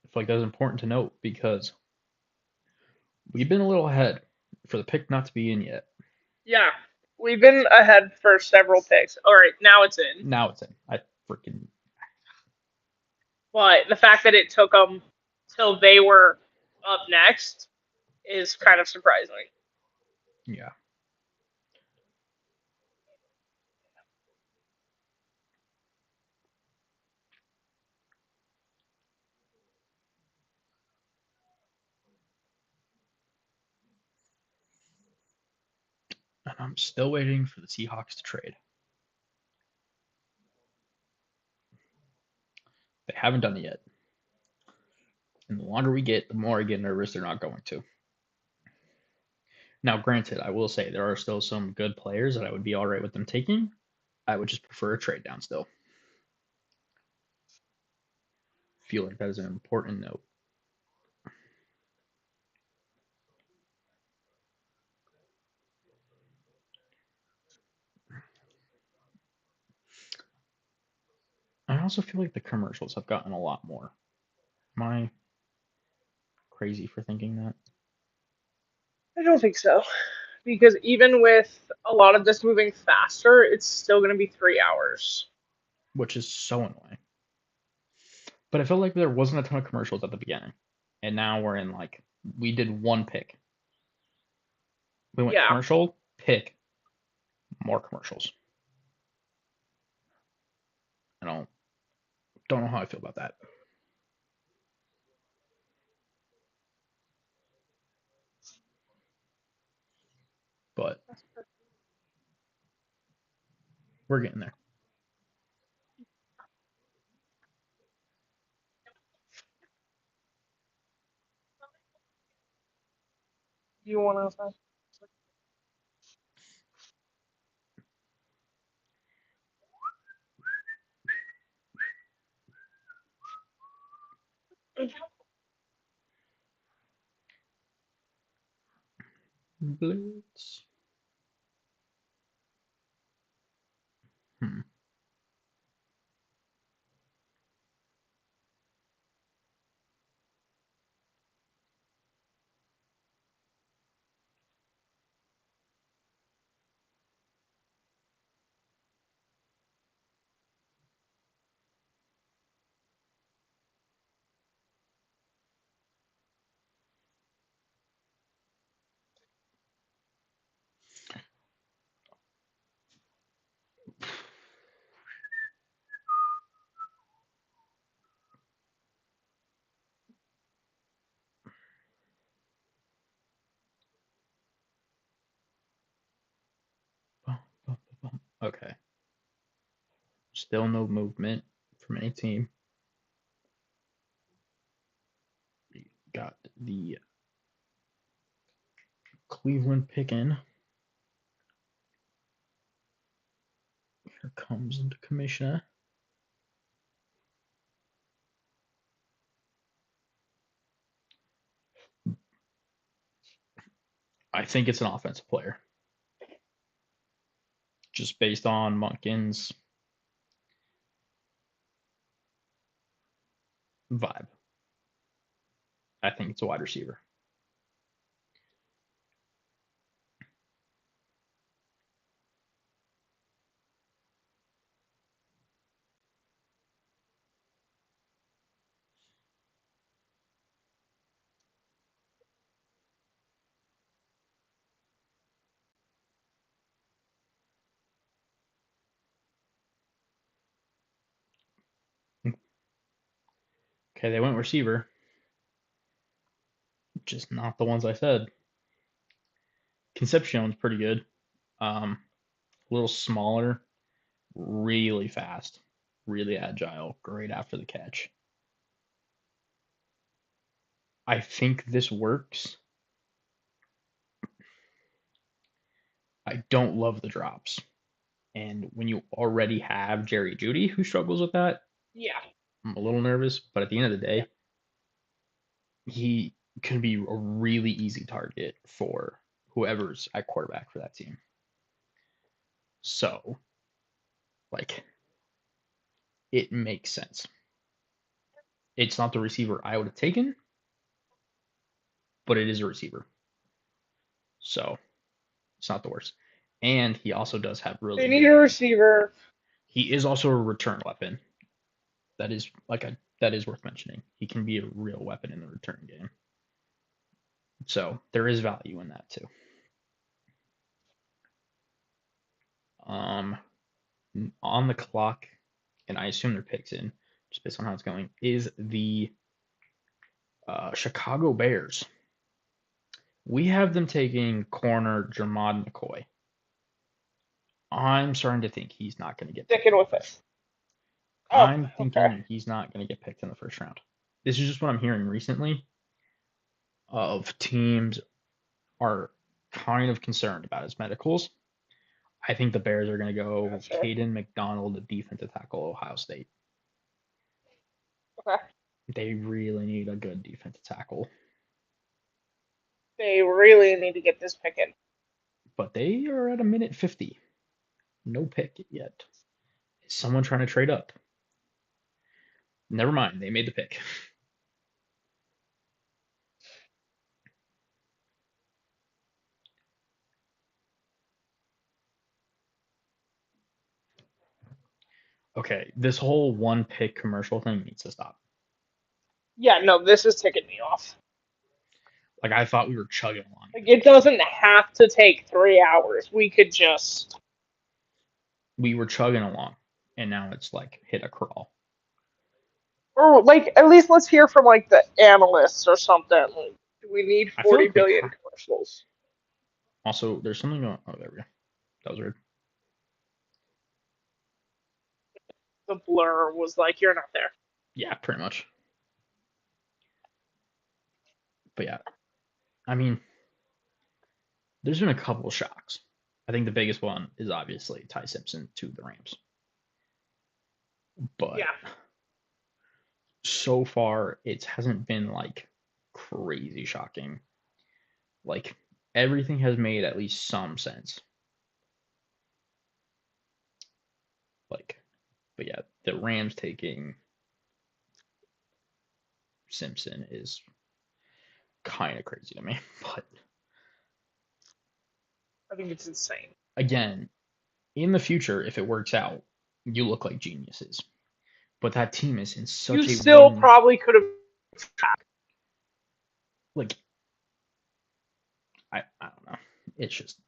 I feel like that's important to note because we've been a little ahead for the pick not to be in yet. Yeah, we've been ahead for several picks. All right, now it's in. Now it's in. I freaking But the fact that it took them till they were up next is kind of surprising. yeah. And I'm still waiting for the Seahawks to trade. They haven't done it yet. And the longer we get, the more I get nervous they're not going to. Now, granted, I will say there are still some good players that I would be all right with them taking. I would just prefer a trade down still. Feel like that is an important note. I also feel like the commercials have gotten a lot more. Am I crazy for thinking that? I don't think so. Because even with a lot of this moving faster, it's still going to be 3 hours. Which is so annoying. But I felt like there wasn't a ton of commercials at the beginning. And now we're in like, we did one pick. We went Yeah, commercial, pick, more commercials. I don't know how I feel about that. But we're getting there. you want to. Blitz. Hmm. Okay. Still no movement from any team. Got the Cleveland pick in. Here comes the commissioner. I think it's an offensive player, just based on Monken's vibe. I think it's a wide receiver. Okay, they went receiver, just not the ones I said. Concepcion's pretty good. A little smaller, really fast, really agile, great after the catch. I think this works. I don't love the drops. And when you already have Jerry Judy who struggles with that, Yeah. I'm a little nervous. But at the end of the Yeah. day, he can be a really easy target for whoever's at quarterback for that team. So, like, it makes sense. It's not the receiver I would have taken, but it is a receiver. So, it's not the worst. And he also does have They really need a good. receiver. He is also a return weapon. That is worth mentioning. He can be a real weapon in the return game. So there is value in that too. Um, on the clock, and I assume their picks in just based on how it's going, is the Chicago Bears. We have them taking corner Jermod McCoy. I'm starting to think he's not going to get picked Sticking in the with first. it. Oh, I'm okay. thinking he's not going to get picked in the first round. This is just what I'm hearing recently of teams are kind of concerned about his medicals. I think the Bears are going to go Gotcha. Caden McDonald, the defensive tackle, Ohio State. Okay. They really need a good defensive tackle, They really need to get this pick in. but they are at a minute 50. No pick yet. Is someone trying to trade up? Never mind. They made the pick. Okay, this whole one pick commercial thing needs to stop. Yeah, no, this is ticking me off. Like I thought we were chugging along at Like, this it point. doesn't have to take 3 hours. We could just. We were chugging along, and now it's like hit a crawl. Or, like, at least let's hear from, like, the analysts or something. Like, do we need I feel 40 like we billion have. commercials? Also, there's something going. Oh, there we go. That was weird. The blur was like, you're not there. Yeah, pretty much. But yeah, I mean, there's been a couple of shocks. I think the biggest one is obviously Ty Simpson to the Rams. But Yeah. so far, it hasn't been like crazy shocking. Like everything has made at least some sense. Like, but yeah, the Rams taking Simpson is kind of crazy to me. But I think it's insane. again, in the future, if it works out, you look like geniuses. But that team is in You such a still win. probably could have. Like, I don't know. It's just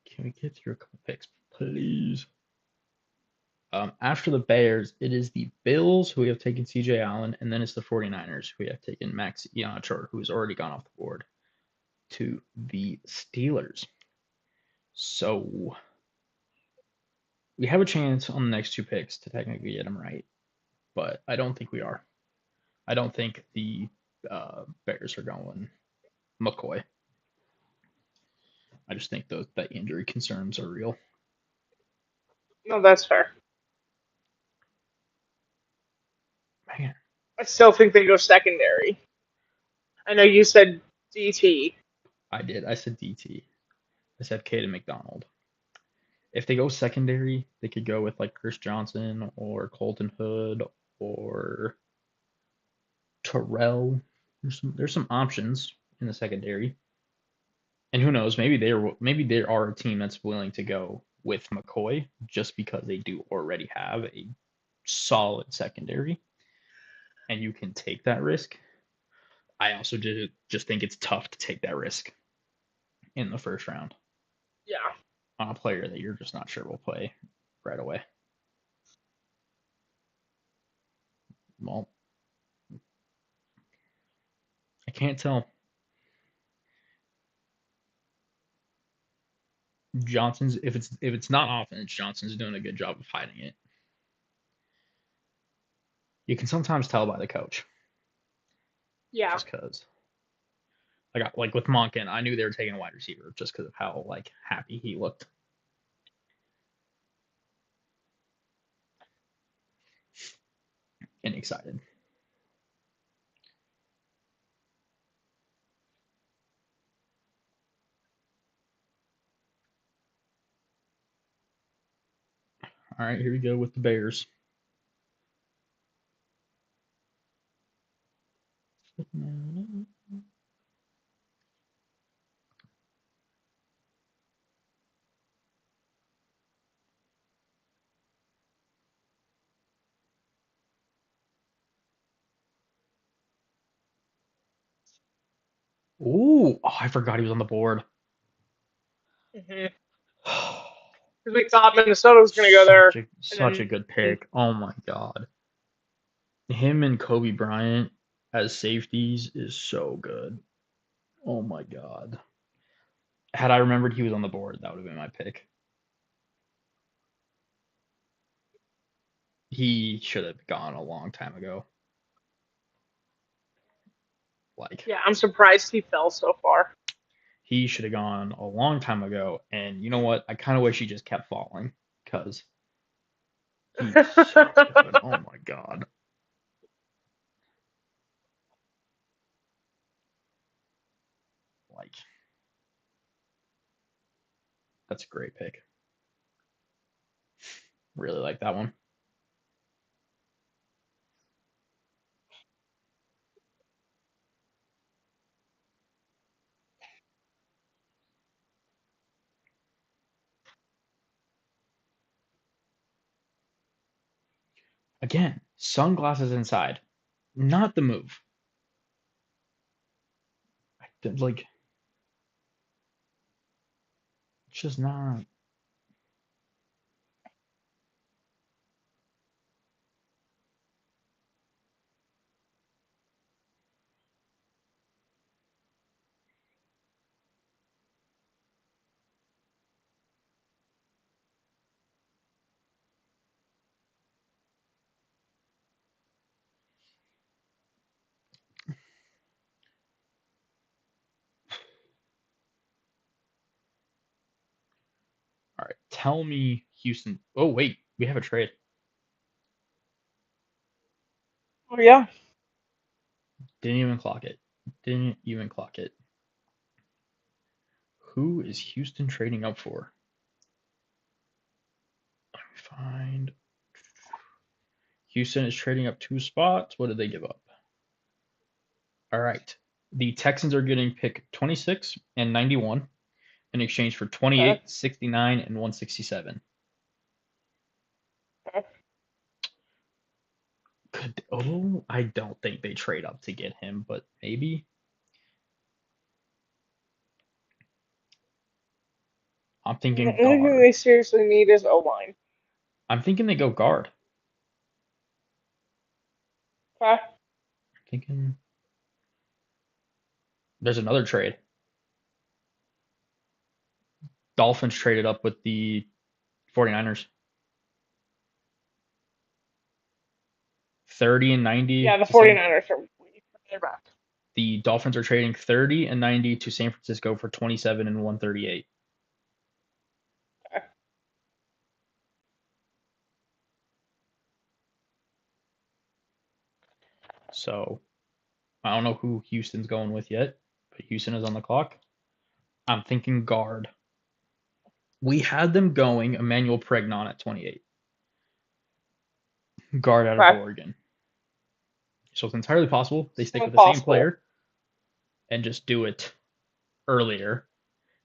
can we get through a couple picks, please? After the Bears, it is the Bills who have taken CJ Allen, and then it's the 49ers who have taken Max Ianachor, who's already gone off the board, to the Steelers. So we have a chance on the next two picks to technically get them right, but I don't think we are. I don't think the Bears are going McCoy. I just think that injury concerns are real. No, that's fair. Man, I still think they go secondary. I know you said DT. I did. I said DT. I said Caden McDonald. If they go secondary, they could go with like Chris Johnson or Colton Hood or Terrell. There's some options in the secondary, and who knows? Maybe they are a team that's willing to go with McCoy just because they do already have a solid secondary, and you can take that risk. I also did just think it's tough to take that risk in the first round Yeah. on a player that you're just not sure will play right away. Well, I can't tell. Johnson's if it's not offense, Johnson's doing a good job of hiding it. You can sometimes tell by the coach, Yeah. just because. Like with Monken, I knew they were taking a wide receiver just because of how like happy he looked and excited. All right, here we go with the Bears. Ooh, oh, I forgot he was on the board. Because we thought Minnesota was going to go such there, a and such a then good pick. Oh my god, him and Kobe Bryant as safeties is so good. Oh my god. Had I remembered he was on the board, that would have been my pick. He should have gone a long time ago. Like yeah, I'm surprised he fell so far. he should have gone a long time ago. And you know what? I kind of wish he just kept falling because he's so good. Oh my god. Like that's a great pick. Really like that one. Again, sunglasses inside, not the move. Like it's just not. All right, tell me Houston. Oh wait, we have a trade. Oh yeah. Didn't even clock it. Didn't even clock it. Who is Houston trading up for? Let me find. Houston is trading up 2 spots. What did they give up? All right. The Texans are getting pick 26 and 91 in exchange for Okay. 28, 69, and 167. Okay. I don't think they trade up to get him, but maybe. I'm The thinking only thing guard. they seriously need is O line. I'm thinking they go guard. Okay. I'm thinking there's another trade. Dolphins traded up with the 49ers. 30 and 90 Yeah, the to 7. 49ers are way further back. The Dolphins are trading 30 and 90 to San Francisco for 27 and 138. Okay. So I don't know who Houston's going with yet, but Houston is on the clock. I'm thinking guard. We had them going Emmanuel Pregnon at 28, guard out of Okay. Oregon. So it's entirely possible they stick So with the same possible. player and just do it earlier.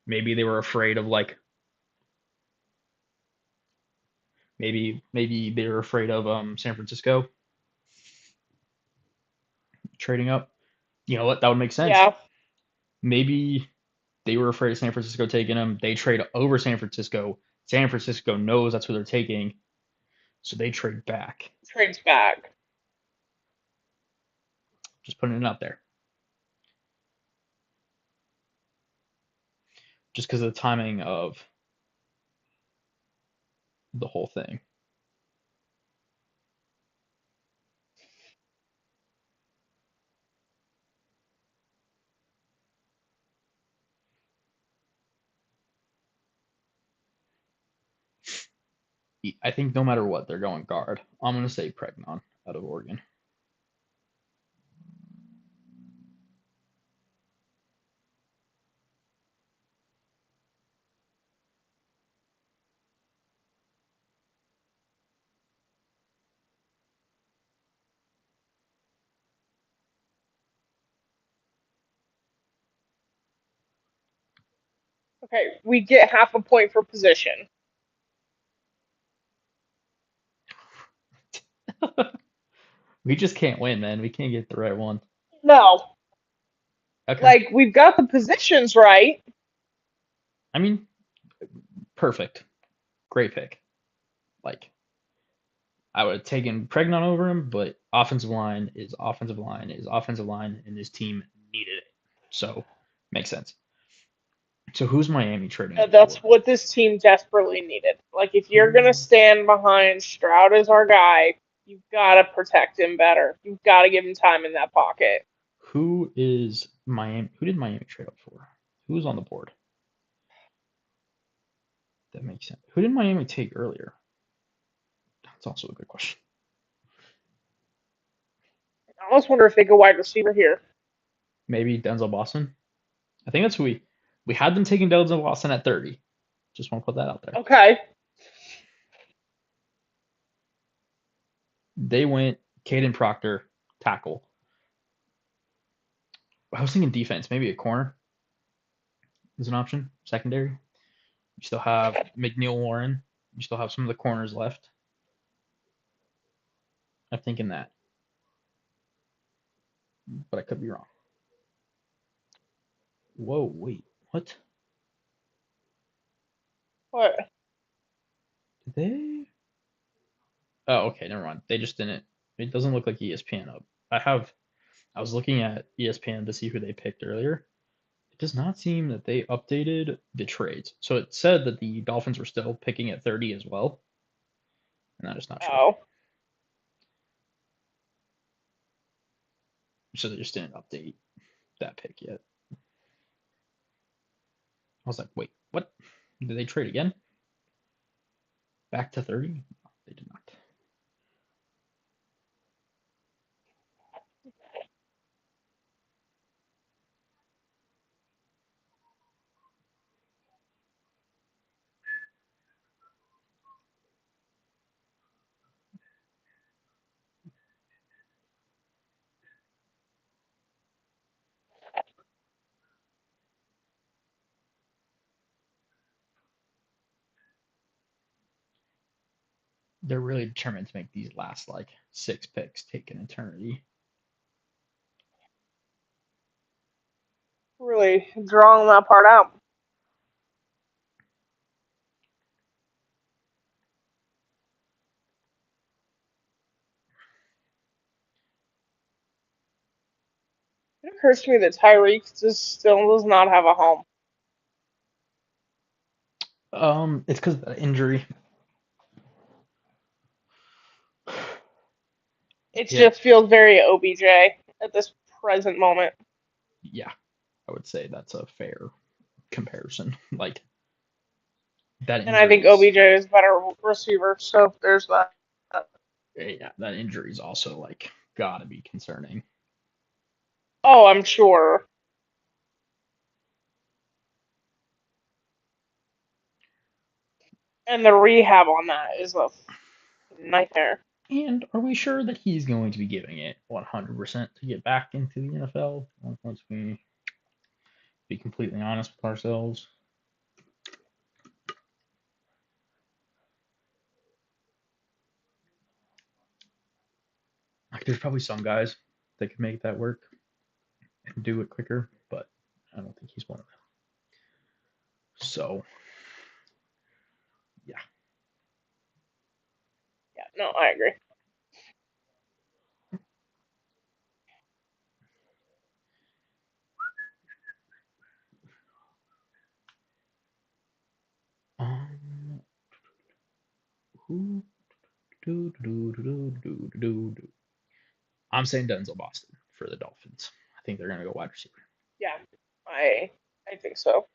Maybe they were afraid of like maybe they were afraid of San Francisco trading up. You know what? That would make sense. Yeah. Maybe they were afraid of San Francisco taking him. They trade over San Francisco. San Francisco knows that's who they're taking, so they trade back. Trades back. Just putting it out there. Just because of the timing of the whole thing. I think no matter what, they're going guard. I'm going to say Pregnon out of Oregon. Okay, we get half a point for position. We just can't win, man. We can't get the right one. No, Okay. like we've got the positions right. I mean, perfect. Great pick. Like, I would have taken Pregnon over him, but offensive line is offensive line is offensive line, and this team needed it. So, makes sense. So, who's Miami trading up That's for? what this team desperately needed. Like, if you're gonna Who stand behind Stroud as our guy, you've got to protect him better. You've got to give him time in that pocket. who is Miami? Who did Miami trade up for? Who's on the board? That makes sense. Who did Miami take earlier? That's also a good question. I almost wonder if they go wide receiver here. Maybe Denzel Boston. I think that's who we had them taking Denzel Boston at 30. Just want to put that out there. Okay. They went Caden Proctor, tackle. I was thinking defense, maybe a corner is an option, secondary. You still have McNeil Warren. You still have some of the corners left. I'm thinking that, but I could be wrong. Whoa, wait, what? What? Did they? Oh, okay, never mind. They just didn't. It doesn't look like ESPN up. I was looking at ESPN to see who they picked earlier. It does not seem that they updated the trades. So it said that the Dolphins were still picking at 30 as well, and that is not true. Oh. So they just didn't update that pick yet. I was like, wait, what? Did they trade again? Back to 30? No, they did not. They're really determined to make these last like 6 picks take an eternity. Really drawing that part out. It occurs to me that Tyreek just still does not have a home. It's because of the injury. It Yeah, just feels very OBJ at this present moment. Yeah, I would say that's a fair comparison. Like that And I think injuries, OBJ is a better receiver, so there's that. yeah, that injury's also like gotta be concerning. Oh, I'm sure. And the rehab on that is a nightmare. And are we sure that he's going to be giving it 100% to get back into the NFL? Let's be completely honest with ourselves. Like, there's probably some guys that could make that work and do it quicker, but I don't think he's one of them. So, yeah. Yeah, no, I agree. Um, who? Do. I'm saying Denzel Boston for the Dolphins. I think they're going to go wide receiver. Yeah, I think so.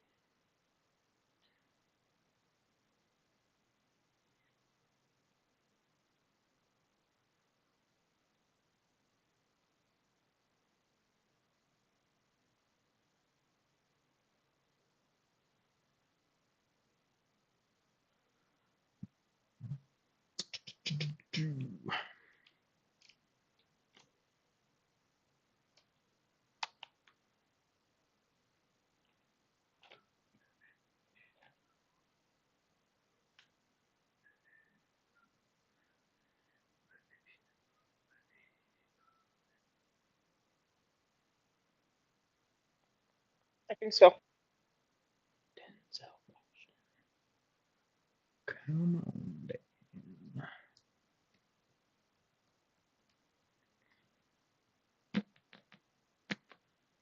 I think so. Denzel Boston. Come on, Dan.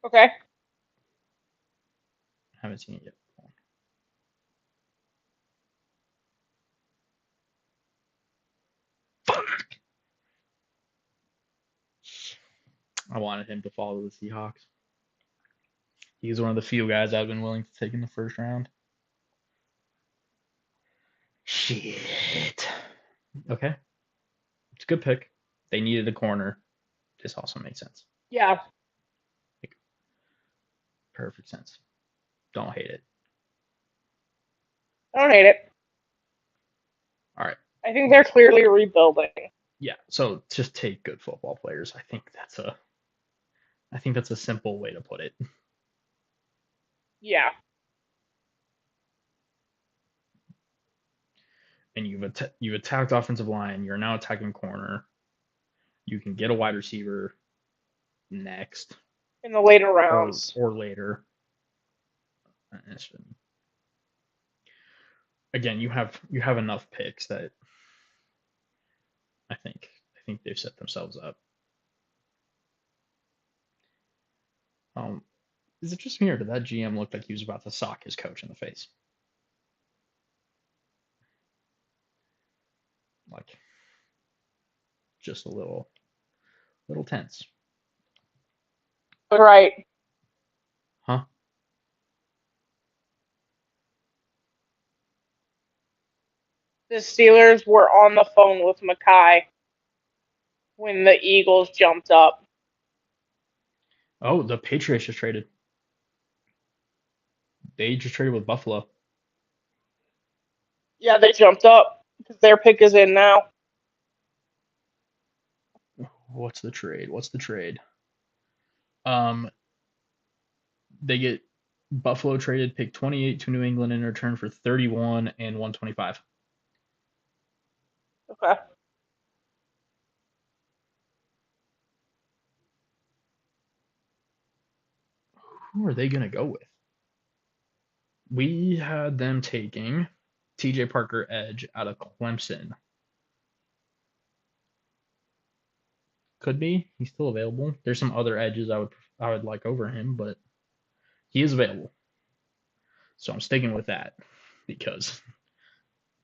Okay. Haven't seen it yet. I wanted him to follow the Seahawks. He's one of the few guys I've been willing to take in the first round. Shit. Okay. It's a good pick. They needed a corner. This also makes sense. Yeah, Like, perfect sense. Don't hate it. I don't hate it. All right. I think they're clearly rebuilding. Yeah. So just take good football players. I think that's a simple way to put it. Yeah. And you've attacked offensive line. You're now attacking corner. You can get a wide receiver next In the later or rounds. or later. Again, you have enough picks that I think they've set themselves up. Um, is it just me or did that GM look like he was about to sock his coach in the face? Like just a little tense, Right. huh? The Steelers were on the phone with Mackay when the Eagles jumped up. Oh, the Patriots just traded. They just traded with Buffalo. Yeah, they jumped up because their pick is in now. What's the trade? What's the trade? Um, they get Buffalo traded pick 28 to New England in return for 31 and 125. Okay. Who are they gonna go with? We had them taking TJ Parker edge out of Clemson. Could be. He's still available. There's some other edges I would like over him, but he is available. So I'm sticking with that because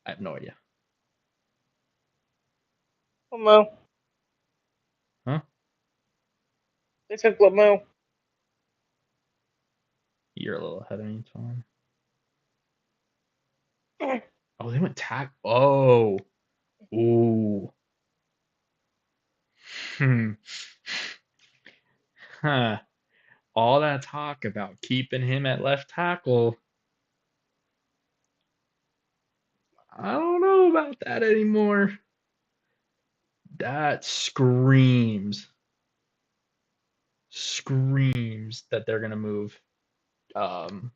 I have no idea. Lamu. Huh? They took Lamu. You're a little ahead of me, Tom. Oh, they went tack. Oh, ooh. Hmm. Huh. All that talk about keeping him at left tackle. I don't know about that anymore. That screams that they're gonna move um,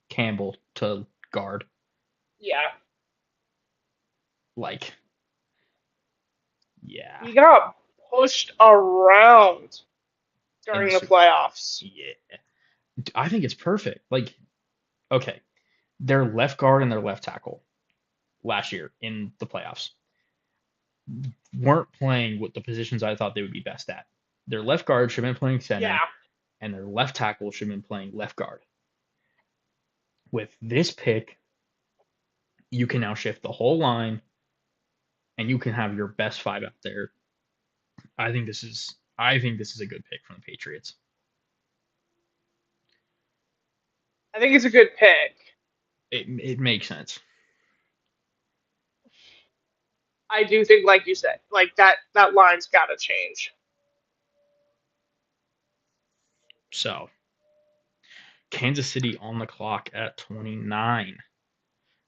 Campbell to guard. Yeah, Like, yeah, he got pushed around in the during the Super Bowl. playoffs. Yeah, I think it's perfect. Like, okay, their left guard and their left tackle last year in the playoffs weren't playing what the positions I thought they would be best at. Their left guard should have been playing center, Yeah, and their left tackle should have been playing left guard. With this pick, you can now shift the whole line, and you can have your best five out there. I think this is a good pick from the Patriots. I think it's a good pick. It makes sense. I do think, like you said, like that line's got to change. So Kansas City on the clock at 29.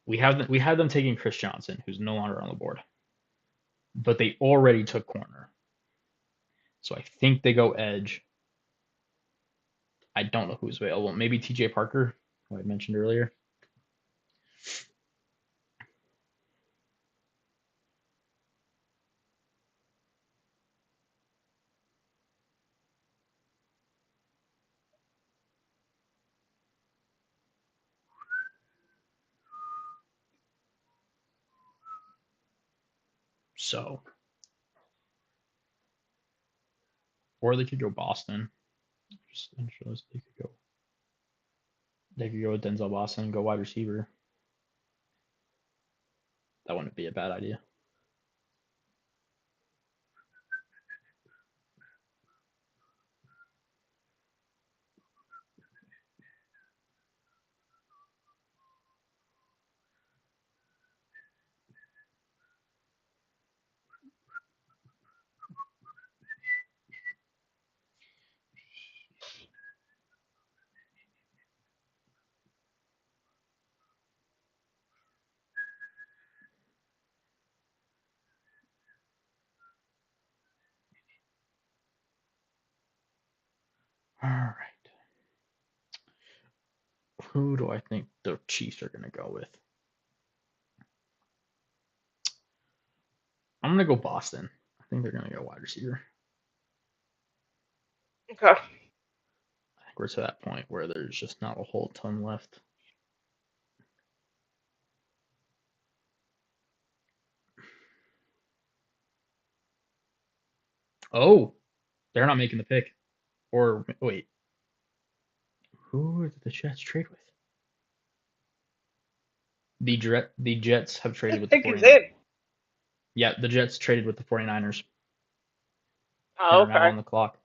We had them taking Chris Johnson, who's no longer on the board, but they already took corner. So I think they go edge. I don't know who's available. Maybe T.J. Parker, who I mentioned earlier. So, or they could go Boston. Just interest. They could go with Denzel Boston and go wide receiver. That wouldn't be a bad idea. All right. Who do I think the Chiefs are going to go with? I'm going to go Boston. I think they're going to go wide receiver. Okay. I think we're to that point where there's just not a whole ton left. Oh, they're not making the pick. Or wait, who did the Jets trade with? The Jets have This traded with the pick is 49ers. in. Yeah, the Jets traded with the 49ers and Oh, are now okay. on the clock.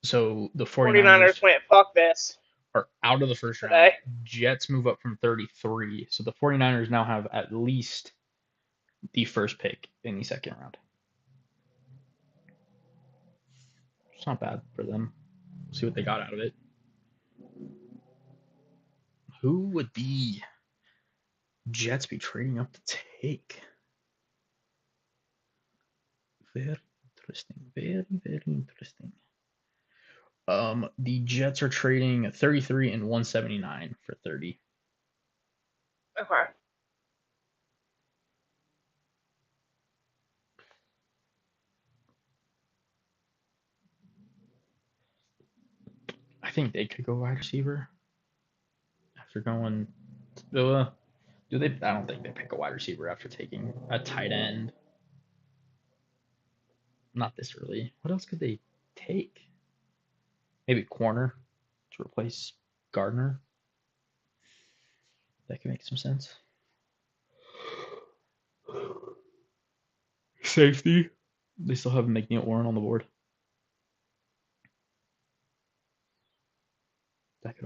So the 49ers 49ers went fuck this are out of the first round. today. Jets move up from 33. So the 49ers now have at least the first pick in the second round. It's not bad for them. We'll see what they got out of it. Who would the Jets be trading up to take? Very interesting. Very, very interesting. The Jets are trading 33 and 179 for 30. Okay. I think they could go wide receiver after going. Do they? I don't think they pick a wide receiver after taking a tight end. Not this early. What else could they take? Maybe corner to replace Gardner. That could make some sense. Safety. They still have McNeil Warren on the board.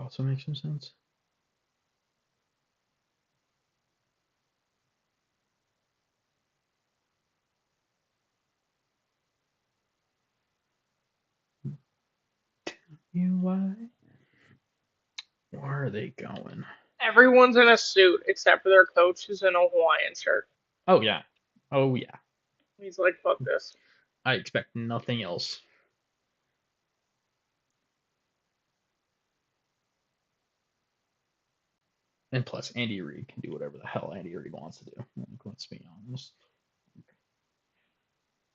also make some sense. You why? Where are they going? Everyone's in a suit except for their coach who's in a Hawaiian shirt. Oh yeah. Oh yeah. He's like, fuck this. I expect nothing else. And plus, Andy Reid can do whatever the hell Andy Reid wants to do. Like, let's be honest.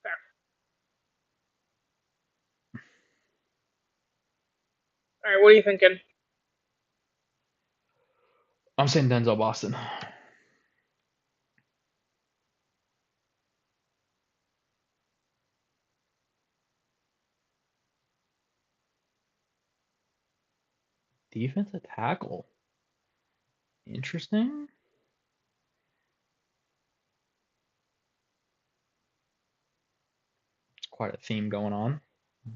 Fair. All right, what are you thinking? I'm saying Denzel Boston. Defensive tackle. Interesting. It's quite a theme going on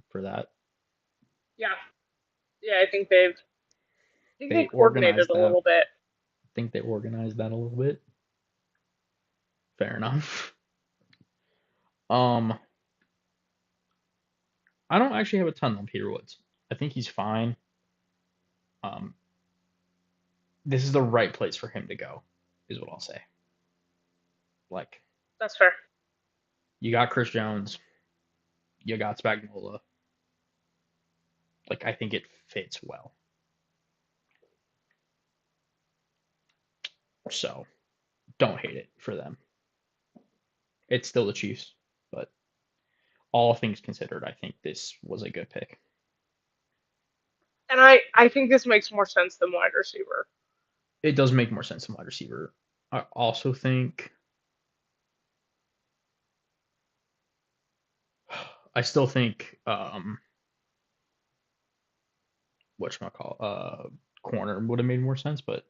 for that. Yeah, yeah, I think they They coordinated organized a that. little bit. I think they organized that a little bit. Fair enough. Um, I don't actually have a ton on Peter Woods. I think he's fine. Um, this is the right place for him to go, is what I'll say. Like, That's fair. you got Chris Jones, you got Spagnuolo. Like, I think it fits well. So, don't hate it for them. It's still the Chiefs, but all things considered, I think this was a good pick. And I think this makes more sense than wide receiver. It does make more sense than wide receiver. I also think I still think whatchamacall corner would have made more sense, but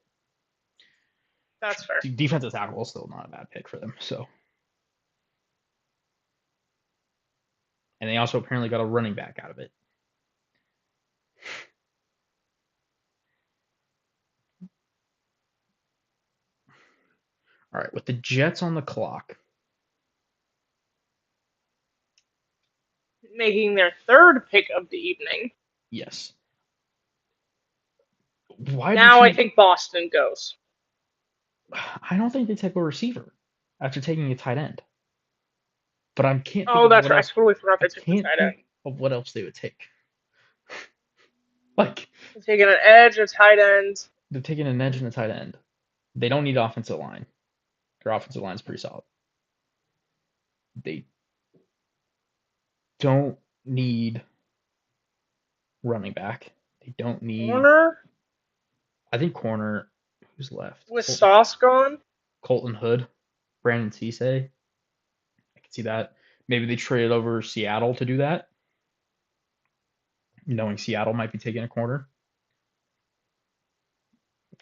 That's fair. defensive tackle is still not a bad pick for them. So, and they also apparently got a running back out of it. All right, with the Jets on the clock, Making their third pick of the evening. yes. Wide Now I receiver. think Boston goes. I don't think they take a receiver after taking a tight end. But I can't think Oh, of that's what right. I else. totally forgot I they took the can't tight think end. of what else they would take. Like They're taking an edge, a tight end. they're taking an edge and a tight end. They don't need offensive line. Their offensive line is pretty solid. They don't need running back. They don't need. Corner I think corner. Who's left? with Sauce gone. Colton Hood, Brandon Cisse. I can see that. Maybe they traded over Seattle to do that, knowing Seattle might be taking a corner.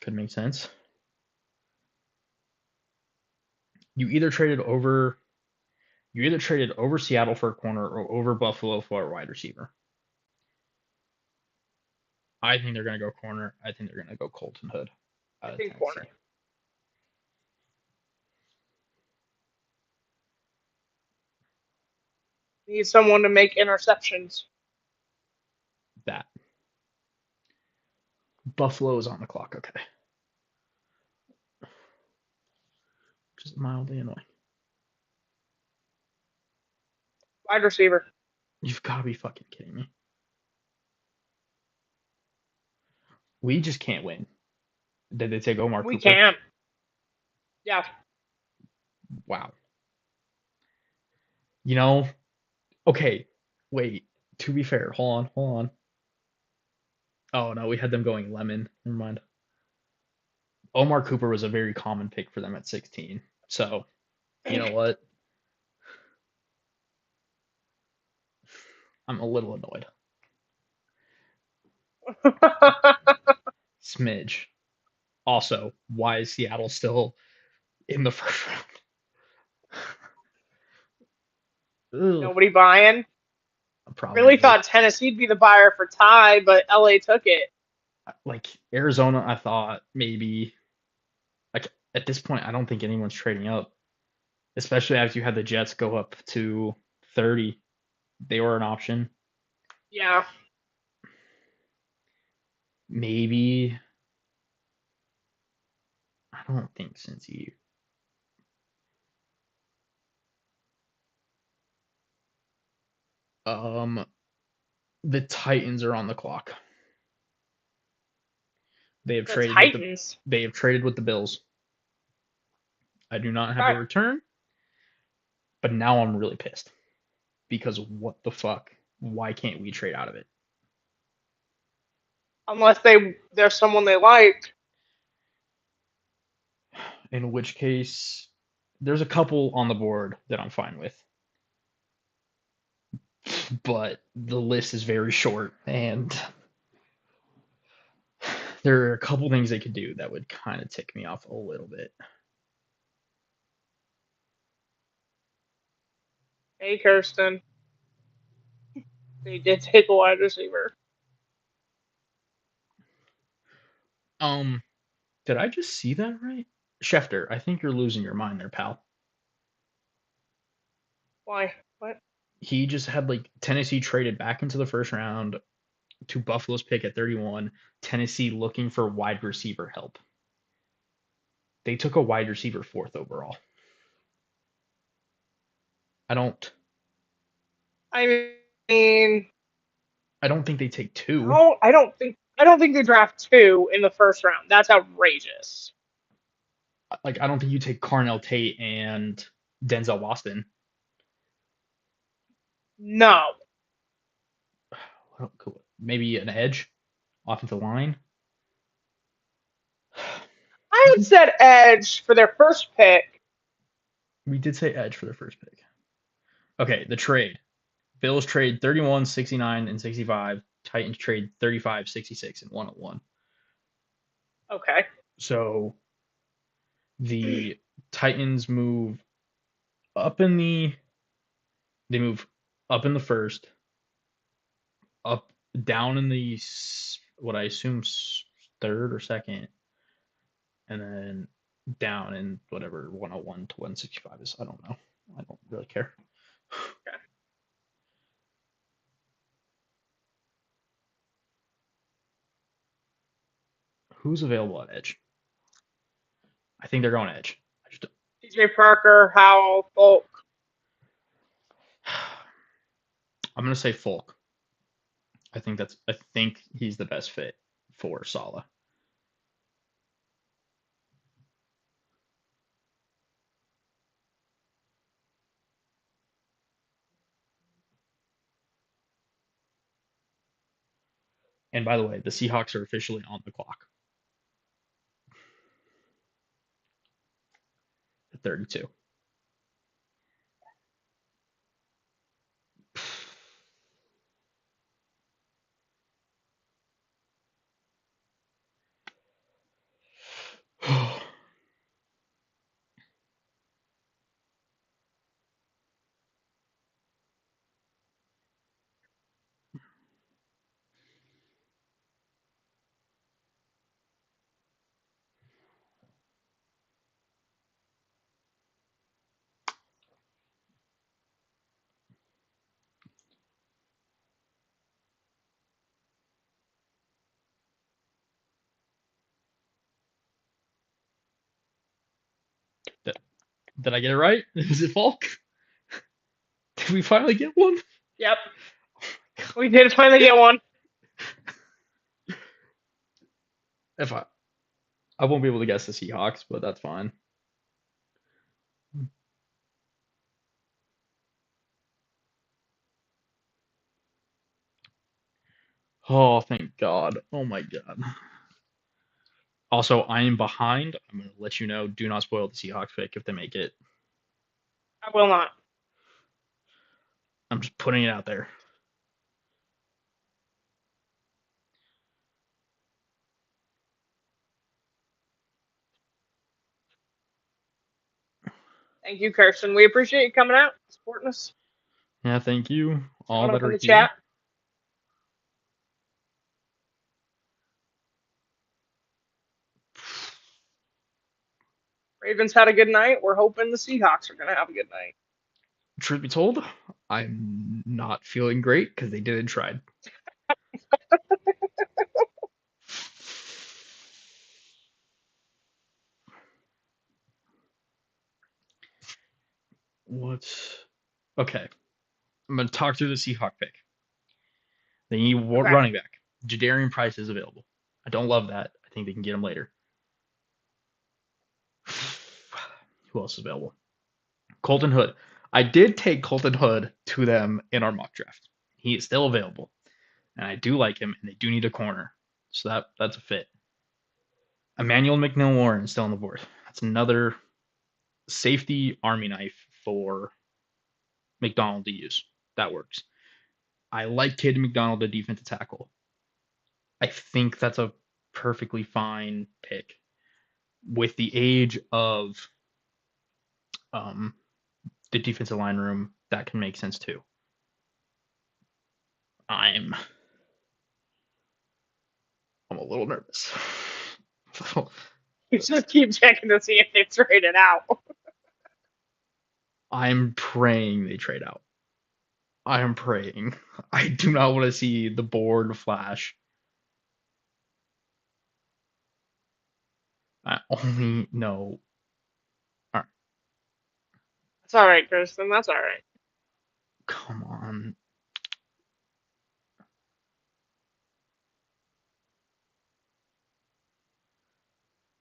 Could make sense. You either traded over Seattle for a corner or over Buffalo for a wide receiver. I think they're going to go corner. I think they're going to go Colton Hood I out of think corner. Tennessee. Need someone to make interceptions. That. Buffalo is on the clock, okay. Which is mildly annoying. Wide receiver. You've got to be fucking kidding me. We just can't win. Did they take Omar We Cooper? can. Yeah. Wow. You know, okay, wait. To be fair, hold on. Oh no, we had them going lemon. Never mind. Omar Cooper was a very common pick for them at 16. So, you know what? I'm a little annoyed. Smidge. Also, why is Seattle still in the first round? Ugh, Nobody buying. Really probably. thought Tennessee'd be the buyer for Ty, but LA took it. Like Arizona, I thought maybe like at this point, I don't think anyone's trading up, especially as you had the Jets go up to 30. They were an option. Yeah, Maybe I don't think since you um the Titans are on the clock. They have the traded with the Titans. they have traded with the Bills. I do not have a Okay. return, but now I'm really pissed because what the fuck? Why can't we trade out of it? Unless there's someone they like. In which case, there's a couple on the board that I'm fine with, but the list is very short, and there are a couple things they could do that would kind of tick me off a little bit. Hey, Kirsten, they did take a wide receiver. Um, did I just see that right? Schefter, I think you're losing your mind there, pal. Why? What? He just had like Tennessee traded back into the first round to Buffalo's pick at 31. Tennessee looking for wide receiver help. They took a wide receiver fourth overall. I don't I mean, I don't think they take two. no, I don't think they draft two in the first round. That's outrageous. Like I don't think you take Carnell Tate and Denzel Boston. No, Cool. Maybe an edge, offensive line. I had said edge for their first pick. We did say edge for the first pick. Okay, the trade. Bills trade 31, 69, and 65. Titans trade 35, 66, and 101. Okay. So the Titans move up in the they move up in the first, up down in the what I assume third or second, and then down in whatever 101 to 165 is. I don't know. I don't really care. Okay. Who's available at edge? I think they're going edge. I just DJ Parker, Howell, Folk. I'm gonna say Folk. I think he's the best fit for Sala. And by the way, the Seahawks are officially on the clock at 32. did, did I get it right? Is it Falk? Did we finally get one? Yep. We did finally get one. If I won't be able to guess the Seahawks, but that's fine. Oh, thank God. Oh my God. Also, I am behind. I'm gonna let you know. Do not spoil the Seahawks pick if they make it. I will not. I'm just putting it out there. Thank you, Kirsten. We appreciate you coming out, supporting us, Yeah, thank you, all showing that up in are the here. chat. Ravens had a good night. We're hoping the Seahawks are going to have a good night. Truth be told, I'm not feeling great because they didn't try. What's okay? I'm gonna talk through the Seahawk pick. They need Okay. running back. Jadarian Price is available. I don't love that. I think they can get him later. Who else is available? Colton Hood. I did take Colton Hood to them in our mock draft. He is still available, and I do like him, and they do need a corner, so that's a fit. Emmanuel McNeil-Warren is still on the board. That's another safety army knife for McDonald to use. That works. I like Kid McDonald, a defensive tackle. I think that's a perfectly fine pick. With the age of um, the defensive line room, that can make sense too. I'm I'm a little nervous. You just keep checking to see if they traded out. I'm praying they trade out. I am praying. I do not want to see the board flash. I only know. All right, That's all right, Kristen. That's all right. come on.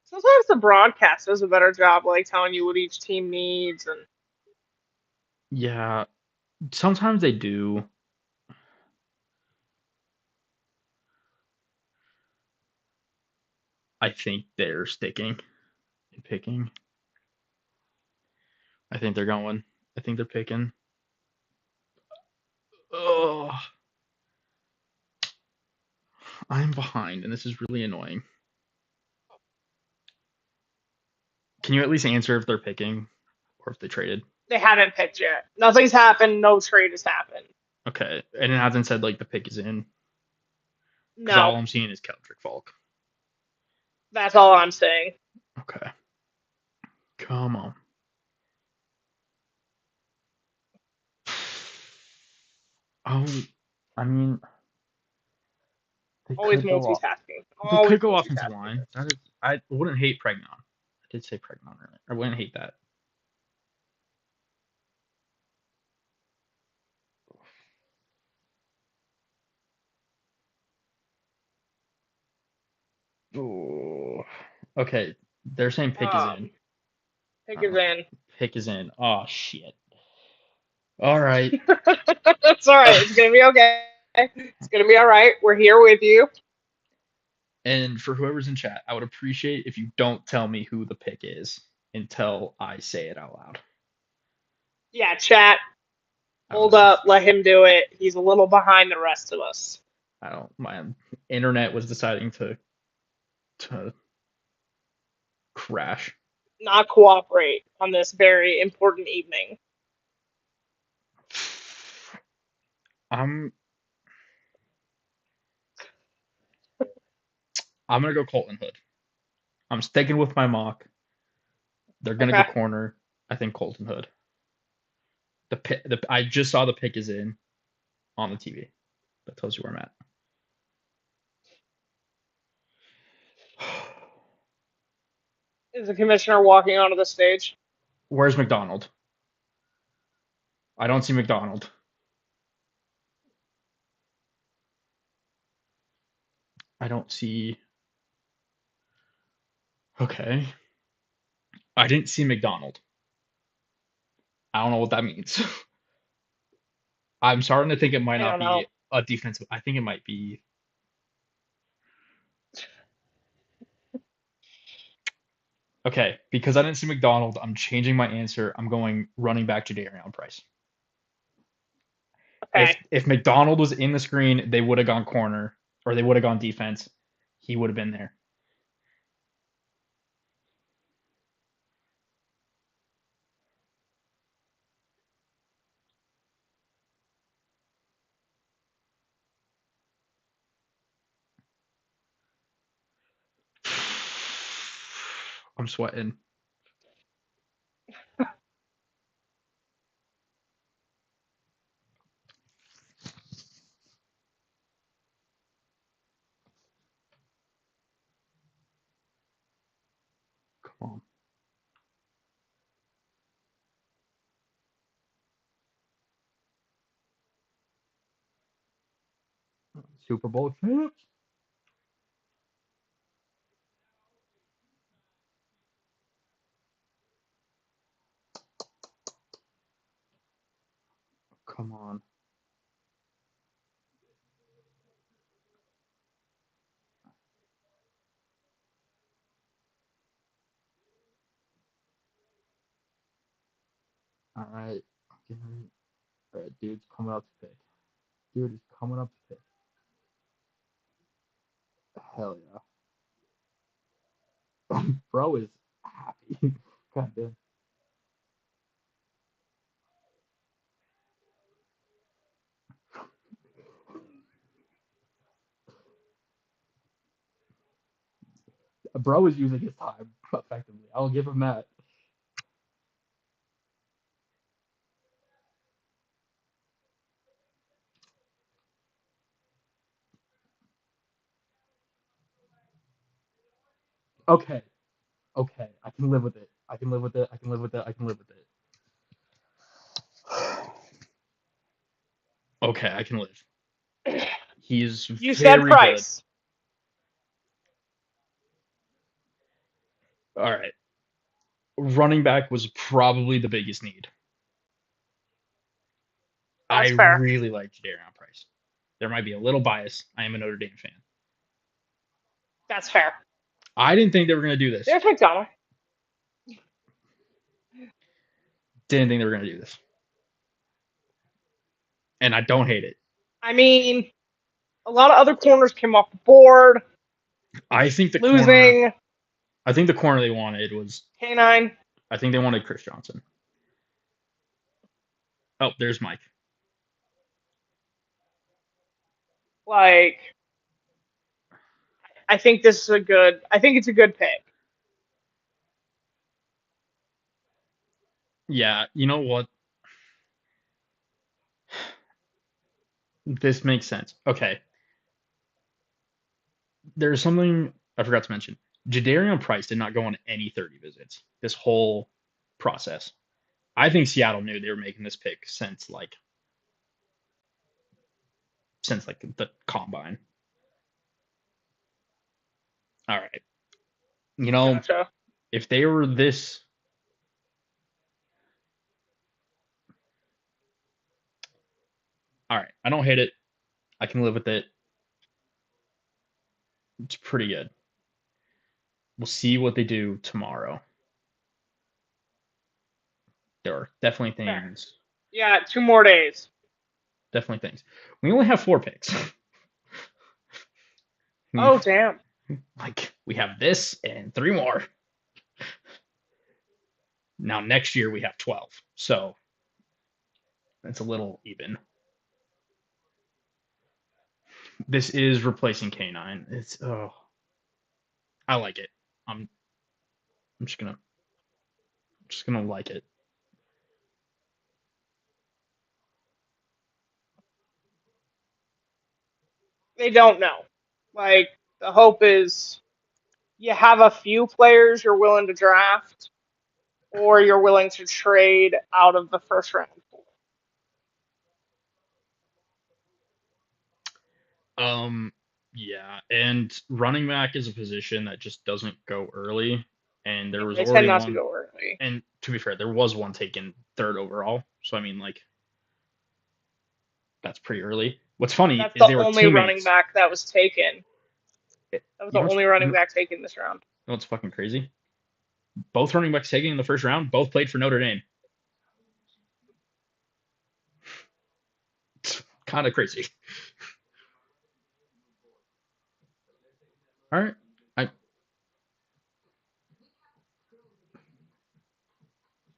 Sometimes the broadcast does a better job, like telling you what each team needs, and Yeah, sometimes they do. I think they're sticking and picking. I think they're going. I think they're picking. Oh, I'm behind, and this is really annoying. Can you at least answer if they're picking or if they traded? they haven't picked yet. Nothing's happened. No trade has happened. Okay, and it hasn't said like the pick is in because all No, I'm seeing is Keldrick Falk. that's all I'm saying. Okay, come on. Oh, I mean, they Always could go off. multitasking. They Always could go offensive multitasking. line. That is, I wouldn't hate Pregnon. I did say Pregnon earlier. I wouldn't hate that. Ooh. Okay, they're saying pick is in. Pick is Uh, in. pick is in. Oh shit. All right. It's all right. It's gonna be okay. It's gonna be all right. We're here with you. And for whoever's in chat, I would appreciate if you don't tell me who the pick is until I say it out loud. Yeah, chat. I don't Hold know. up. Let him do it. He's a little behind the rest of us. I don't. My internet was deciding to crash. Not cooperate on this very important evening. I'm I'm gonna go Colton Hood. I'm sticking with my mock. They're gonna go Okay. corner. I think Colton Hood. I just saw the pick is in on the TV. That tells you where I'm at. Is the commissioner walking onto the stage? Where's McDonald? I don't see McDonald. I don't see. Okay. I didn't see McDonald. I don't know what that means. I'm starting to think it might I not don't know. be a defensive. I think it might be. Okay, because I didn't see McDonald, I'm changing my answer. I'm going running back to Darion Price. If Okay. if McDonald was in the screen, they would have gone corner or they would have gone defense. He would have been there. I'm sweating. Super Bowl champs. Come on. All right. All right, dude's coming up to pick. Dude is coming up to pick. Hell yeah. Bro is happy. God damn. Bro is using his time effectively. I'll give him that. Okay. Okay. I can live with it. I can live with it. I can live with it. I can live with it. Okay, I can live. He's You said very good. Price. All right. Running back was probably the biggest need. I That's fair. really like Jadarian Price. There might be a little bias. I am a Notre Dame fan. That's fair. I didn't think they were going to do this. There's McDonald. Didn't think they were going to do this. And I don't hate it. I mean, a lot of other corners came off the board, I think the corner losing I think the corner they wanted was K9. I think they wanted Chris Johnson. Oh, there's Mike. Like, I think this is a good. I think it's a good pick. Yeah, you know what? This makes sense. Okay. There's something I forgot to mention. Jadarian Price did not go on any 30 visits this whole process. I think Seattle knew they were making this pick since the combine. All right. You know, Gotcha. if they were this all right, I don't hate it. I can live with it. It's pretty good. We'll see what they do tomorrow. There are definitely Fair. things, Yeah, 2 more days. definitely things. We only have 4 picks. Oh damn. We have this and 3 more. Now next year we have 12. So it's a little even. This is replacing K9. It's oh, I like it. I'm I'm just gonna like it. They don't know. Like the hope is you have a few players you're willing to draft, or you're willing to trade out of the first round. Um yeah, and running back is a position that just doesn't go early. And there Yeah, was they tend already not to one, go early. and to be fair, there was one taken third overall. So I mean, that's pretty early. What's funny That's is the they were only running teammates. back that was taken. It, That was you the know what's only you running know, back taken this round. what's fucking crazy? Both running backs taken in the first round, both played for Notre Dame. It's kind of crazy. All right. I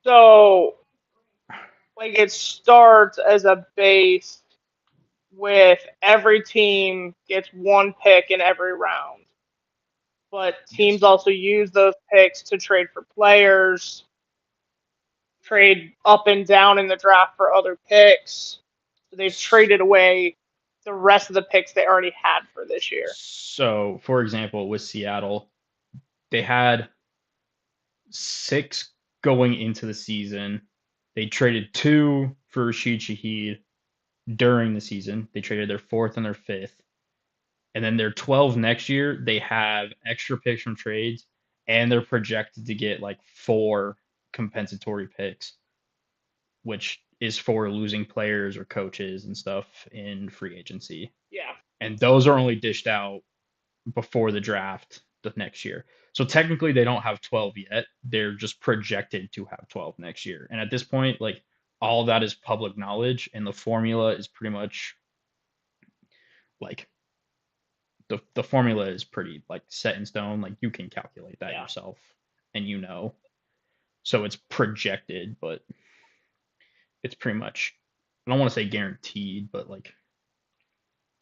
So, like, it starts as a base with every team gets one pick in every round. But teams yes. also use those picks to trade for players, trade up and down in the draft for other picks. So they've traded away the rest of the picks they already had for this year. So, for example, with Seattle, they had 6 going into the season. They traded 2 for Rashid Shaheed during the season. They traded their fourth and their fifth. And then their 12 next year, they have extra picks from trades, and they're projected to get like four compensatory picks, which is for losing players or coaches and stuff in free agency. Yeah. And those are only dished out before the draft the next year. So technically they don't have 12 yet. They're just projected to have 12 next year. And at this point, like all of that is public knowledge and the formula is pretty much like the formula is pretty like set in stone. Like you can calculate that Yeah. yourself and you know. So it's projected, but it's pretty much I don't want to say guaranteed, but like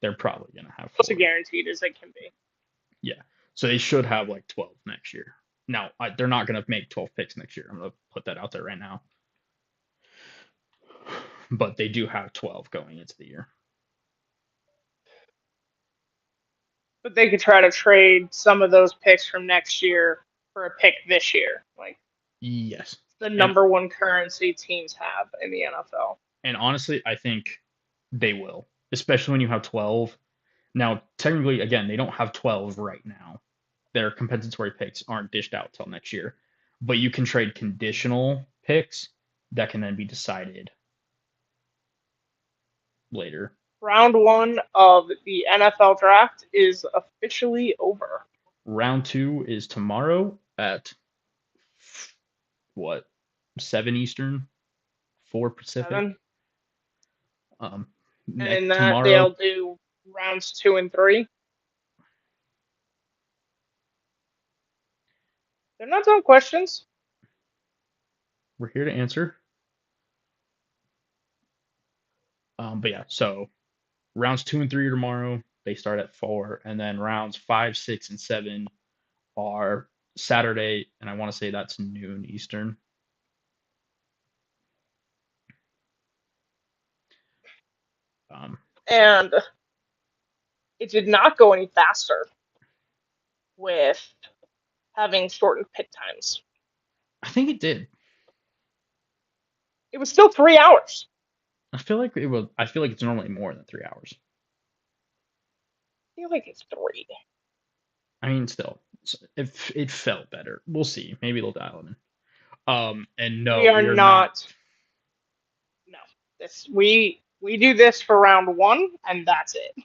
they're probably gonna have Close to four. guaranteed as it can be. Yeah. So they should have like 12 next year. Now, they're not going to make 12 picks next year. I'm going to put that out there right now. But they do have 12 going into the year. But they could try to trade some of those picks from next year for a pick this year. Like Yes. the And number one currency teams have in the NFL. and honestly, I think they will, especially when you have 12. Now, technically, again, they don't have 12 right now. Their compensatory picks aren't dished out till next year. But you can trade conditional picks that can then be decided later. Round one of the NFL draft is officially over. Round two is tomorrow at what 7 Eastern, 4 Pacific. 7. Um, And in that, tomorrow they'll do rounds 2 and 3. They're not dumb questions. we're here to answer. But yeah, so rounds 2 and 3 are tomorrow. They start at 4, and then rounds 5, 6, and 7 are Saturday, and I want to say that's noon Eastern. Um, And it did not go any faster with having shortened pick times. I think it did. It was still 3 hours. I feel like it was. I feel like it's normally more than 3 hours. I feel like it's 3. I mean, still, it felt better. We'll see. Maybe they'll dial it in. And We no, are we are not. not. No. We do this for round 1, and that's it.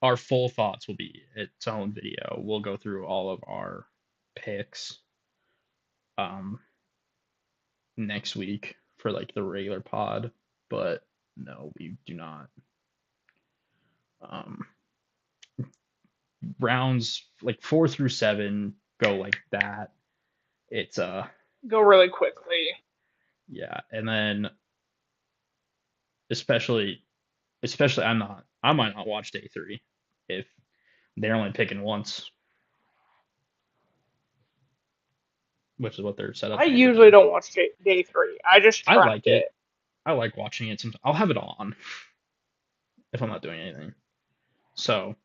Our full thoughts will be its own video. We'll go through all of our picks um next week for like the regular pod, but no, we do not. Um rounds like 4 through 7 go like that. It's Go really quickly. yeah, and then especially especially I might not watch day 3 if they're only picking once, which is what they're set up I to do. usually don't watch day 3. I just I track like it. it. I like watching it. Sometimes I'll have it on if I'm not doing anything. So,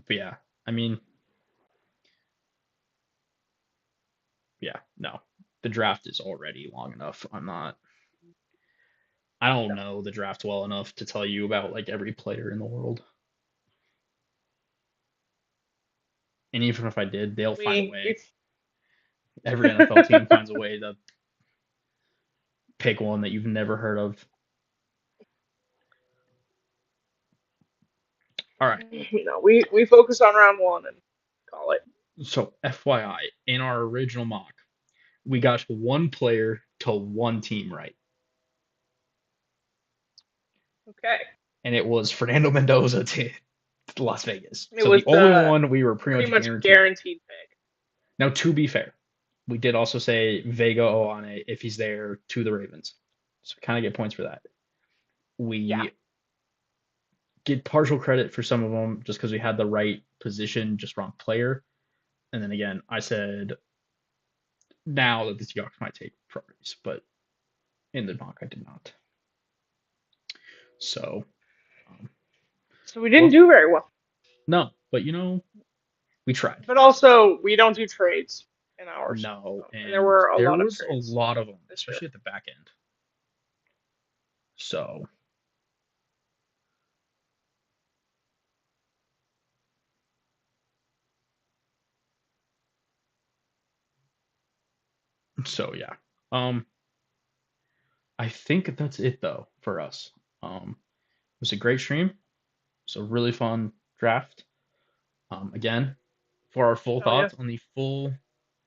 but yeah, I mean, yeah, no, the draft is already long enough. I don't No. know the draft well enough to tell you about like every player in the world. And even if I did, they'll find a We, way. we Every NFL team finds a way to pick one that you've never heard of. All right. we focus on round 1 and call it. So, FYI, in our original mock, we got one player to one team right. Okay. And it was Fernando Mendoza to Las Vegas. It So was the only the one we were pretty pretty much much guaranteed. guaranteed pick. Now, to be fair, we did also say Vega Oane if he's there to the Ravens. So we kind of get points for that. Yeah. We get partial credit for some of them just because we had the right position, just wrong player. And then again, I said now that the Seahawks might take priorities, but in the mock I did not. So, um, So we didn't well, do very well. no, but we tried. But also, we don't do trades in ours. No, And there and were a there lot of was a trades lot of them, this year. especially at the back end. So, So yeah. Um, I think that's it though for us. It was a great stream. It's a really fun draft. Again, for our full Oh yeah. thoughts on the full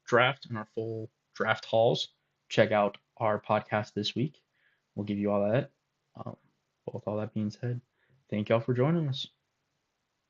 draft and our full draft hauls, check out our podcast this week. We'll give you all that. Um, with all that being said, thank y'all for joining us.